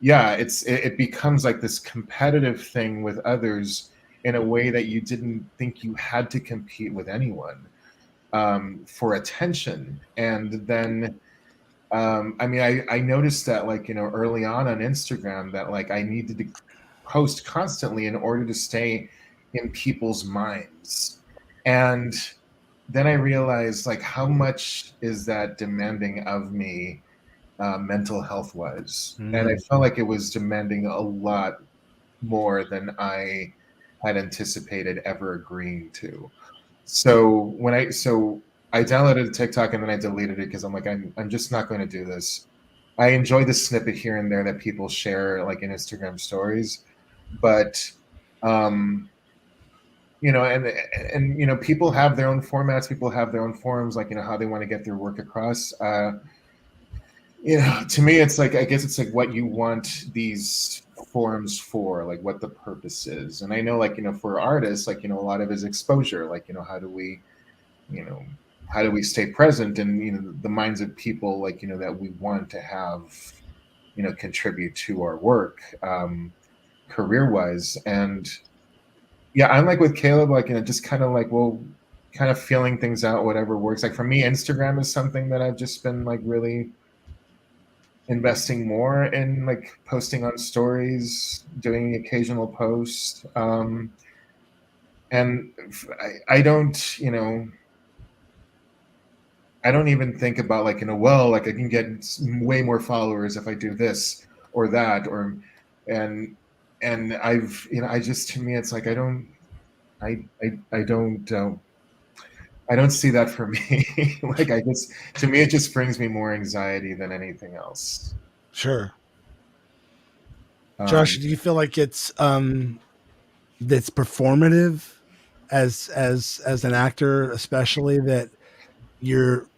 it becomes like this competitive thing with others in a way that you didn't think you had to compete with anyone for attention. And then, I noticed that early on Instagram that I needed to post constantly in order to stay in people's minds. And then I realized how much is that demanding of me mental health wise. And I felt like it was demanding a lot more than I had anticipated ever agreeing to. So I downloaded TikTok and then I deleted it because I'm like, I'm just not going to do this. I enjoy the snippet here and there that people share in Instagram stories, but and people have their own formats, people have their own forums, how they want to get their work across. To me, it's I guess it's what you want these performs for, like what the purpose is. And I know, like, for artists, like, a lot of it is exposure, like, how do we stay present in, the minds of people, like, that we want to have, contribute to our work, career wise. And yeah, I'm like with Caleb, like, just kind of like, well, kind of feeling things out, whatever works. Like for me, Instagram is something that I've just been like really investing more in, like posting on stories, doing the occasional post. And I don't, I don't even think about like, well, like I can get way more followers if I do this or that, and I've, I just, to me, it's like, I don't see that for me. Like to me, it just brings me more anxiety than anything else. Sure. Josh, do you feel like it's that's performative as an actor, especially that you're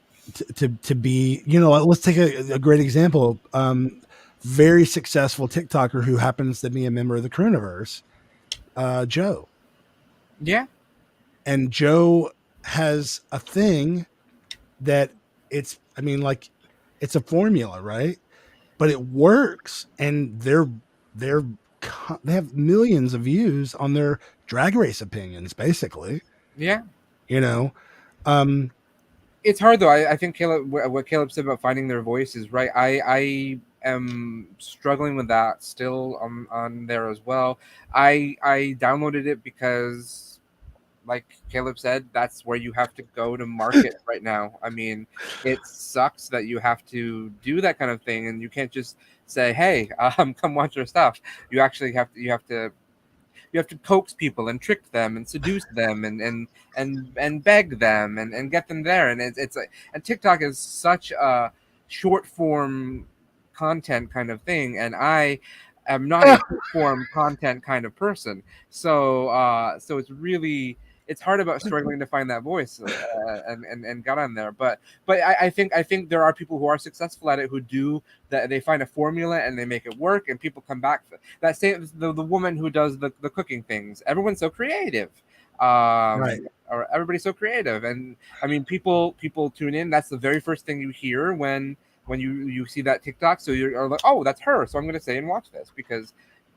to be, let's take a great example. Very successful TikToker who happens to be a member of the Crewniverse, Joe. Yeah. And Joe has a thing that it's a formula, right? But it works, and they have millions of views on their drag race opinions, basically. Yeah. It's hard though. I think what Caleb said about finding their voice is right. I am struggling with that still on there as well. I downloaded it because, like Caleb said, that's where you have to go to market right now. I mean, it sucks that you have to do that kind of thing, and you can't just say, "Hey, come watch our stuff." You actually have to coax people and trick them and seduce them and beg them and get them there. And it's like, and TikTok is such a short form content kind of thing, and I am not a short form content kind of person. So it's hard about struggling to find that voice and got on there. But I think there are people who are successful at it, who do that. They find a formula and they make it work, and people come back. That same the woman who does the cooking things. Everyone's so creative. Right. Or everybody's so creative, and I mean, people tune in. That's the very first thing you hear when you see that TikTok. So you're like, oh, that's her. So I'm going to stay and watch this because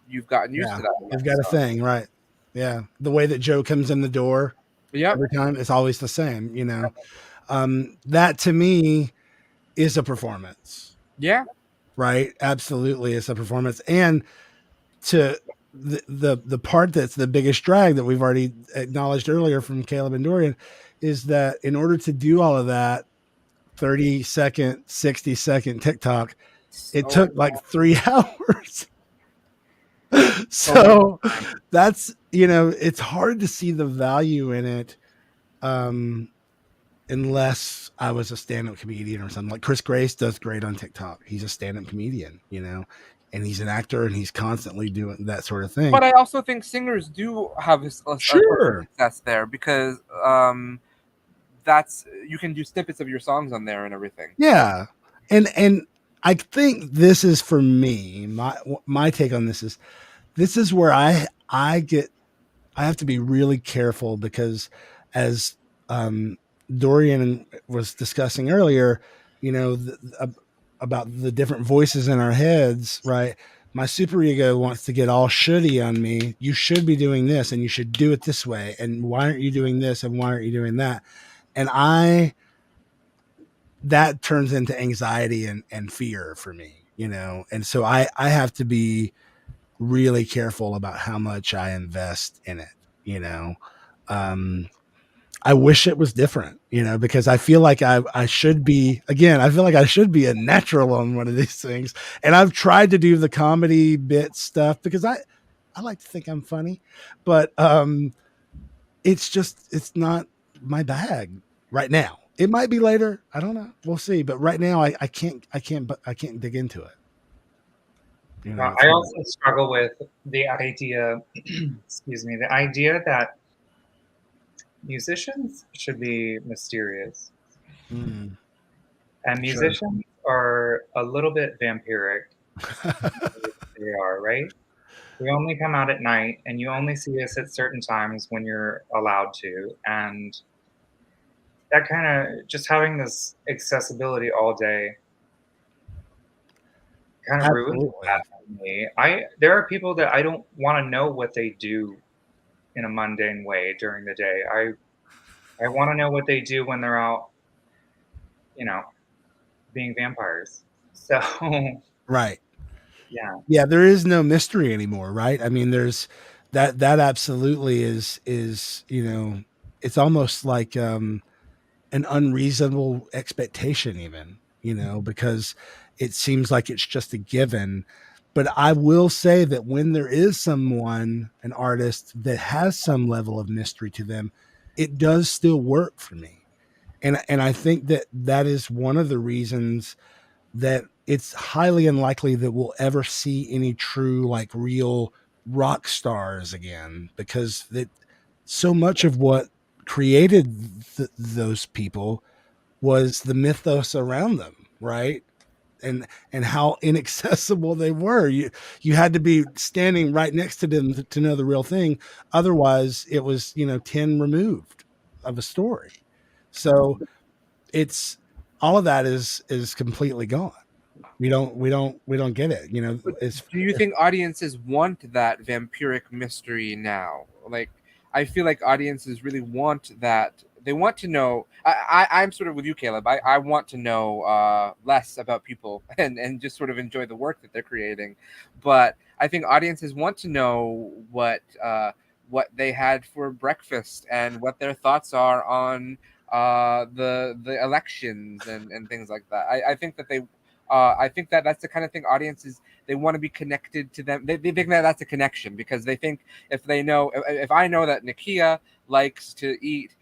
you've gotten used to that. You've got a thing, right? Yeah, the way that Joe comes in the door, every time, it's always the same. That to me is a performance. Yeah, right. Absolutely, it's a performance, and to the part that's the biggest drag that we've already acknowledged earlier from Caleb and Dorian is that in order to do all of that 30-second, 60-second TikTok, it took like 3 hours. So that's, it's hard to see the value in it unless I was a stand-up comedian or something. Like Chris Grace does great on TikTok. He's a stand-up comedian, and he's an actor, and he's constantly doing that sort of thing. But I also think singers do have a success there because that's, you can do snippets of your songs on there and everything. Yeah. And I think this is, for me, my take on this is where I have to be really careful, because as Dorian was discussing earlier, about the different voices in our heads, right? My superego wants to get all shouldy on me. You should be doing this, and you should do it this way. And why aren't you doing this? And why aren't you doing that? And that turns into anxiety and fear for me, And so I have to be really careful about how much I invest in it, I wish it was different, because I feel like I should be, again, I feel like I should be a natural on one of these things. And I've tried to do the comedy bit stuff because I like to think I'm funny, but it's not my bag right now. It might be later. I don't know. We'll see. But right now I can't dig into it. I also struggle with the idea, excuse me, the idea that musicians should be mysterious. Mm. And musicians are a little bit vampiric. They are, right? We only come out at night, and you only see us at certain times when you're allowed to. And that kind of just having this accessibility all day kind of ruins that for me. There are people that I don't want to know what they do in a mundane way during the day. I want to know what they do when they're out, you know, being vampires. So Right. yeah. Yeah, there is no mystery anymore, right? I mean, there's that absolutely is, you know, it's almost like an unreasonable expectation even, you know, because it seems like it's just a given. But I will say that when there is someone, an artist that has some level of mystery to them, it does still work for me. And I think that that is one of the reasons that it's highly unlikely that we'll ever see any true, like, real rock stars again, because that so much of what created those people was the mythos around them, right? And how inaccessible they were. You had to be standing right next to them to know the real thing. Otherwise, it was, you know, 10 removed of a story. So it's all of that is completely gone. We don't get it. You know, Do you think audiences want that vampiric mystery now? Like, I feel like audiences really want that. They want to know. I'm sort of with you, Caleb. I want to know less about people and just sort of enjoy the work that they're creating. But I think audiences want to know what they had for breakfast and what their thoughts are on the elections and things like that. I think that I think that that's the kind of thing audiences, they want to be connected to them. They think that that's a connection because they think if I know that Nakia likes to eat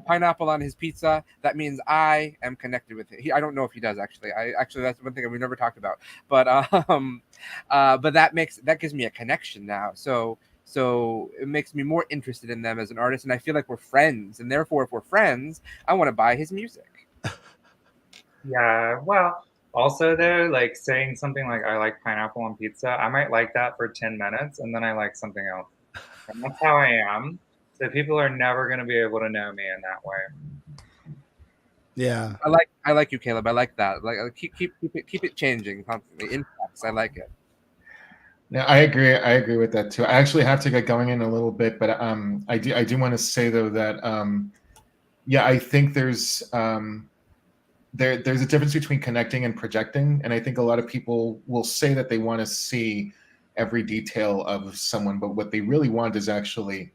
pineapple on his pizza, that means I am connected with it. I don't know if he does actually. That's one thing we never talked about. But that gives me a connection now. So it makes me more interested in them as an artist, and I feel like we're friends. And therefore, if we're friends, I want to buy his music. Yeah, well, also though, like saying something like I like pineapple on pizza, I might like that for 10 minutes and then I like something else. And that's how I am. So people are never going to be able to know me in that way. Yeah. I like you, Caleb. I like that. Like keep it changing constantly. Impacts. I like it. Yeah, I agree. I agree with that too. I actually have to get going in a little bit, but I do want to say though that yeah, I think there's there's a difference between connecting and projecting, and I think a lot of people will say that they want to see every detail of someone, but what they really want is actually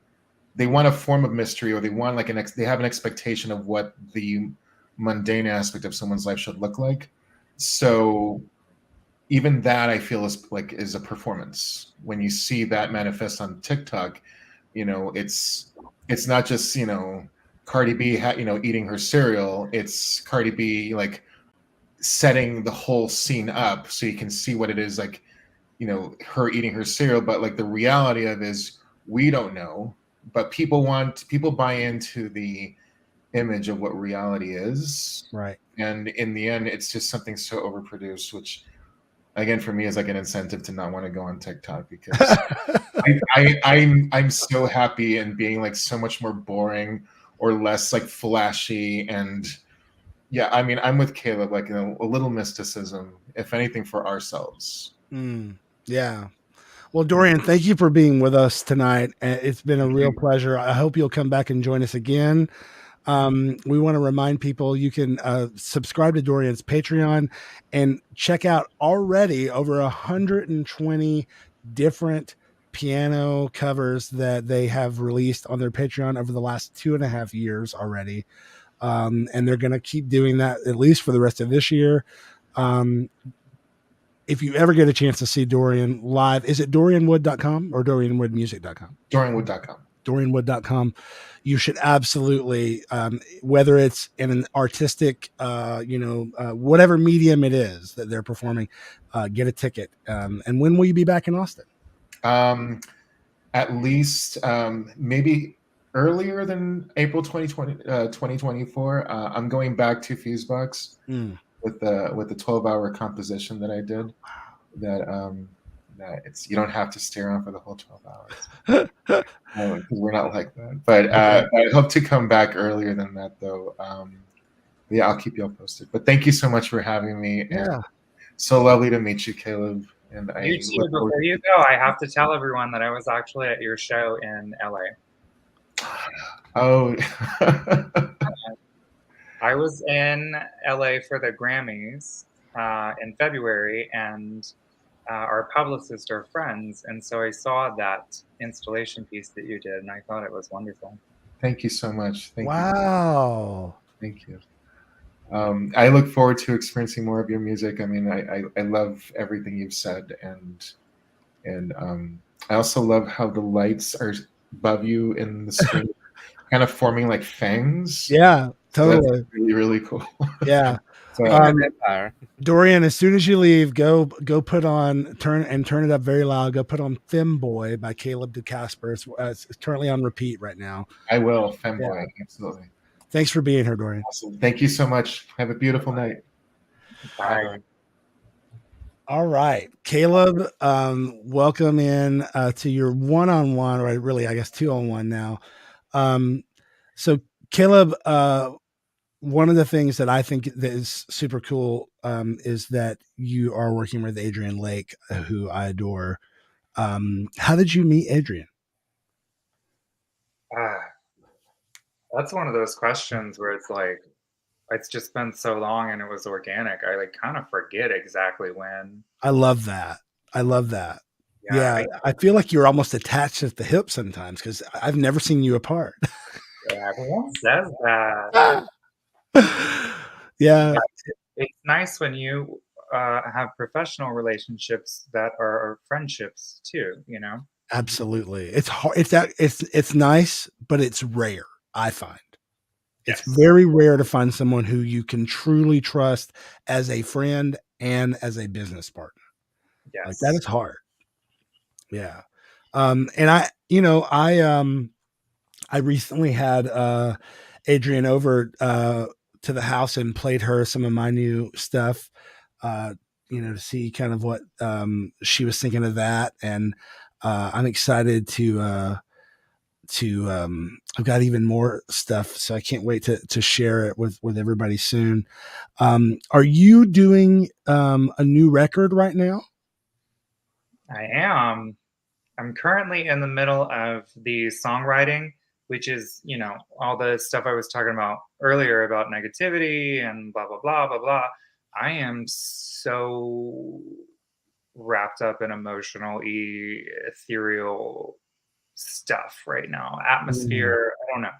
they want a form of mystery, or they want like they have an expectation of what the mundane aspect of someone's life should look like. So even that I feel is a performance. When you see that manifest on TikTok, you know, it's not just, you know, Cardi B, eating her cereal. It's Cardi B like setting the whole scene up so you can see what it is like, you know, her eating her cereal. But like the reality of it is we don't know, but people buy into the image of what reality is. Right. And in the end, it's just something so overproduced, which again for me is like an incentive to not want to go on TikTok because I'm so happy in being like so much more boring or less like flashy. And yeah, I mean, I'm with Caleb, like, you know, a little mysticism, if anything, for ourselves. Yeah. Well, Dorian, thank you for being with us tonight. It's been a real pleasure. I hope you'll come back and join us again. We want to remind people you can subscribe to Dorian's Patreon and check out already over 120 different piano covers that they have released on their Patreon over the last 2.5 years already. And they're going to keep doing that at least for the rest of this year. If you ever get a chance to see Dorian live, is it DorianWood.com or DorianWoodMusic.com? DorianWood.com. DorianWood.com. You should absolutely, whether it's in an artistic, whatever medium it is that they're performing, get a ticket. And when will you be back in Austin? At least maybe earlier than April 2024. I'm going back to Fusebox with the 12-hour composition that I did. you don't have to stay around for the whole 12 hours. Because we're not like that. But I hope to come back earlier than that, though. Yeah, I'll keep you all posted. But thank you so much for having me. Yeah. And so lovely to meet you, Caleb. And You too. Before you go, I have to tell everyone that I was actually at your show in LA. Oh. I was in LA for the Grammys in February, and our publicists are friends, and so I saw that installation piece that you did, and I thought it was wonderful. Thank you so much. Thank you. Thank you. I look forward to experiencing more of your music. I mean, I love everything you've said, and I also love how the lights are above you in the screen, kind of forming like fangs. Yeah, totally. So that's really, really cool. Yeah. So, Dorian, as soon as you leave, go put on turn it up very loud. Go put on Femboy by Caleb de Casper. It's currently on repeat right now. I will. Femboy, absolutely. Thanks for being here, Dorian. Awesome. Thank you so much. Have a beautiful night. Bye. All right, Caleb, welcome in to your one-on-one, or really, I guess, two-on-one now. So Caleb, one of the things that I think that is super cool is that you are working with Adrian Lake, who I adore. How did you meet Adrian? That's one of those questions where it's like, it's just been so long and it was organic. I like kind of forget exactly when. I love that. Yeah, I feel like you're almost attached at the hip sometimes because I've never seen you apart. Yeah, everyone says that. Yeah. It's nice when you have professional relationships that are friendships too, you know? Absolutely. It's hard. It's nice, but it's rare. I find it's very rare to find someone who you can truly trust as a friend and as a business partner. Yes. Like that is hard. Yeah. And I recently had Adrian over to the house and played her some of my new stuff, to see kind of what she was thinking of that. And I'm excited to I've got even more stuff, so I can't wait to share it with everybody soon. Are you doing a new record right now? I am. I'm currently in the middle of the songwriting, which is, all the stuff I was talking about earlier about negativity and blah, blah, blah, blah, blah. I am so wrapped up in emotional, ethereal stuff right now. Atmosphere. I don't know.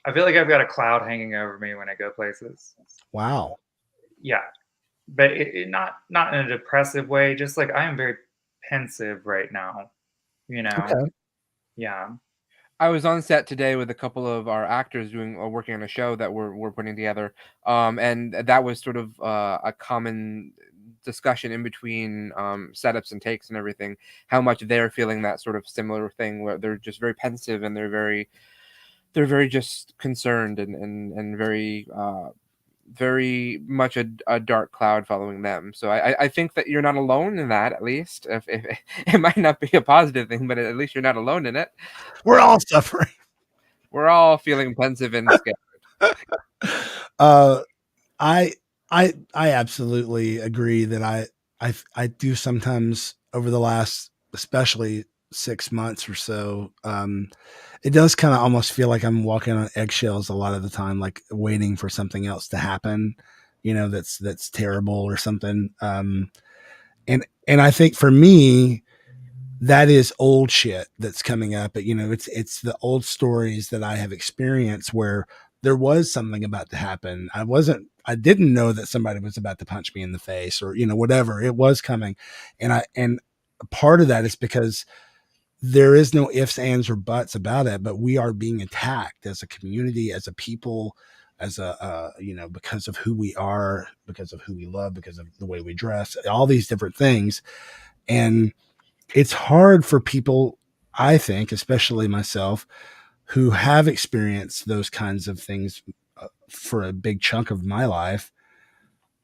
I feel like I've got a cloud hanging over me when I go places. Wow. Yeah. But it not in a depressive way, just like I am very pensive right now, Okay. Yeah. I was on set today with a couple of our actors working on a show that we're putting together, and that was sort of a common discussion in between setups and takes and everything. How much they're feeling that sort of similar thing where they're just very pensive and they're very just concerned and very very much a dark cloud following them. So I think that you're not alone in that, at least. If it might not be a positive thing, but at least you're not alone in it. We're all suffering. We're all feeling pensive and scared. I absolutely agree that I do sometimes over the last, especially 6 months or so, it does kind of almost feel like I'm walking on eggshells a lot of the time, like waiting for something else to happen, that's terrible or something. And I think for me, that is old shit that's coming up. But it's the old stories that I have experienced where there was something about to happen. I didn't know that somebody was about to punch me in the face or, whatever it was coming. And part of that is because there is no ifs, ands, or buts about it, but we are being attacked as a community, as a people, as because of who we are, because of who we love, because of the way we dress, all these different things. And it's hard for people, I think, especially myself, who have experienced those kinds of things for a big chunk of my life,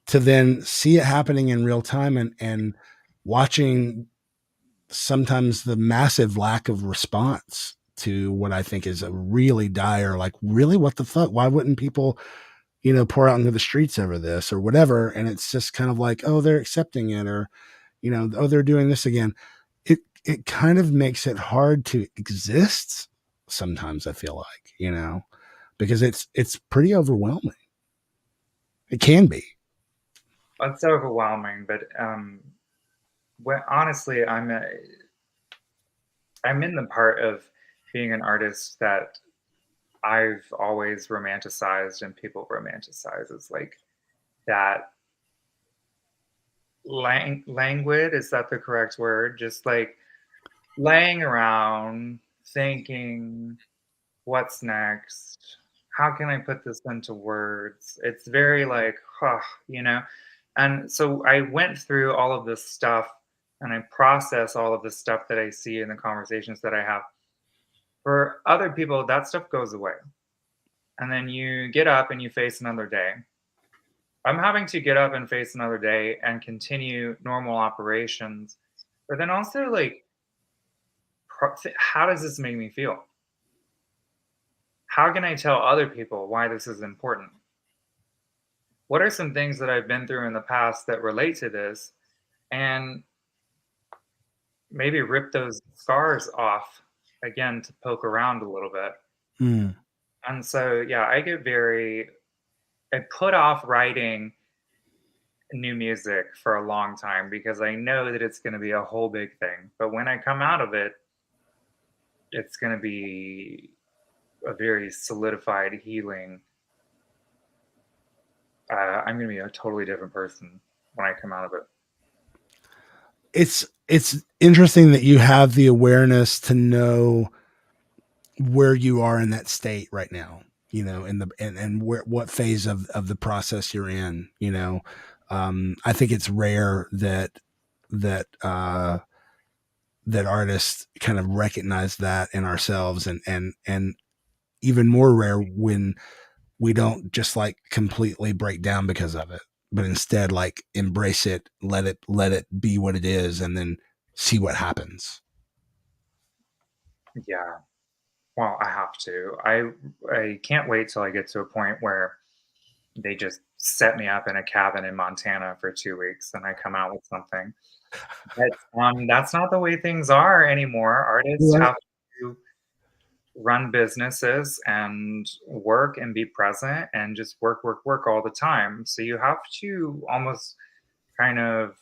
to then see it happening in real time and watching sometimes the massive lack of response to what I think is a really dire, like, really, what the fuck? Why wouldn't people, pour out into the streets over this or whatever? And it's just kind of like, oh, they're accepting it, or, oh, they're doing this again. It kind of makes it hard to exist sometimes, I feel like, because it's pretty overwhelming. It can be. It's overwhelming, but honestly, I'm in the part of being an artist that I've always romanticized and people romanticize. It's like that languid, is that the correct word? Just like laying around thinking, what's next? How can I put this into words? It's very like, And so I went through all of this stuff and I process all of the stuff that I see in the conversations that I have. For other people, that stuff goes away. And then you get up and you face another day. I'm having to get up and face another day and continue normal operations. But then also, like, how does this make me feel? How can I tell other people why this is important? What are some things that I've been through in the past that relate to this? And maybe rip those scars off again to poke around a little bit. Mm. And so, yeah, I put off writing new music for a long time because I know that it's going to be a whole big thing. But when I come out of it, it's going to be a very solidified healing. I'm going to be a totally different person when I come out of it. It's interesting that you have the awareness to know where you are in that state right now, and what phase of the process you're in, I think it's rare that artists kind of recognize that in ourselves, and even more rare when we don't just like completely break down because of it, but instead like embrace it, let it be what it is, and then see what happens. Yeah. Well, I have to. I can't wait till I get to a point where they just set me up in a cabin in Montana for 2 weeks and I come out with something. But that's not the way things are anymore. Artists have to run businesses and work and be present and just work all the time. So you have to almost kind of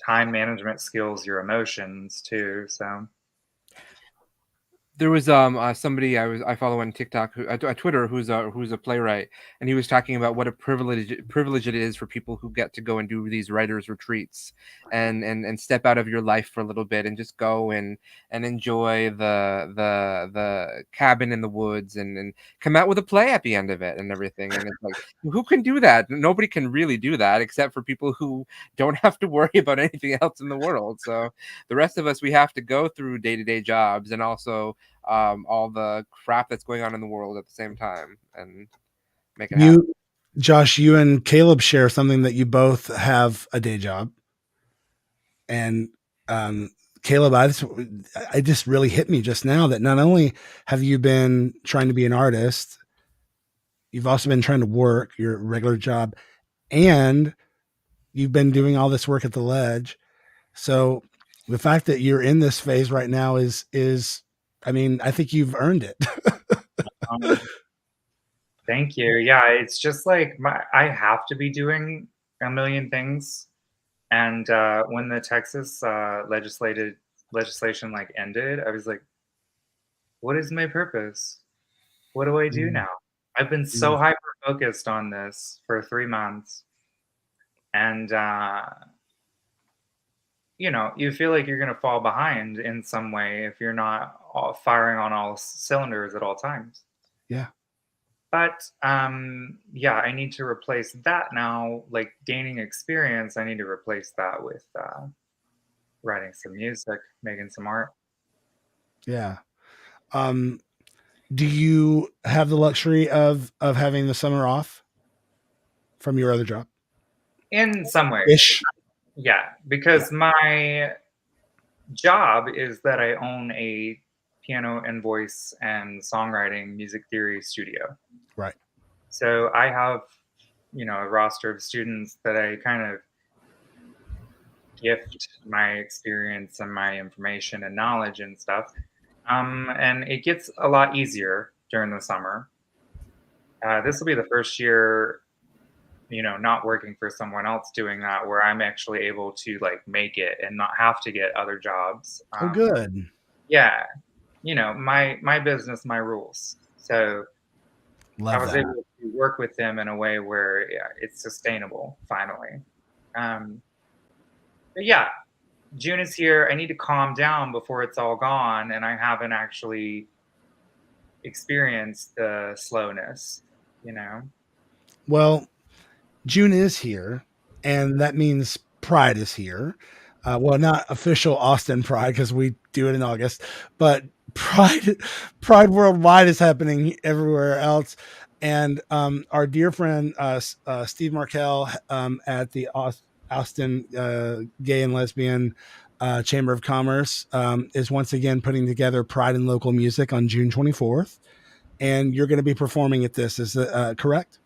time management skills your emotions too. So there was somebody I follow on TikTok, Twitter, who's a playwright, and he was talking about what a privilege it is for people who get to go and do these writers' retreats and step out of your life for a little bit and just go and enjoy the cabin in the woods and come out with a play at the end of it and everything. And it's like, who can do that? Nobody can really do that except for people who don't have to worry about anything else in the world. So the rest of us, we have to go through day-to-day jobs and also all the crap that's going on in the world at the same time and make it happen. Josh, you and Caleb share something that you both have a day job. And Caleb, I just really hit me just now that not only have you been trying to be an artist, you've also been trying to work your regular job, and you've been doing all this work at the Ledge. So the fact that you're in this phase right now is I mean, I think you've earned it. Thank you. Yeah, it's just like I have to be doing a million things. And when the Texas legislation like ended, I was like, what is my purpose? What do I do now? I've been so hyper focused on this for 3 months. And you feel like you're going to fall behind in some way if you're not firing on all cylinders at all times. Yeah. But yeah, I need to replace that now. Like gaining experience, I need to replace that with writing some music, making some art. Yeah. Do you have the luxury of having the summer off from your other job? In some ways. Ish. Yeah, because my job is that I own a piano and voice and songwriting music theory studio. Right. So I have, a roster of students that I kind of gift my experience and my information and knowledge and stuff. And it gets a lot easier during the summer. This will be the first year, not working for someone else doing that, where I'm actually able to like make it and not have to get other jobs. Oh, good. Yeah. My business, my rules. So I was able to work with them in a way where it's sustainable finally. But yeah, June is here. I need to calm down before it's all gone, and I haven't actually experienced the slowness, Well, June is here, and that means Pride is here. Well, not official Austin Pride because we do it in August, but Pride worldwide is happening everywhere else. And our dear friend Steve Markel at the Austin Gay and Lesbian Chamber of Commerce is once again putting together Pride and Local Music on June 24th. And you're going to be performing at this. Is that correct?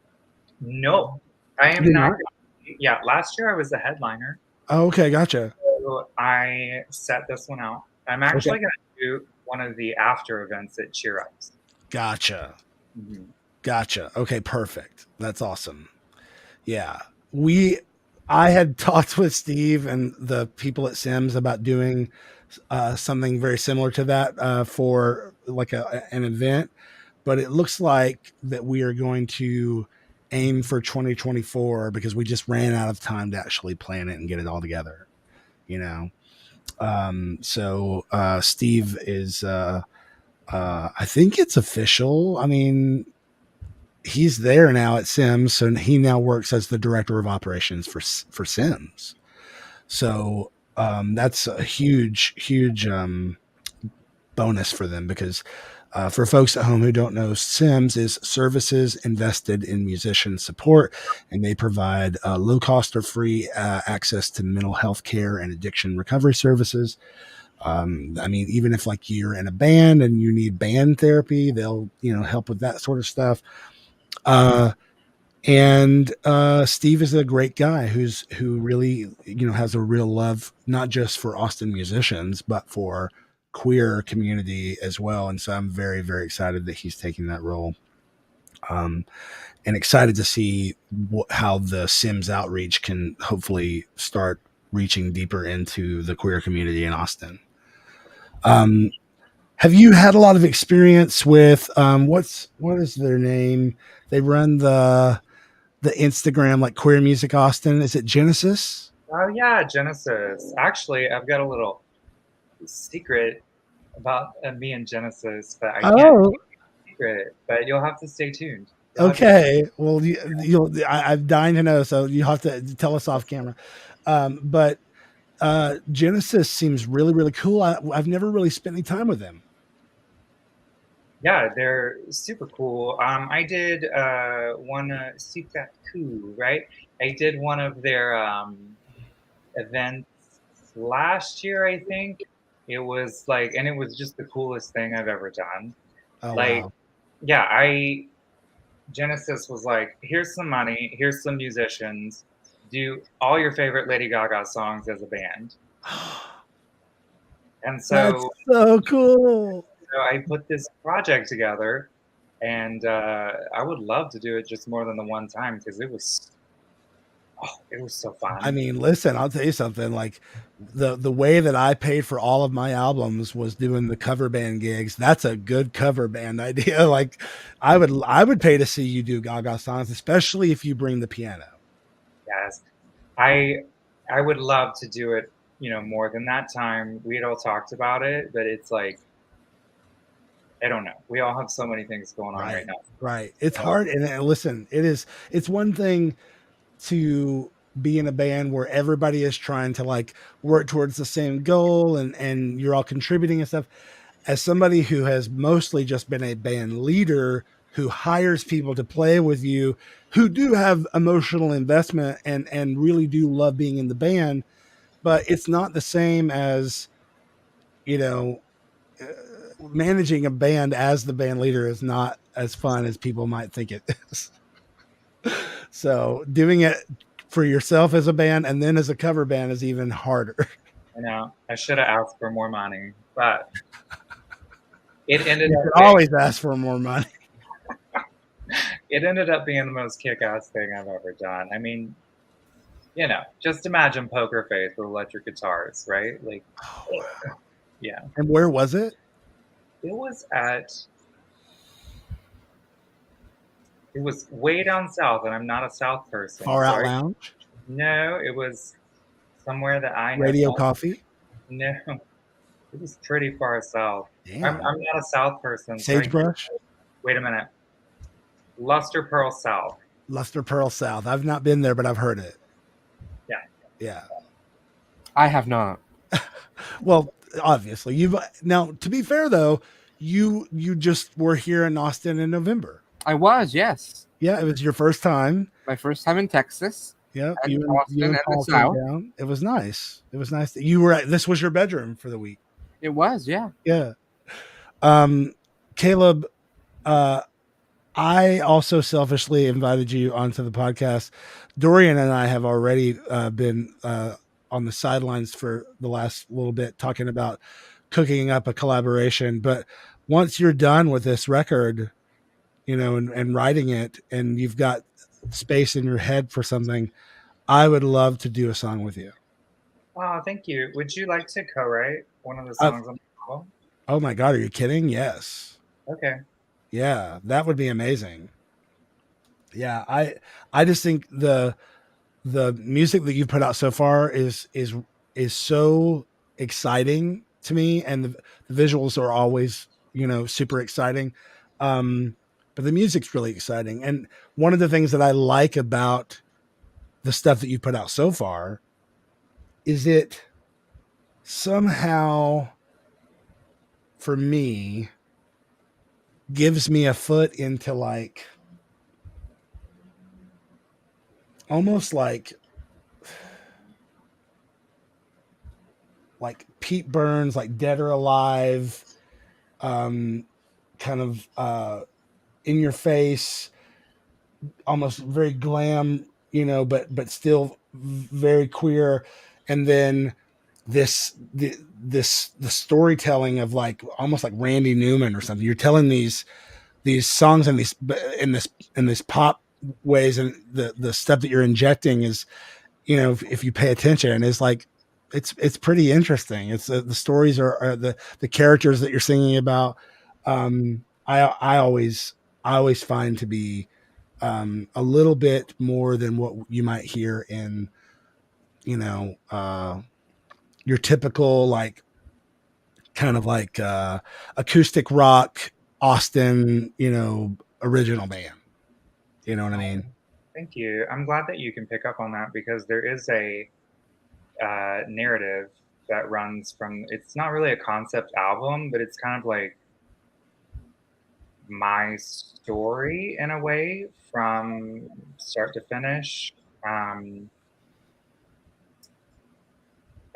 No, I am not. Yeah, last year I was the headliner. Oh, okay, gotcha. So I set this one out. I'm actually going to do one of the after events at Cheer Ups. Gotcha. Mm-hmm. Gotcha. Okay, perfect. That's awesome. Yeah. I had talked with Steve and the people at Sims about doing something very similar to that for like an event, but it looks like that we are going to aim for 2024 because we just ran out of time to actually plan it and get it all together, So Steve is I think it's official. I mean, he's there now at Sims, so he now works as the director of operations for Sims. So that's a huge bonus for them because for folks at home who don't know, Sims is services invested in musician support, and they provide low cost or free access to mental health care and addiction recovery services. I mean, even if like you're in a band and you need band therapy, they'll, help with that sort of stuff. And Steve is a great guy who really, has a real love, not just for Austin musicians, but for queer community as well. And so I'm very, very excited that he's taking that role. And excited to see how the Sims outreach can hopefully start reaching deeper into the queer community in Austin. Have you had a lot of experience with what is their name? They run the Instagram like Queer Music Austin. Is it Genesis? Oh yeah, Genesis. Actually, I've got a little secret about me and Genesis, but I can't keep it secret. But you'll have to stay tuned. Okay. Well, I'm dying to know, so you have to tell us off camera. But Genesis seems really, really cool. I've never really spent any time with them. Yeah, they're super cool. I did one Super Cool, right? I did one of their events last year, I think. It was like, and it was just the coolest thing I've ever done. Oh, like, wow. Yeah, Genesis was like, here's some money, here's some musicians, do all your favorite Lady Gaga songs as a band. And so that's so cool. So I put this project together, and I would love to do it just more than the one time because it was so fun. I mean, listen, I'll tell you something. Like the way that I paid for all of my albums was doing the cover band gigs. That's a good cover band idea. Like I would pay to see you do Gaga songs, especially if you bring the piano. Yes, I would love to do it. More than that time. We had all talked about it, but it's like, I don't know. We all have so many things going on right now. Right. It's hard. And listen, it's one thing to be in a band where everybody is trying to like work towards the same goal and you're all contributing and stuff. As somebody who has mostly just been a band leader who hires people to play with you, who do have emotional investment and really do love being in the band, but it's not the same as, you know, managing a band as the band leader is not as fun as people might think it is. So doing it for yourself as a band and then as a cover band is even harder. I know. I should have asked for more money, but it ended You up could always ask for more money. it ended up being the most kick-ass thing I've ever done. I mean, you know, just imagine Poker Face with electric guitars, right? Like, yeah. And where was it? It was way down south, and I'm not a south person. Far Out so Lounge? No, it was somewhere that I know. Radio Coffee? No, it was pretty far south. Damn. I'm not a south person. Sagebrush? Wait a minute. Luster Pearl South. Luster Pearl South. I've not been there, but I've heard it. Yeah. Yeah. I have not. Well, obviously you've now, to be fair though, you just were here in Austin in November. I was, yes. Yeah, it was your first time. My first time in Texas. Yeah, and you Austin and and Paul the came South. down. It was nice. It was nice that you were this was your bedroom for the week. It was, yeah. Yeah. Caleb, I also selfishly invited you onto the podcast. Dorian and I have already been on the sidelines for the last little bit talking about cooking up a collaboration. But once you're done with this record, you know, and writing it, and you've got space in your head for something, I would love to do a song with you. Oh, thank you. Would you like to co-write one of the songs on the album? Oh my God, are you kidding? Yes. Okay. Yeah, that would be amazing. Yeah, I just think the music that you've put out so far is so exciting to me, and the visuals are always, you know, super exciting. But the music's really exciting. And one of the things that I like about the stuff that you put out so far is it somehow, for me, gives me a foot into like almost like Pete Burns, like Dead or Alive, kind of in your face, almost very glam, you know, but still very queer. And then the storytelling of like almost like Randy Newman or something. You're telling these songs in this pop ways, and the stuff that you're injecting is, you know, if you pay attention, is like it's pretty interesting. It's the stories are the characters that you're singing about. I always find to be a little bit more than what you might hear in, you know, your typical like kind of like acoustic rock Austin, you know, original band. You know what I mean? Thank you. I'm glad that you can pick up on that, because there is a narrative that runs from, it's not really a concept album, but it's kind of like my story in a way from start to finish. I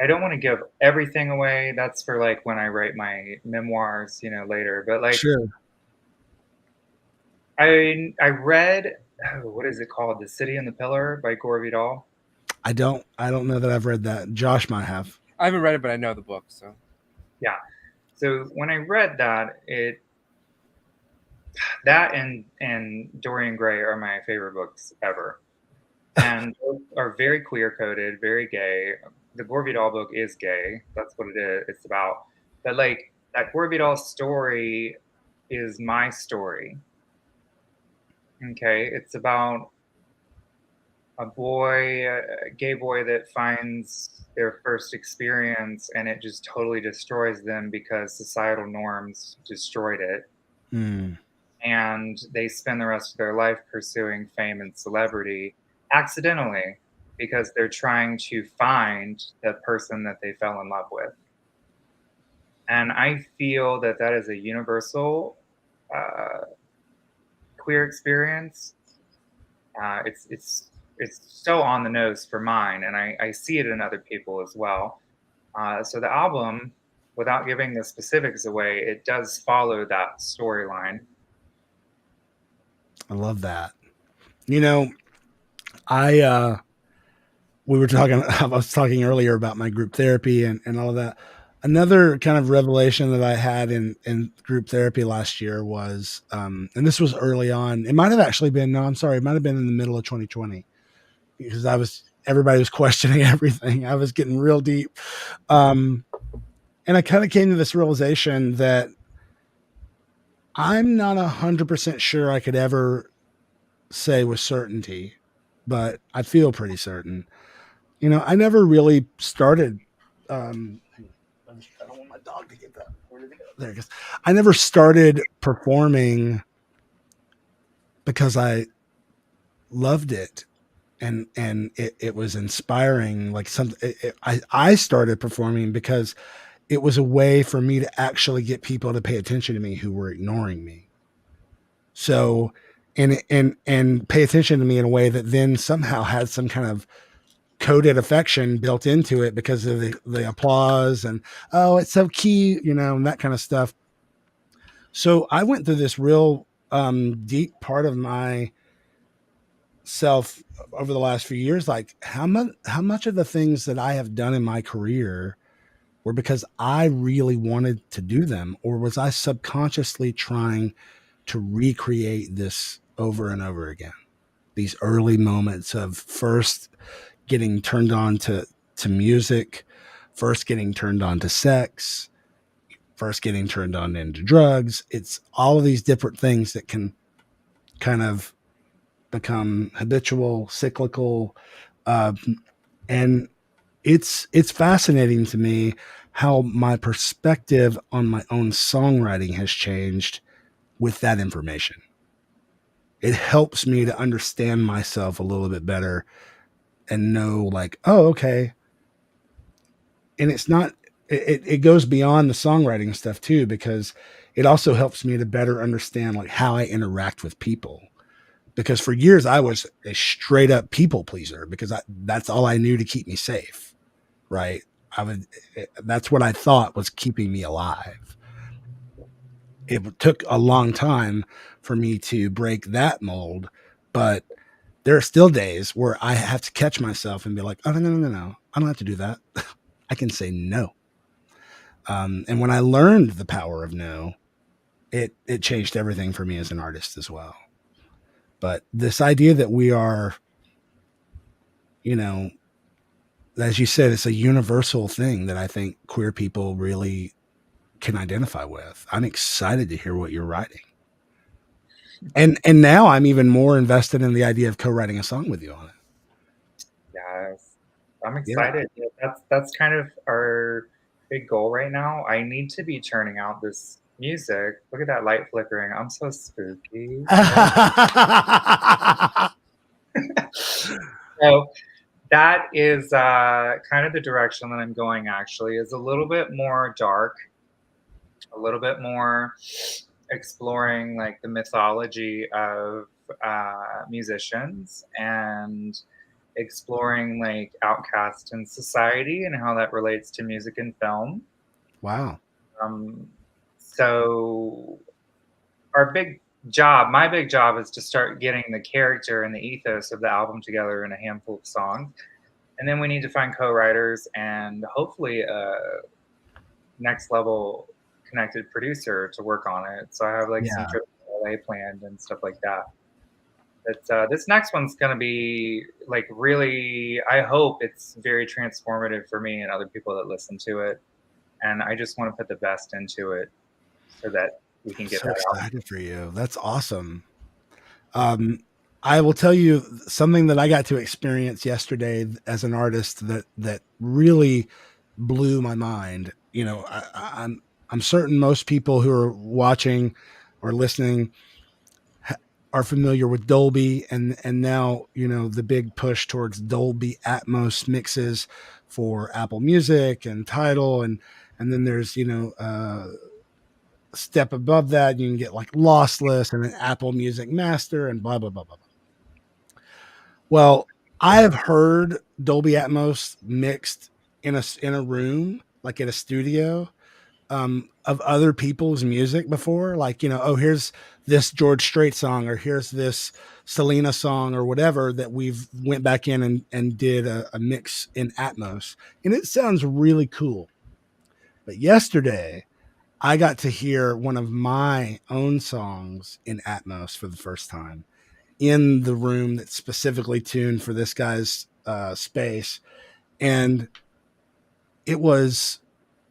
don't want to give everything away. That's for like when I write my memoirs, you know, later. But like, sure. I read, what is it called? The City and the Pillar by Gore Vidal. I don't know that I've read that. Josh might have. I haven't read it, but I know the book. So yeah. So when I read that, that and Dorian Gray are my favorite books ever, and both are very queer coded, very gay. The Gore Vidal book is gay. That's what it is. It's about. But like that Gore Vidal story is my story. Okay, it's about a boy, a gay boy that finds their first experience, and it just totally destroys them because societal norms destroyed it. Mm. And they spend the rest of their life pursuing fame and celebrity accidentally, because they're trying to find the person that they fell in love with. And I feel that that is a universal queer experience. It's it's so on the nose for mine, and I see it in other people as well. So the album, without giving the specifics away, it does follow that storyline. I love that. You know, I we were talking I was talking earlier about my group therapy and all of that. Another kind of revelation that I had in group therapy last year was and this was early on. It might have actually been no, I'm sorry, it might have been in the middle of 2020 because everybody was questioning everything. I was getting real deep. And I kind of came to this realization that I'm not 100% sure I could ever say with certainty, but I feel pretty certain. You know, I never really started. I don't want my dog to get that. Where did it go? There it goes. I never started performing because I loved it and it was inspiring. Like I started performing because it was a way for me to actually get people to pay attention to me who were ignoring me. So, and pay attention to me in a way that then somehow had some kind of coded affection built into it because of the applause and, oh, it's so cute, you know, and that kind of stuff. So I went through this real deep part of my self over the last few years. Like how much of the things that I have done in my career were because I really wanted to do them, or was I subconsciously trying to recreate this over and over again? These early moments of first getting turned on to music, first getting turned on to sex, first getting turned on into drugs. It's all of these different things that can kind of become habitual, cyclical, and it's fascinating to me how my perspective on my own songwriting has changed with that information. It helps me to understand myself a little bit better and know like, oh, okay. And it's not, it goes beyond the songwriting stuff too, because it also helps me to better understand like how I interact with people. Because for years I was a straight up people pleaser because that's all I knew to keep me safe. Right. That's what I thought was keeping me alive. It took a long time for me to break that mold, but there are still days where I have to catch myself and be like, oh, no. I don't have to do that. I can say no. And when I learned the power of no, it changed everything for me as an artist as well. But this idea that we are, you know, as you said, it's a universal thing that I think queer people really can identify with. I'm excited to hear what you're writing. And now I'm even more invested in the idea of co-writing a song with you on it. Yes. I'm excited. Yeah. That's kind of our big goal right now. I need to be churning out this music. Look at that light flickering. I'm so spooky. So that is kind of the direction that I'm going, actually, is a little bit more dark, a little bit more exploring like the mythology of musicians and exploring like outcasts in society and how that relates to music and film. Wow. So my big job is to start getting the character and the ethos of the album together in a handful of songs. And then we need to find co-writers and hopefully a next level connected producer to work on it. So I have like some trips to LA planned and stuff like that. But this next one's going to be like really, I hope it's very transformative for me and other people that listen to it. And I just want to put the best into it so that we can get so that excited out. For you. That's awesome. I will tell you something that I got to experience yesterday as an artist that really blew my mind. You know, I'm certain most people who are watching or listening are familiar with Dolby and now, you know, the big push towards Dolby Atmos mixes for Apple Music and Tidal. And then there's, you know, a step above that, you can get like lossless and an Apple Music Master and blah, blah, blah, blah. Well, I have heard Dolby Atmos mixed in a room, like at a studio, of other people's music before. Like, oh, here's this George Strait song, or here's this Selena song, or whatever, that we've went back in and did a mix in Atmos, and it sounds really cool. But yesterday, I got to hear one of my own songs in Atmos for the first time in the room that's specifically tuned for this guy's space. And it was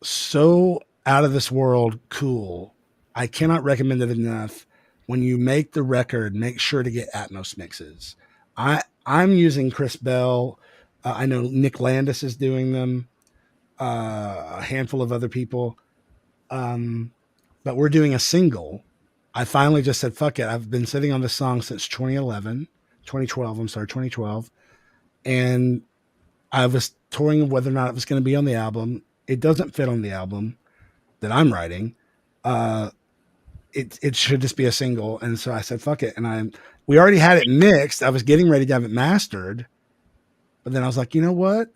so out of this world cool. I cannot recommend it enough. When you make the record, make sure to get Atmos mixes. I'm using Chris Bell. I know Nick Landis is doing them. A handful of other people. But we're doing a single. I finally just said, fuck it. I've been sitting on this song since 2012. And I was touring whether or not it was going to be on the album. It doesn't fit on the album that I'm writing. It should just be a single. And so I said, fuck it. And we already had it mixed. I was getting ready to have it mastered. But then I was like, you know what?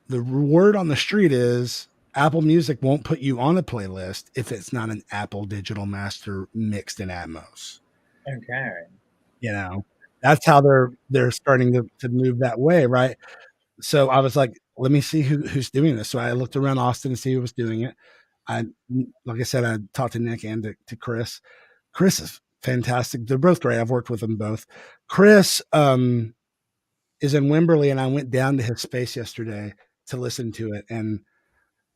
The word on the street is Apple Music won't put you on a playlist if it's not an Apple digital master mixed in Atmos. Okay. That's how they're starting to move that way, right? So I was like, let me see who's doing this. So I looked around Austin to see who was doing it. Like I said, I talked to Nick and to Chris. Chris is fantastic. They're both great. I've worked with them both. Chris is in Wimberley, and I went down to his space yesterday to listen to it. And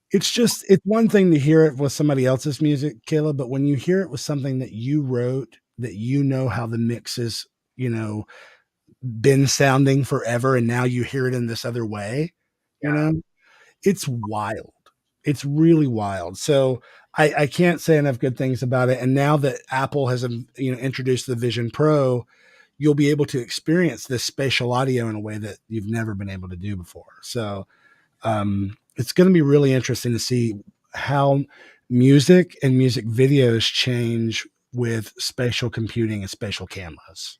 it's one thing to hear it with somebody else's music, Kayla, but when you hear it with something that you wrote, that how the mix is, been sounding forever, and now you hear it in this other way, it's wild. It's really wild. So I can't say enough good things about it. And now that Apple has, introduced the Vision Pro, you'll be able to experience this spatial audio in a way that you've never been able to do before. So it's going to be really interesting to see how music and music videos change with spatial computing and spatial cameras.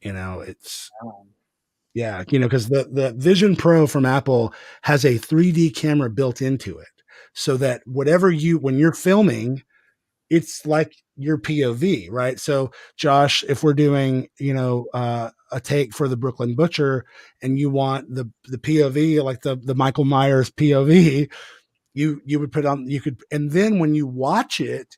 Because the Vision Pro from Apple has a 3D camera built into it, so that when you're filming, it's like your POV, right? So Josh, if we're doing, a take for the Brooklyn Butcher, and you want the POV, like the Michael Myers POV, you would put on, and then when you watch it,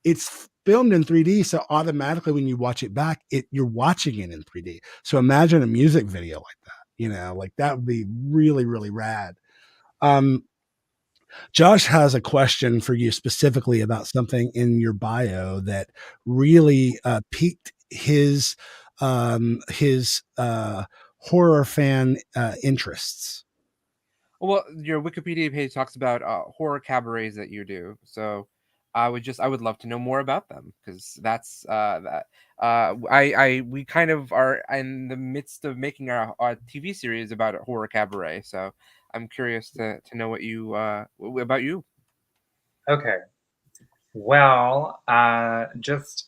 it's filmed in 3D. So automatically when you watch it back, you're watching it in 3D. So imagine a music video like that, like that would be really, really rad. Josh has a question for you specifically about something in your bio that really piqued his horror fan interests. Well, your Wikipedia page talks about horror cabarets that you do. So I would love to know more about them, because that's we kind of are in the midst of making our TV series about a horror cabaret. So I'm curious to know what about you. Okay. Well, just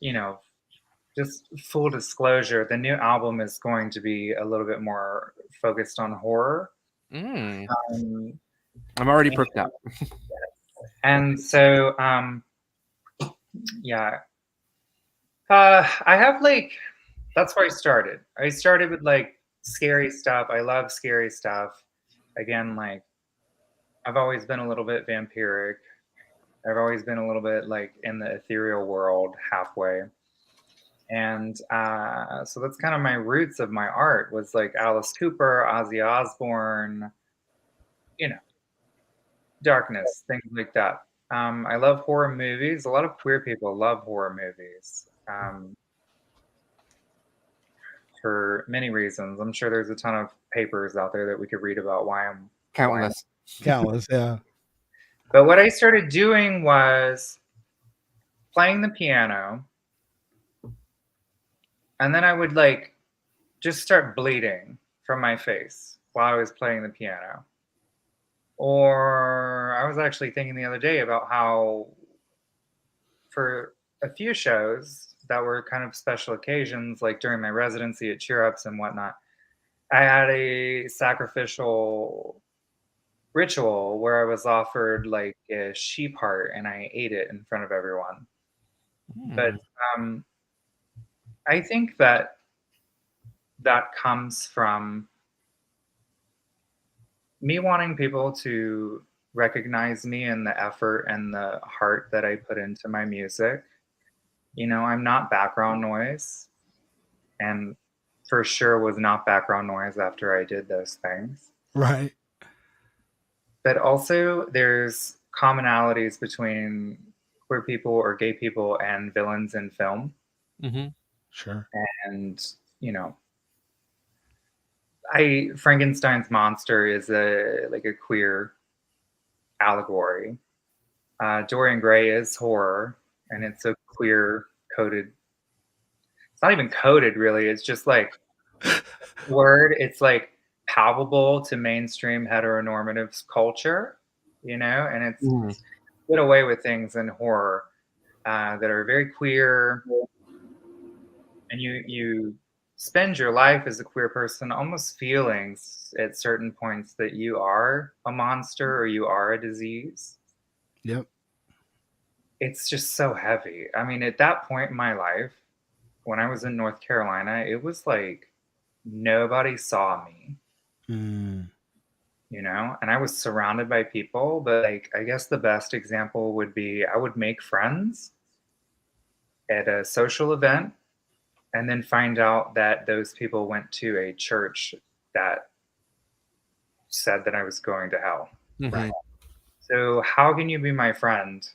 full disclosure, the new album is going to be a little bit more focused on horror. I'm already perked up. And so, I have that's where I started. I started with scary stuff. I love scary stuff. Again, I've always been a little bit vampiric. I've always been a little bit in the ethereal world halfway. And so that's kind of my roots of my art, was Alice Cooper, Ozzy Osbourne, darkness, things like that. I love horror movies. A lot of queer people love horror movies for many reasons. I'm sure there's a ton of papers out there that we could read about why I'm countless, yeah. But what I started doing was playing the piano, and then I would just start bleeding from my face while I was playing the piano. Or I was actually thinking the other day about how for a few shows that were kind of special occasions, like during my residency at Cheer Ups and whatnot, I had a sacrificial ritual where I was offered like a sheep heart and I ate it in front of everyone. But I think that comes from me wanting people to recognize me and the effort and the heart that I put into my music. You know, I'm not background noise, and for sure was not background noise after I did those things. Right. But also, there's commonalities between queer people or gay people and villains in film. Sure. And, you know, Frankenstein's monster is a queer allegory. Dorian Gray is horror, and it's a queer coded. It's not even coded, really. It's just like word. It's like palpable to mainstream heteronormative culture, you know, and it's get away with things in horror that are very queer, and you spend your life as a queer person almost feeling at certain points that you are a monster or you are a disease. Yep. It's just so heavy. I mean, at that point in my life, when I was in North Carolina, it was like nobody saw me. You know, and I was surrounded by people, but like I guess the best example would be I would make friends at a social event and then find out that those people went to a church that said that I was going to hell. Right. So how can you be my friend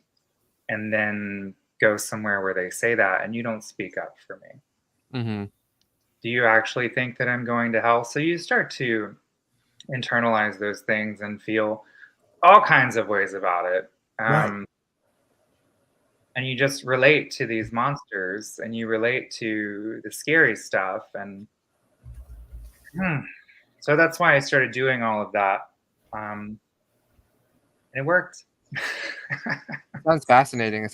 and then go somewhere where they say that and you don't speak up for me? Do you actually think that I'm going to hell? So you start to internalize those things and feel all kinds of ways about it. Right. And you just relate to these monsters and you relate to the scary stuff. And so that's why I started doing all of that. And it worked. Sounds fascinating. It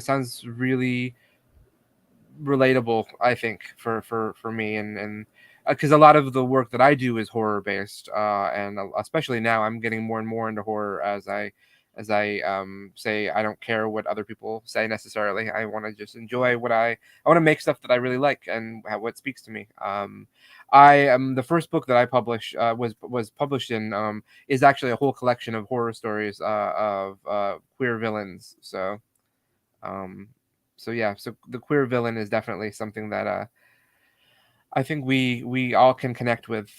sounds really relatable, I think, for me, and because a lot of the work that I do is horror based, and especially now I'm getting more and more into horror as I say I don't care what other people say necessarily. I want to just enjoy I want to make stuff that I really like and what speaks to me. The first book that I published was published in is actually a whole collection of horror stories of queer villains. So the queer villain is definitely something that I think we all can connect with,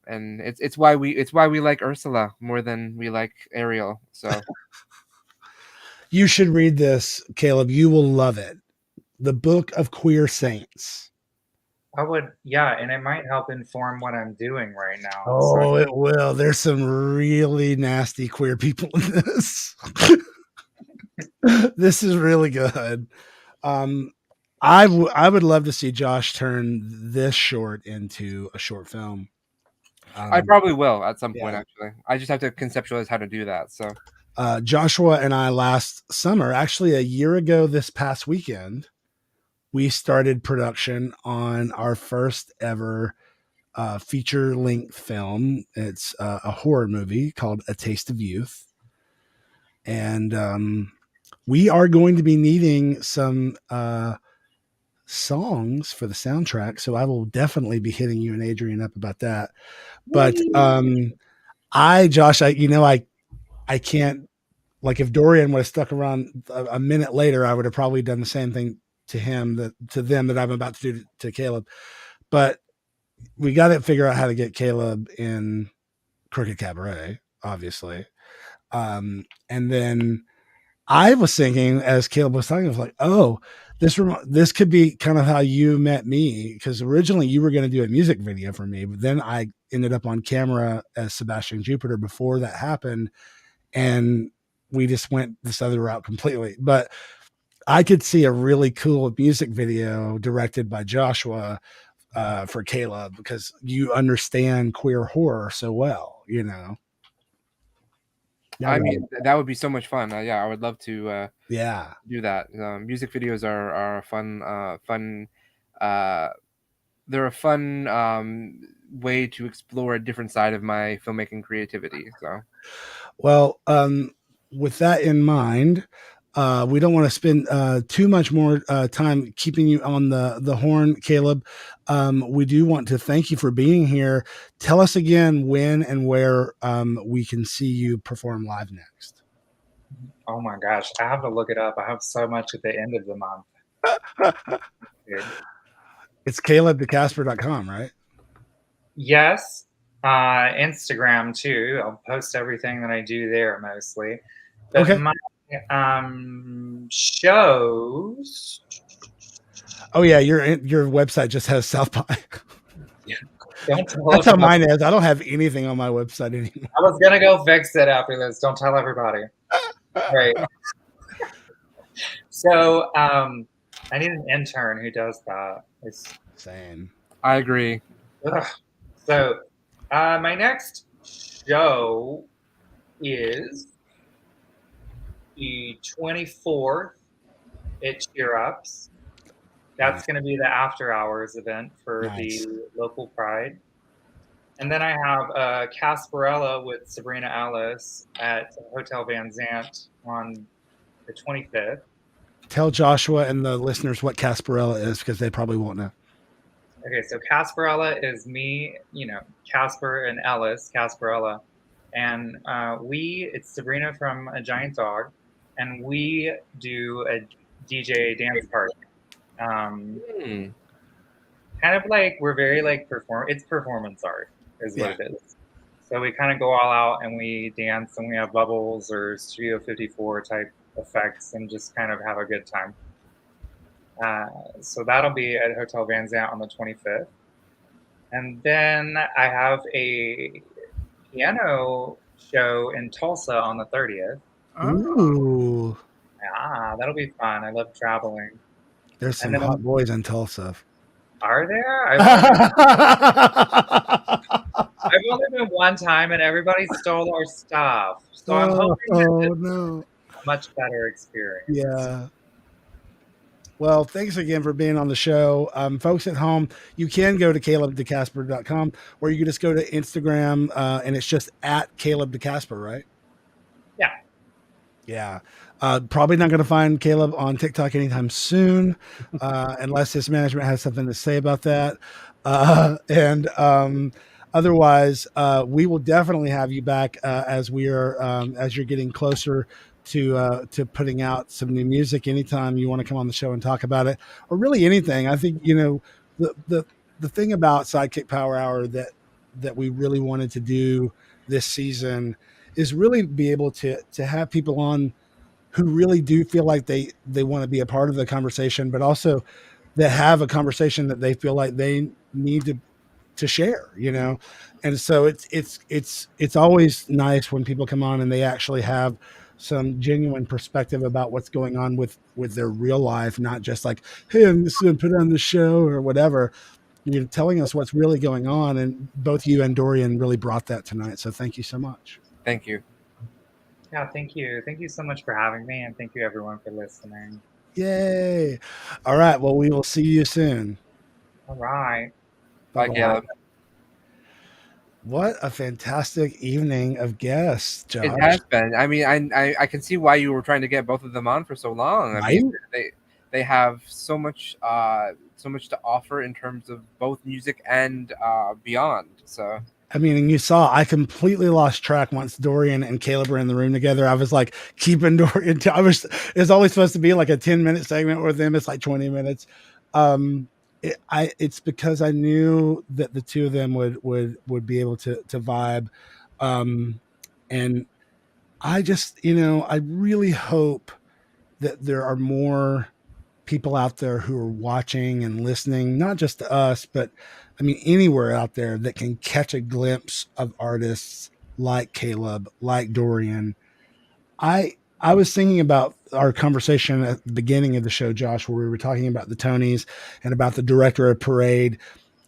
and it's why we like Ursula more than we like Ariel. So you should read this, Caleb. You will love it. The Book of Queer Saints. I would, yeah, and it might help inform what I'm doing right now. Oh, it will. There's some really nasty queer people in this. This is really good. I would love to see Josh turn this short into a short film. I probably will at some point. Actually, I just have to conceptualize how to do that. So, Joshua and I last summer, actually a year ago, this past weekend, we started production on our first ever feature length film. It's a horror movie called A Taste of Youth, and we are going to be needing some songs for the soundtrack, so I will definitely be hitting you and Adrian up about that. But Josh, I can't, like, if Dorian would have stuck around a minute later, I would have probably done the same thing to them that I'm about to do to Caleb. But we got to figure out how to get Caleb in Crooked Cabaret, obviously. And then I was thinking, as Caleb was talking, I was like, oh, this could be kind of how you met me, because originally you were going to do a music video for me, but then I ended up on camera as Sebastian Jupiter before that happened, and we just went this other route completely. But I could see a really cool music video directed by Joshua for Caleb, because you understand queer horror so well, you know. I mean, that would be so much fun. I would love to do that. Music videos are a fun they're a fun way to explore a different side of my filmmaking creativity. So, well, with that in mind, we don't want to spend too much more time keeping you on the horn, Caleb. We do want to thank you for being here. Tell us again when and where we can see you perform live next. Oh my gosh, I have to look it up. I have so much at the end of the month. It's calebthecasper.com, right? Yes. Instagram too. I'll post everything that I do there mostly. But Okay. my shows. Oh yeah, your website just has South by. Don't tell That's how everybody. mine is. I don't have anything on my website anymore. I was gonna go fix it after this. Don't tell everybody. Right. So I need an intern who does that. It's Same. I agree. Ugh. So my next show is the 24th at Cheer Ups. That's going to be the after hours event for Nice. the local pride. And then I have Casperella with Sabrina Ellis at Hotel Van Zant on the 25th. Tell Joshua and the listeners what Casperella is because they probably won't know. Okay, so Casperella is me, Casper and Ellis, Casperella. And it's Sabrina from A Giant Dog, and we do a DJ dance party. Kind of like, we're very like it's performance art is what it is. So we kind of go all out and we dance and we have bubbles or Studio 54 type effects and just kind of have a good time. So that'll be at Hotel Van Zant on the 25th. And then I have a piano show in Tulsa on the 30th. Ooh. Yeah, that'll be fun. I love traveling. There's some hot boys in Tulsa. Are there? I've only been one time and everybody stole our stuff. So I'm hoping no. a much better experience. Yeah. Well, thanks again for being on the show. Folks at home, you can go to calebthecasper.com or you can just go to Instagram and it's just at calebthecasper, right? Yeah. Yeah. Probably not going to find Caleb on TikTok anytime soon unless his management has something to say about that. Otherwise, we will definitely have you back as you're getting closer to putting out some new music. Anytime you want to come on the show and talk about it, or really anything. I think the thing about SideKick Power Hour that we really wanted to do this season is really be able to have people on who really do feel like they want to be a part of the conversation, but also that have a conversation that they feel like they need to share, And so it's always nice when people come on and they actually have some genuine perspective about what's going on with their real life, not just like, hey, I'm just going to put on the show or whatever. You're telling us what's really going on. And both you and Dorian really brought that tonight. So thank you so much. Thank you. Yeah, thank you. Thank you so much for having me, and thank you everyone for listening. Yay. All right. Well, we will see you soon. All right. Bye, Caleb. What a fantastic evening of guests, Josh. It has been. I mean, I can see why you were trying to get both of them on for so long. I mean, they have so much to offer in terms of both music and beyond. So I mean, and you saw I completely lost track once Dorian and Caleb were in the room together. I was like keeping Dorian. It's always supposed to be like a 10-minute segment with them. It's like 20 minutes. It's because I knew that the two of them would be able to vibe. And I just, I really hope that there are more people out there who are watching and listening, not just to us, but I mean, anywhere out there that can catch a glimpse of artists like Caleb, like Dorian. I was thinking about our conversation at the beginning of the show, Josh, where we were talking about the Tonys and about the director of Parade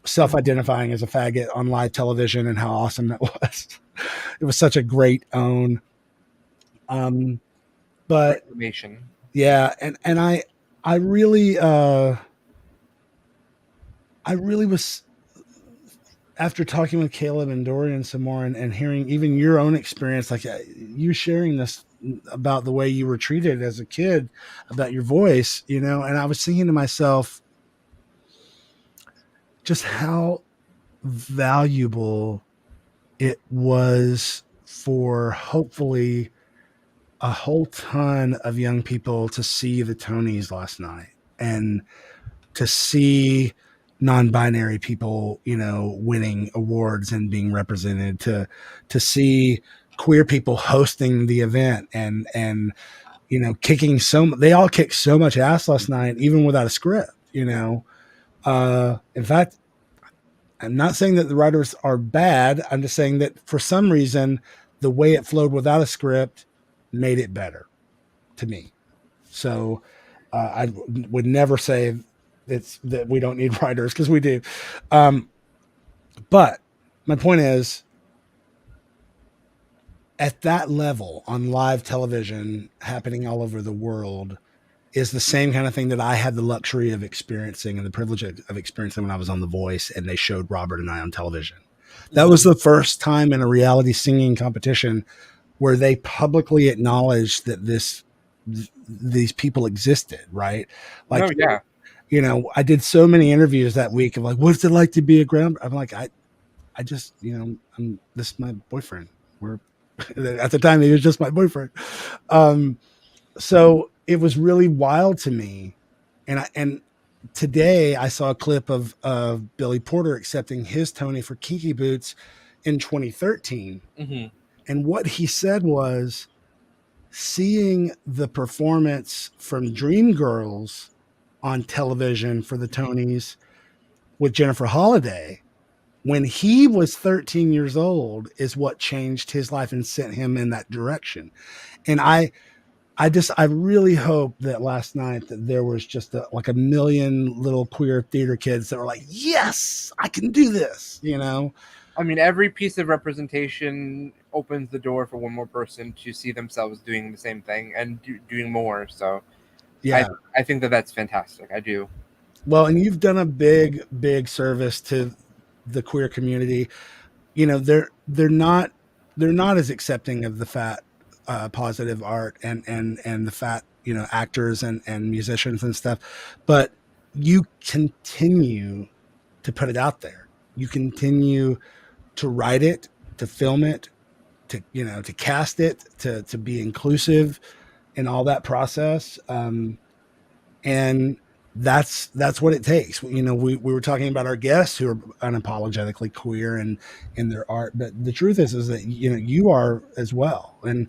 self-identifying as a faggot on live television and how awesome that was. It was such a great own. But yeah, and I really was after talking with Caleb and Dorian some more and hearing even your own experience, like you sharing this about the way you were treated as a kid, about your voice, you know, and I was thinking to myself just how valuable it was for hopefully a whole ton of young people to see the Tonys last night and to see non-binary people, you know, winning awards and being represented, to see queer people hosting the event and you know, they all kicked so much ass last night, even without a script, you know. In fact, I'm not saying that the writers are bad. I'm just saying that for some reason, the way it flowed without a script made it better to me. So I would never say that we don't need writers, because we do. But my point is, at that level on live television happening all over the world is the same kind of thing that I had the luxury of experiencing and the privilege of experiencing when I was on The Voice and they showed Robert and I on television. That was the first time in a reality singing competition where they publicly acknowledged that these people existed, right? Like, oh, yeah. You know, I did so many interviews that week of like, what's it like to be a ground? I'm like, I just, you know, this is my boyfriend. We're at the time he was just my boyfriend. So it was really wild to me. And today I saw a clip of Billy Porter accepting his Tony for Kinky Boots in 2013. Mm-hmm. And what he said was, seeing the performance from Dreamgirls on television for the Tonys with Jennifer Holliday when he was 13 years old is what changed his life and sent him in that direction. And I really hope that last night that there was just like a million little queer theater kids that were like, yes, I can do this, you know? I mean, every piece of representation opens the door for one more person to see themselves doing the same thing and doing more. So yeah, I think that's fantastic. I do. Well, and you've done a big service to the queer community. You know, they're not as accepting of the fat positive art and the fat, you know, actors and musicians and stuff, but you continue to put it out there. You continue to write it, to film it, to, you know, to cast it, to be inclusive in all that process. And that's what it takes. You know, we were talking about our guests who are unapologetically queer and in their art, but the truth is that, you know, you are as well. And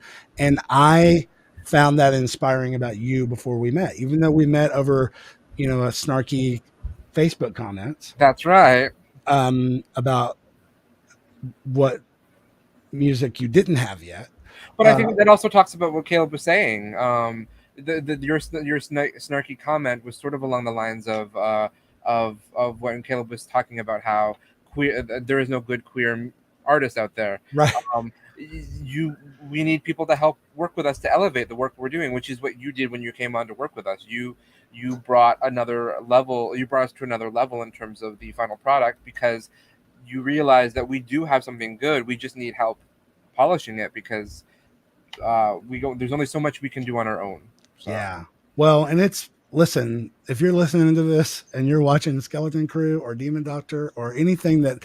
I found that inspiring about you before we met, even though we met over, you know, a snarky Facebook comments. That's right. About what music you didn't have yet. But I think that also talks about what Caleb was saying. Your snarky comment was sort of along the lines of when Caleb was talking about how queer there is no good queer artist out there. Right. We need people to help work with us to elevate the work we're doing, which is what you did when you came on to work with us. You brought another level. You brought us to another level in terms of the final product, because you realize that we do have something good. We just need help polishing it, because there's only so much we can do on our own. So. Yeah. Well, and listen, if you're listening to this and you're watching Skeleton Crew or Demon Doctor or anything that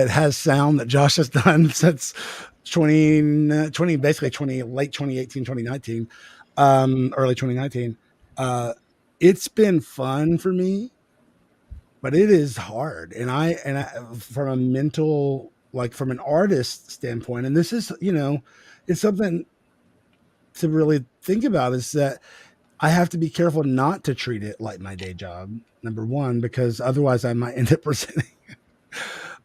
has sound that Josh has done since late 2018, 2019, early 2019, it's been fun for me, but it is hard. And I from a mental, like from an artist standpoint, and this is, you know, it's something to really think about, is that I have to be careful not to treat it like my day job, number one, because otherwise I might end up resenting.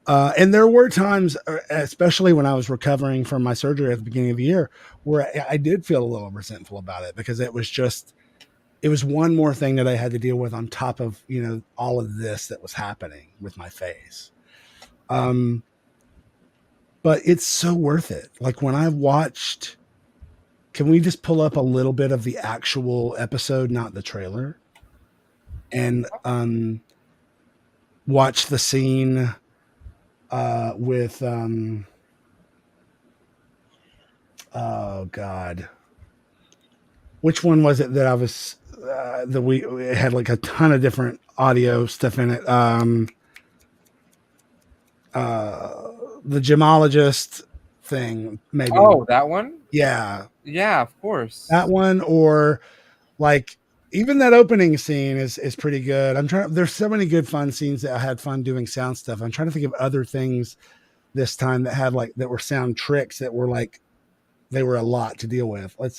And there were times, especially when I was recovering from my surgery at the beginning of the year, where I did feel a little resentful about it, because it was one more thing that I had to deal with on top of, you know, all of this that was happening with my face. But it's so worth it. Like when I watched, can we just pull up a little bit of the actual episode, not the trailer, and watch the scene with oh god, which one was it that I was it had like a ton of different audio stuff in it. The gemologist thing, maybe. Oh, that one? Yeah. Yeah, of course. That one, or like even that opening scene is pretty good. There's so many good fun scenes that I had fun doing sound stuff. I'm trying to think of other things this time that had that were sound tricks that were like they were a lot to deal with. Do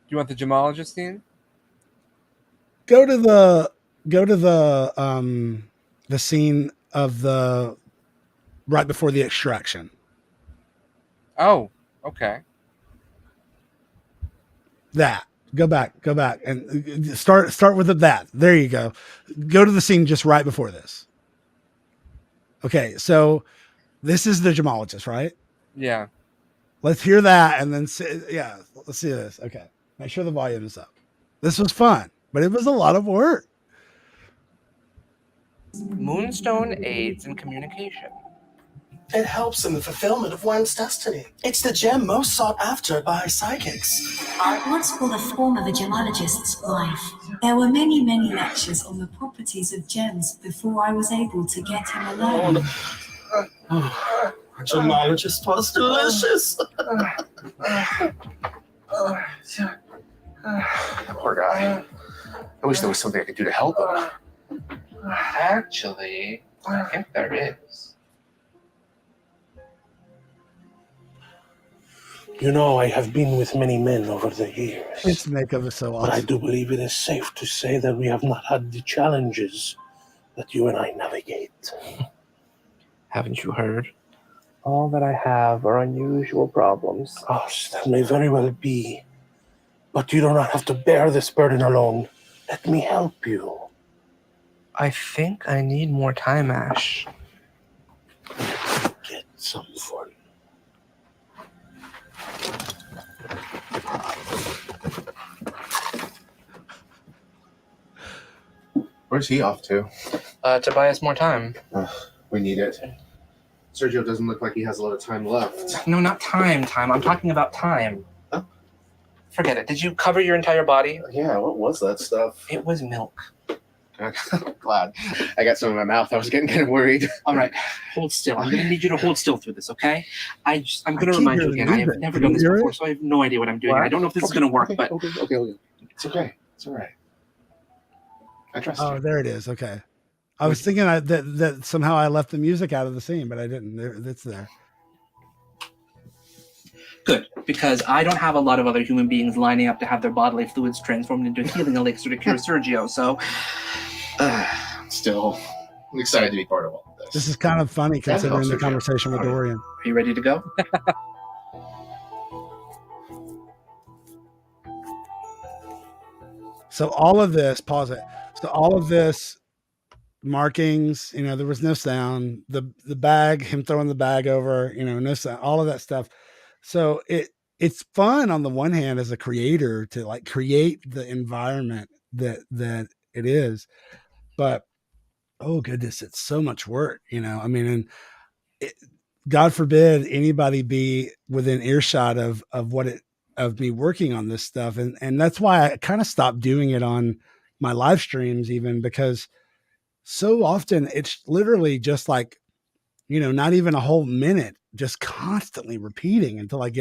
you want the gemologist scene? Go to the scene of the right before the extraction. Oh, okay. That. Go back and start with that. There you go. Go to the scene just right before this. Okay, so this is the gemologist, right? Yeah. Let's hear that and then let's see this. Okay. Make sure the volume is up. This was fun, but it was a lot of work. Moonstone aids in communication. It helps in the fulfillment of one's destiny. It's the gem most sought after by psychics. I once called a form of a gemologist's life. There were many, many lectures on the properties of gems before I was able to get him alone. A gemologist was delicious. Poor guy. I wish there was something I could do to help him. Actually, I think there is. You know, I have been with many men over the years. It's make of it so awesome. But I do believe it is safe to say that we have not had the challenges that you and I navigate. Haven't you heard? All that I have are unusual problems. Oh, that may very well be. But you do not have to bear this burden alone. Let me help you. I think I need more time, Ash. Get some for you. Where's he off to? To buy us more time. We need it. Sergio doesn't look like he has a lot of time left. No, not time. I'm talking about time. Huh? Forget it. Did you cover your entire body? Yeah, what was that stuff? It was milk. I'm glad. I got some in my mouth. I was getting kind of worried. All right, hold still. I'm going to need you to hold still through this, okay? I'm going to remind you again. I have never done this before, so I have no idea what I'm doing. What? I don't know if this is going to work, but... Okay. It's okay. It's all right. I trust you. Oh, there it is. Okay. I was thinking that somehow I left the music out of the scene, but I didn't. It's there. Good, because I don't have a lot of other human beings lining up to have their bodily fluids transformed into a healing elixir to cure Sergio, so... Still, I'm excited to be part of all of this. This is kind of funny considering the conversation with Dorian. Are you ready to go? So all of this, pause it. So all of this markings, there was no sound. The bag, him throwing the bag over, no sound, all of that stuff. So it's fun on the one hand as a creator to create the environment that it is, but oh goodness, it's so much work, God forbid anybody be within earshot of me working on this stuff. And that's why I kind of stopped doing it on my live streams, even because so often it's literally just not even a whole minute, just constantly repeating until I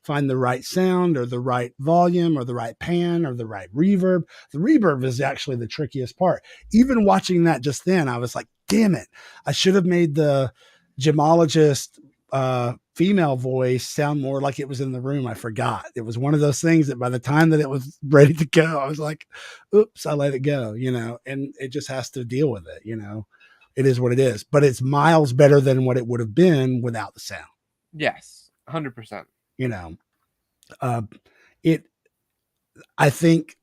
find the right sound or the right volume or the right pan or the right reverb. The reverb is actually the trickiest part. Even watching that just then, I was like, damn it. I should have made the gemologist female voice sound more like it was in the room. I forgot. It was one of those things that by the time that it was ready to go, I was like, oops, I let it go, and it just has to deal with it, It is what it is, but it's miles better than what it would have been without the sound. Yes, 100%. I think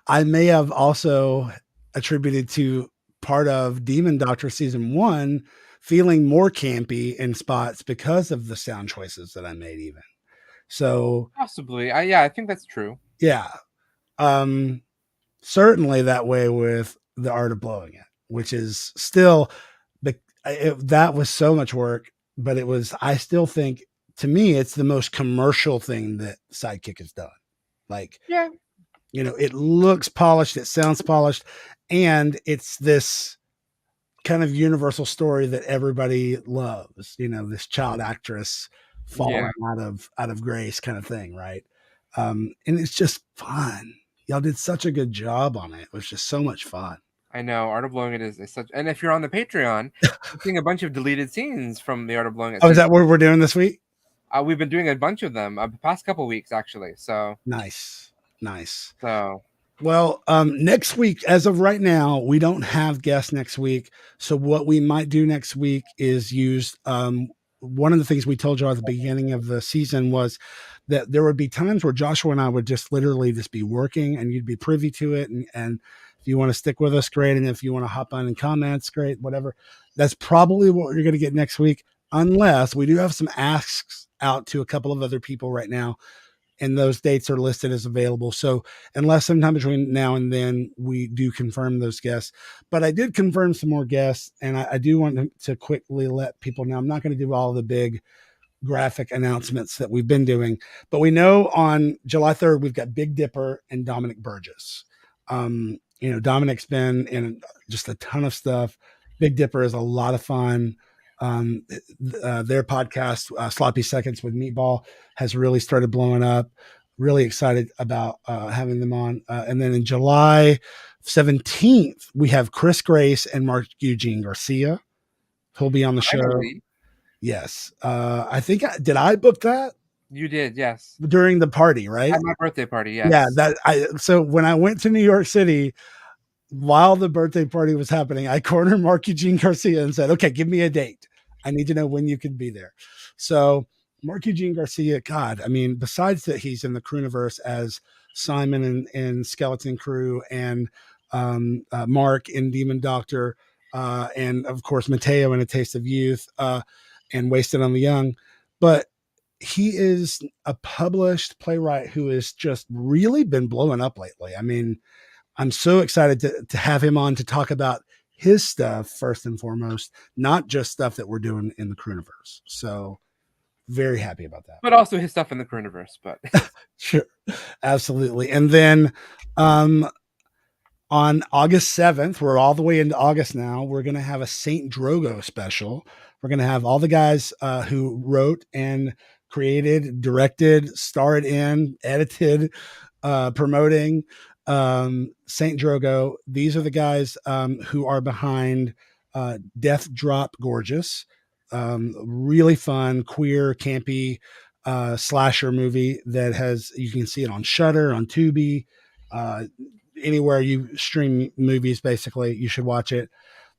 I may have also attributed to part of Demon Doctor season 1 feeling more campy in spots because of the sound choices that I made even. So possibly. I think that's true. Yeah. Certainly that way with The Art of Blowing It, which is still that was so much work, but it was, I still think, to me, it's the most commercial thing that SideKick has done. Like, yeah, it looks polished, it sounds polished, and it's this kind of universal story that everybody loves, this child actress falling out of grace kind of thing, right? And it's just fun. Y'all did such a good job on it. It was just so much fun. I know. Art of Blowing It is such, and if you're on the Patreon, you're seeing a bunch of deleted scenes from the Art of Blowing It. Oh, is that what we're doing this week? We've been doing a bunch of them the past couple weeks, actually. So nice. So, well, next week, as of right now, we don't have guests next week. So what we might do next week is use one of the things we told you at the beginning of the season was that there would be times where Joshua and I would just literally just be working, and you'd be privy to it. And if you want to stick with us, great. And if you want to hop on and comments, great, whatever. That's probably what you're going to get next week, unless we do have some asks out to a couple of other people right now, and those dates are listed as available. So unless sometime between now and then we do confirm those guests, but I did confirm some more guests, and I do want to quickly let people know I'm not going to do all the big graphic announcements that we've been doing, but we know on July 3rd, we've got Big Dipper and Dominic Burgess. Dominic's been in just a ton of stuff. Big Dipper is a lot of fun. Their podcast, Sloppy Seconds with Meatball, has really started blowing up. Really excited about having them on. And then in July 17th, we have Chris Grace and Mark Eugene Garcia, who'll be on the show. Yes. I think, did I book that? You did, yes. During the party, right? At my birthday party, yes. Yeah. So when I went to New York City, while the birthday party was happening, I cornered Mark Eugene Garcia and said, okay, give me a date. I need to know when you can be there. So Mark Eugene Garcia, God, I mean, besides that he's in the Crewniverse as Simon in Skeleton Crew, and Mark in Demon Doctor, and of course, Mateo in A Taste of Youth, and Wasted on the Young. But he is a published playwright who has just really been blowing up lately. I mean, I'm so excited to have him on to talk about his stuff first and foremost, not just stuff that we're doing in the Crewniverse. So very happy about that. But also his stuff in the Crewniverse, but sure. Absolutely. And then on August 7th, we're all the way into August now, we're going to have a Saint Drogo special. We're going to have all the guys who wrote and created, directed, starred in, edited, promoting Saint Drogo. These are the guys who are behind Death Drop Gorgeous. Really fun, queer, campy slasher movie that has, you can see it on Shudder, on Tubi, anywhere you stream movies, basically, you should watch it.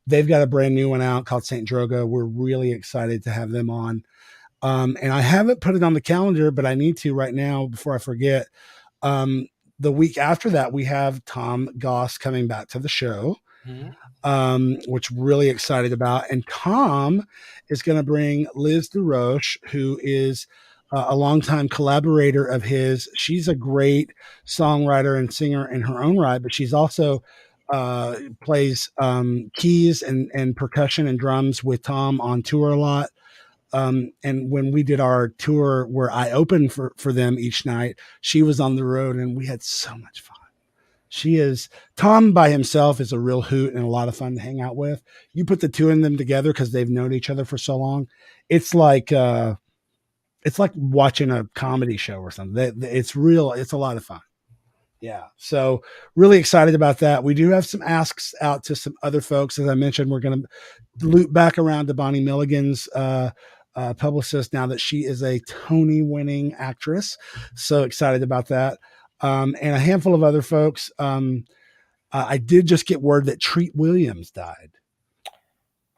They've got a brand new one out called Saint Drogo. We're really excited to have them on. And I haven't put it on the calendar, but I need to right now before I forget. The week after that, we have Tom Goss coming back to the show, which we're really excited about. And Tom is going to bring Liz DeRoche, who is a longtime collaborator of his. She's a great songwriter and singer in her own right, but she's also plays keys and percussion and drums with Tom on tour a lot. And when we did our tour where I opened for them each night, she was on the road and we had so much fun. Tom by himself is a real hoot and a lot of fun to hang out with. You put the two of them together because they've known each other for so long. It's like watching a comedy show or something. It's real. It's a lot of fun. Yeah. So really excited about that. We do have some asks out to some other folks. As I mentioned, we're going to loop back around to Bonnie Milligan's publicist now that she is a Tony winning actress. So excited about that. And a handful of other folks. I did just get word that Treat Williams died.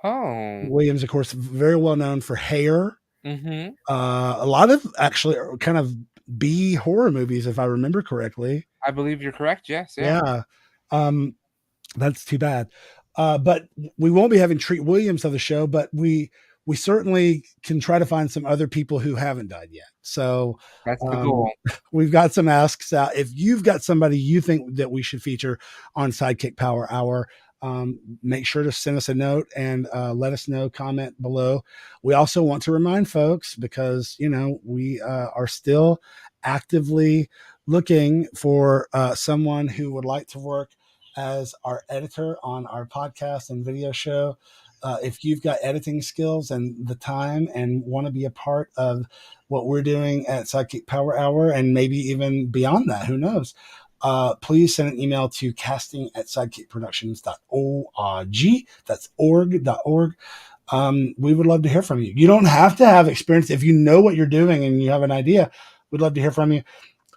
Oh. Williams, of course, very well known for Hair. Mm-hmm. A lot of actually kind of B horror movies, if I remember correctly. I believe you're correct. Yes. Yeah. That's too bad. But we won't be having Treat Williams on the show, but we certainly can try to find some other people who haven't died yet. So that's the goal. We've got some asks out. If you've got somebody you think that we should feature on SideKick Power Hour, make sure to send us a note and let us know, comment below. We also want to remind folks, because, we are still actively looking for someone who would like to work as our editor on our podcast and video show. If you've got editing skills and the time and want to be a part of what we're doing at SideKick Power Hour, and maybe even beyond that, who knows, please send an email to casting@sidekickproductions.org. That's org.org. We would love to hear from you. You don't have to have experience. If you know what you're doing and you have an idea, we'd love to hear from you.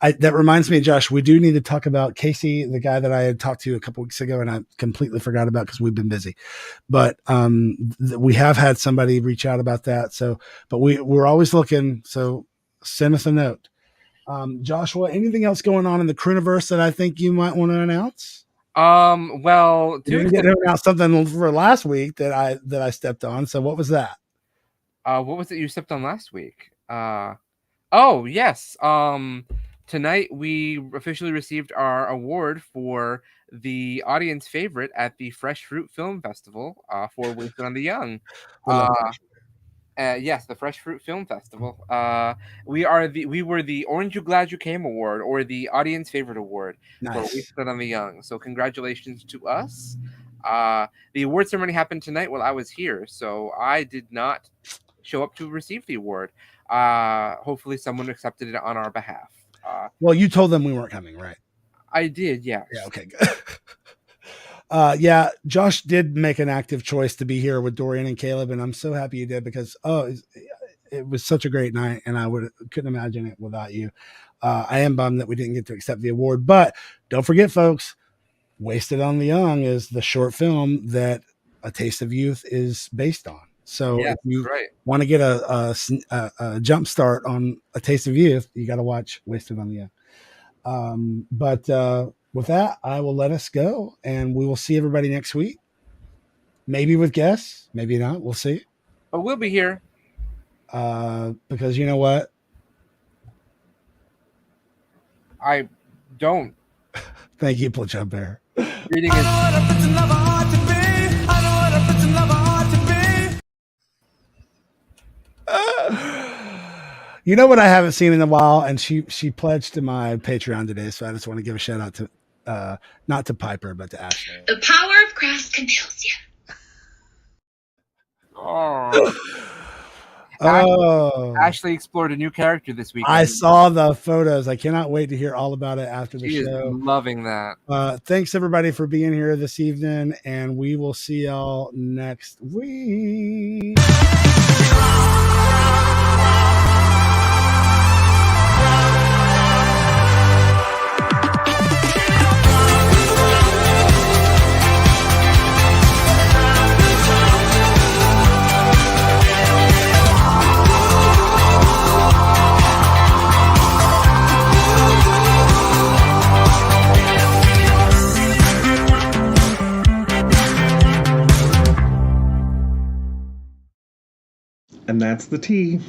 That reminds me, Josh, we do need to talk about Casey, the guy that I had talked to a couple weeks ago, and I completely forgot about because we've been busy. But we have had somebody reach out about that. But we're always looking. So send us a note. Joshua, anything else going on in the Crewniverse that I think you might want to announce? Well, you didn't get to announce something for last week that I stepped on. So what was that? What was it you stepped on last week? Oh yes. Tonight we officially received our award for the audience favorite at the Fresh Fruit Film Festival for Wasted on the Young. Yes, the Fresh Fruit Film Festival. We were the Orange You Glad You Came Award, or the Audience Favorite Award for Wasted on the Young. So congratulations to us. The award ceremony happened tonight while I was here, so I did not show up to receive the award. Hopefully someone accepted it on our behalf. Well, you told them we weren't coming, right? I did, yes. Yeah, okay, good. Josh did make an active choice to be here with Dorian and Caleb, and I'm so happy you did, because it was such a great night, and I couldn't imagine it without you. I am bummed that we didn't get to accept the award, but don't forget, folks, Wasted on the Young is the short film that A Taste of Youth is based on. So if you want to get a jump start on A Taste of Youth, you got to watch Wasted on the Young. But with that, I will let us go, and we will see everybody next week. Maybe with guests, maybe not. We'll see. But we'll be here. Because you know what? I don't. Thank you, Plachon Bear. Reading is. You know what I haven't seen in a while, and she pledged to my Patreon today, so I just want to give a shout out to not to Piper, but to Ashley. The power of craft compels you. Ashley explored a new character this week. I saw the photos. I cannot wait to hear all about it after the she show. Is loving that. Thanks everybody for being here this evening, and we will see y'all next week. And that's the tea.